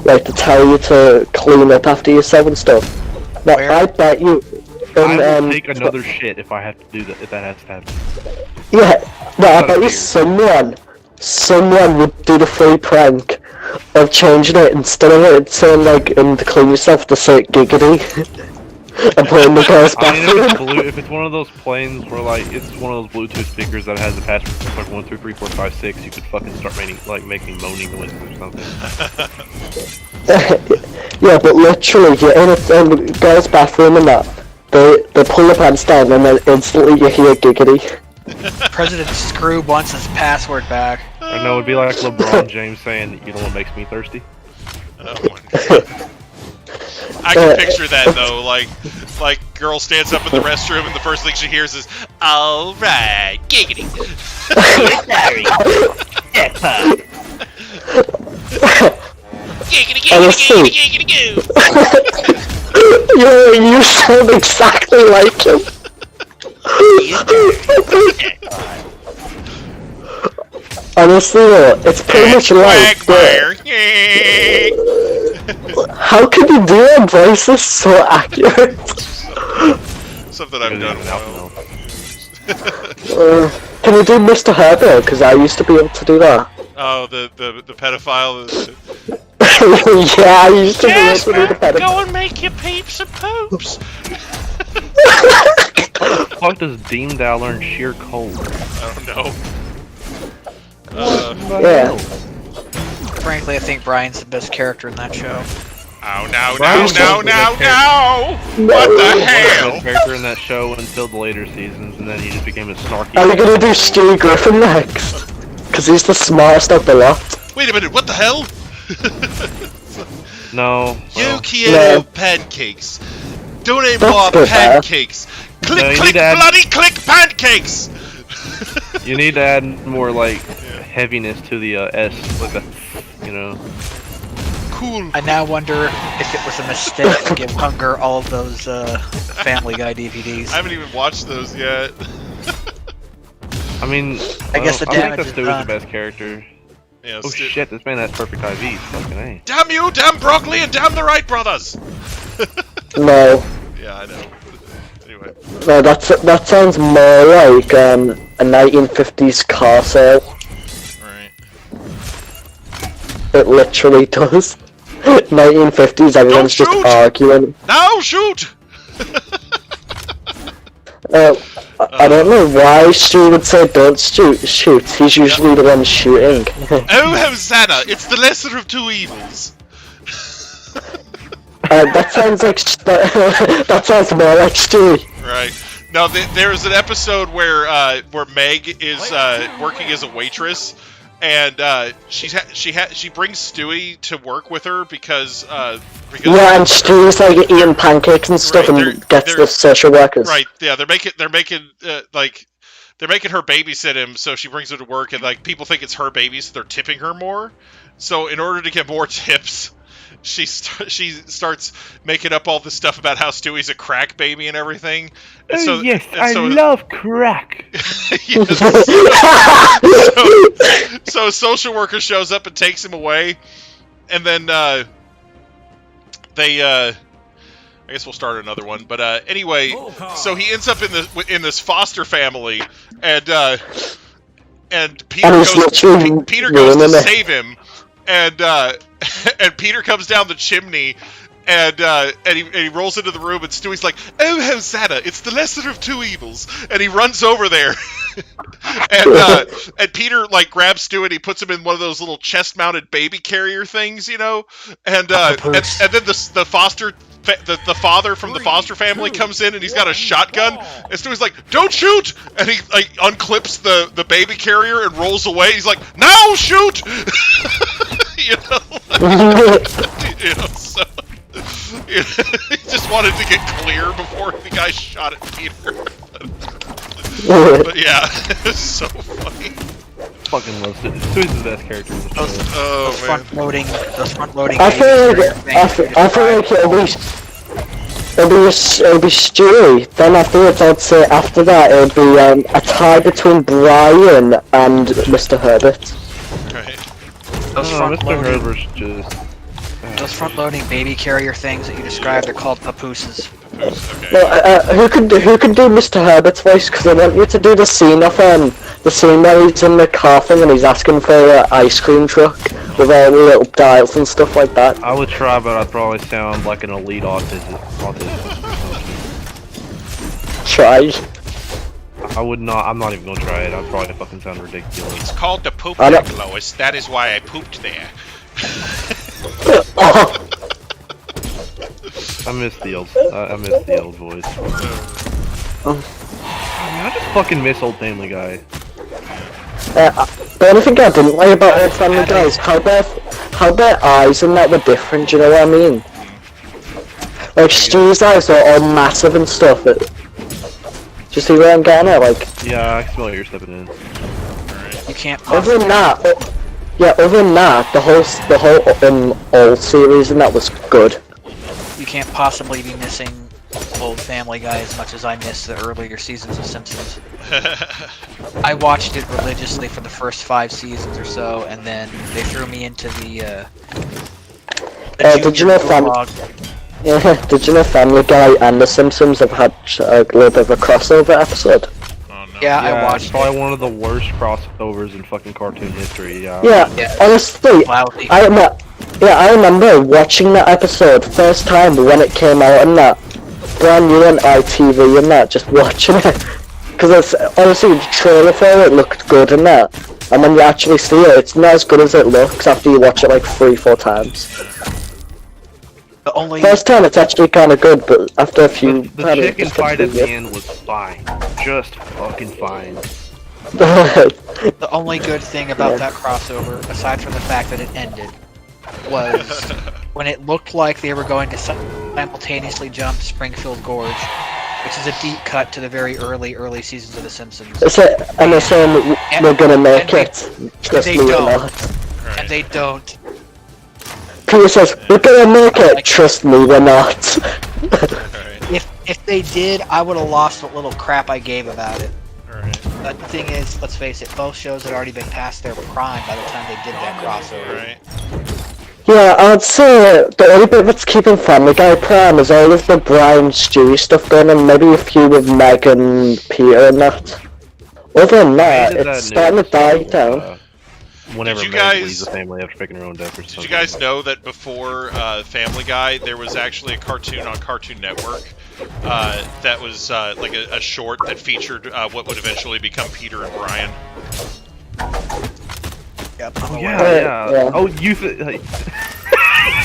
like to tell you to clean up after yourself and stuff. Now, Where? I bet you. I will take another shit if I have to do that. If that has to happen. Yeah, no, I bet you Weird. someone would do the free prank of changing it instead of it saying like to clean yourself to say giggity and put in the girl's I mean, bathroom. if it's one of those planes where like it's one of those Bluetooth speakers that has a password like 1, 2, 3, 4, 5, 6, you could fucking start making moaning noises or something. Yeah, but literally, you're in a girl's bathroom and that. They pull the pants down and then instantly you hear giggity. President Scroob wants his password back. I know it'd be like LeBron James saying, "You know what makes me thirsty?" Oh my God. I can picture that though, like girl stands up in the restroom and the first thing she hears is, "All right, giggity." Giggity, giggity, giggity, giggity, goo. You sound exactly like him. Honestly though, it's pretty much like Quagmire. how can you do that voices so accurate? Something I've done well. Can you do Mr. Herbert? Because I used to be able to do that. Oh, the pedophile. Yeah, I used to be able to do the pedophile. Go and make your peeps and poops. How the fuck does Dean Dow learn sheer cold? I don't know. Yeah. Frankly, I think Brian's the best character in that show. Oh, no. Brian's What the hell? Best character in that show until the later seasons, and then he just became a snarky. Are we gonna do Stewie Griffin next? Because he's the smartest of the lot. Wait a minute, what the hell? No. You quiero pancakes. Donate That's more good, man. pancakes. Click, No, you click, need to add- bloody click pancakes. You need to add more like heaviness to the S, like a, you know. Cool. I now wonder if it was a mistake to give Hunger all of those Family Guy DVDs. I haven't even watched those yet. I mean, I guess the I think damage that is Stewie's done. the best character. Yeah, Oh shit, this man has perfect IV. Fucking A. Damn you, damn broccoli, and damn the Wright brothers. No. Yeah, I know. Anyway. No, that sounds more like a 1950s car sale. Right. It literally does. 1950s, everyone's Don't just shoot! arguing. Now shoot! I don't know why Stu would say don't shoot. He's usually the one shooting. Oh, Hosanna! It's the lesser of two evils. That sounds like that sounds more like Stu. Right. Now, there's an episode where Meg is working as a waitress, and she brings Stewie to work with her because Yeah, and Stu's like eating pancakes and stuff, Right, and gets they're- the social workers. right, yeah, they're making her babysit him, so she brings her to work, and like people think it's her baby, so they're tipping her more. So in order to get more tips, she starts making up all this stuff about how Stewie's a crack baby and everything. And love crack. So a social worker shows up and takes him away, and then I guess we'll start another one. But anyway, so he ends up in this foster family, and and Peter And he's goes. literally Peter goes to ruining it. save him, and and Peter comes down the chimney. And he rolls into the room, and Stewie's like, "Oh, Hosanna! It's the lesser of two evils." And he runs over there, and Peter like grabs Stewie, and he puts him in one of those little chest-mounted baby carrier things, you know. And then the father from the foster family comes in, and he's got a shotgun. And Stewie's like, "Don't shoot!" And he like unclips the baby carrier and rolls away. He's like, "Now shoot!" you know, so. He just wanted to get clear before the guy shot at Peter. But yeah, it's so funny. Fucking loves it. Stewie's the best character in the show. Those front loading. I feel like it'll be Stewie. Then afterwards, I'd say after that it'll be a tie between Brian and Mr. Herbert. Right. Mr. Herbert's just. Those front-loading baby carrier things that you described are called papooses. Okay. Well, who can do Mr. Herbert's voice? Because I want you to do the scene of the scene where he's in the car thing and he's asking for an ice cream truck with all the little dials and stuff like that. I would try, but I'd probably sound like an elite autist. Try. I would not. I'm not even gonna try it. I'd probably fucking sound ridiculous. It's called the poop deck, Lois. That is why I pooped there. I miss the old voice. I just fucking miss old Family Guy. The only thing I didn't like about old Family Guy is how their eyes and that were different. Do you know what I mean? Like Stu's eyes are all massive and stuff. Do you see where I'm getting at? Like. Yeah, I can smell you're stepping in. You can't. Other than that, the whole old series and that was good. You can't possibly be missing old Family Guy as much as I miss the earlier seasons of Simpsons. I watched it religiously for the first 5 seasons or so, and then they threw me into the did you know Did you know Family Guy and The Simpsons have had a little bit of a crossover episode? Oh, no. Yeah, I watched it's probably one of the worst crossovers in fucking cartoon history. Yeah, honestly, Loudly. I remember watching that episode first time when it came out and that, brand new on ITV and that, just watching it. Because it's honestly the trailer for it looked good and that, and when you actually see it, it's not as good as it looks after you watch it like 3-4 times. The only First time it's actually kind of good, but after a few, The chicken fight at the end was fine, just fucking fine. the only good thing about that crossover, aside from the fact that it ended, was when it looked like they were going to simultaneously jump Springfield Gorge, which is a deep cut to the very early seasons of The Simpsons. And they're saying we're gonna make it. They don't. And they don't. Peter says, we're gonna make it, trust me, we're not. If they did, I would have lost what little crap I gave about it. Alright. But the thing is, let's face it, both shows had already been past their prime by the time they did that crossover. Alright. Yeah, I'd say the only bit that's keeping Family Guy prime is all of the Brian Stewie stuff going on, maybe a few with Meg and Peter and that. Other than that, it's starting to die down. Whenever Meg leaves the family after picking her own death or something. Did you guys know that before Family Guy, there was actually a cartoon on Cartoon Network that was like a short that featured what would eventually become Peter and Brian? Yep. Oh, yeah. Oh,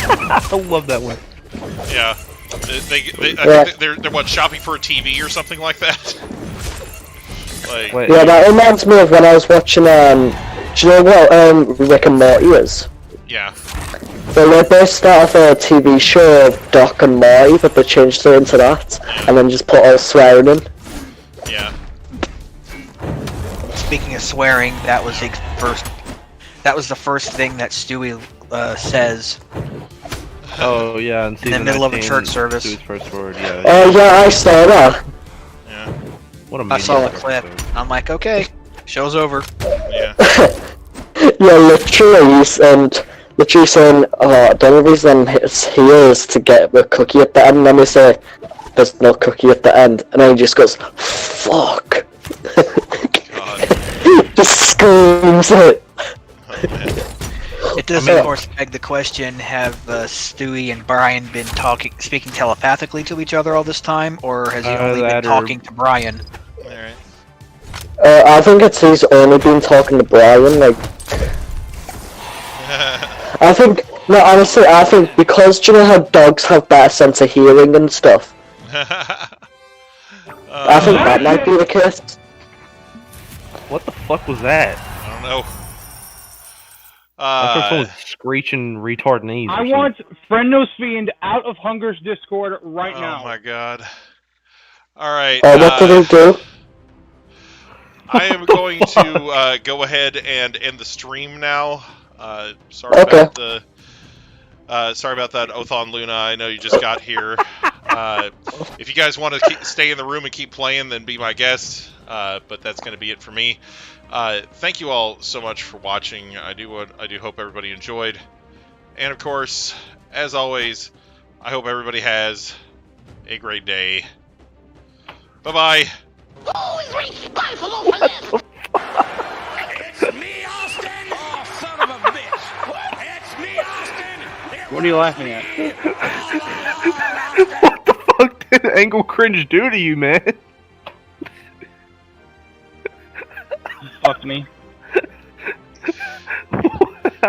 I love that one. Yeah. I think they're what, shopping for a TV or something like that? Like, Yeah, that reminds me of when I was watching, do you know what Rick and Morty is? yeah. Well, they based out of a TV show of Doc and Morty, but they changed it into that, and then just put all swearing in. Yeah. Speaking of swearing, that was the first thing that Stewie says. Oh, yeah, in the middle of a church service. Stewie's first word, yeah. Oh, yeah, I saw that. Yeah. What a I saw the meaningless clip. episode. I'm like, okay, show's over. Yeah. Yeah, literally saying, the only reason it's here is to get the cookie at the end, and then they say, there's no cookie at the end, and then he just goes, fuck. God. Just screams it. Oh, man. It does, of course, beg the question: have Stewie and Brian been speaking telepathically to each other all this time, or has he only been talking to Brian? All right. I think he's only been talking to Brian. Like, I think honestly, I think because do you know how dogs have better sense of hearing and stuff. I think that might be the case. What the fuck was that? I don't know. I someone screeching retard knees. I want Friendnos Fiend out of Hunger's Discord right now. Oh my god. Alright. What did he do? I am going to go ahead and end the stream now. Sorry about the... sorry about that, Othon Luna. I know you just got here. If you guys want to stay in the room and keep playing, then be my guest. But that's going to be it for me. Thank you all so much for watching. I do hope everybody enjoyed. And of course, as always, I hope everybody has a great day. Bye-bye. Who's responsible for this? It's me, Austin! Oh, son of a bitch! It's me, Austin! What are you laughing at? What the fuck did Angle Cringe do to you, man? Fuck me.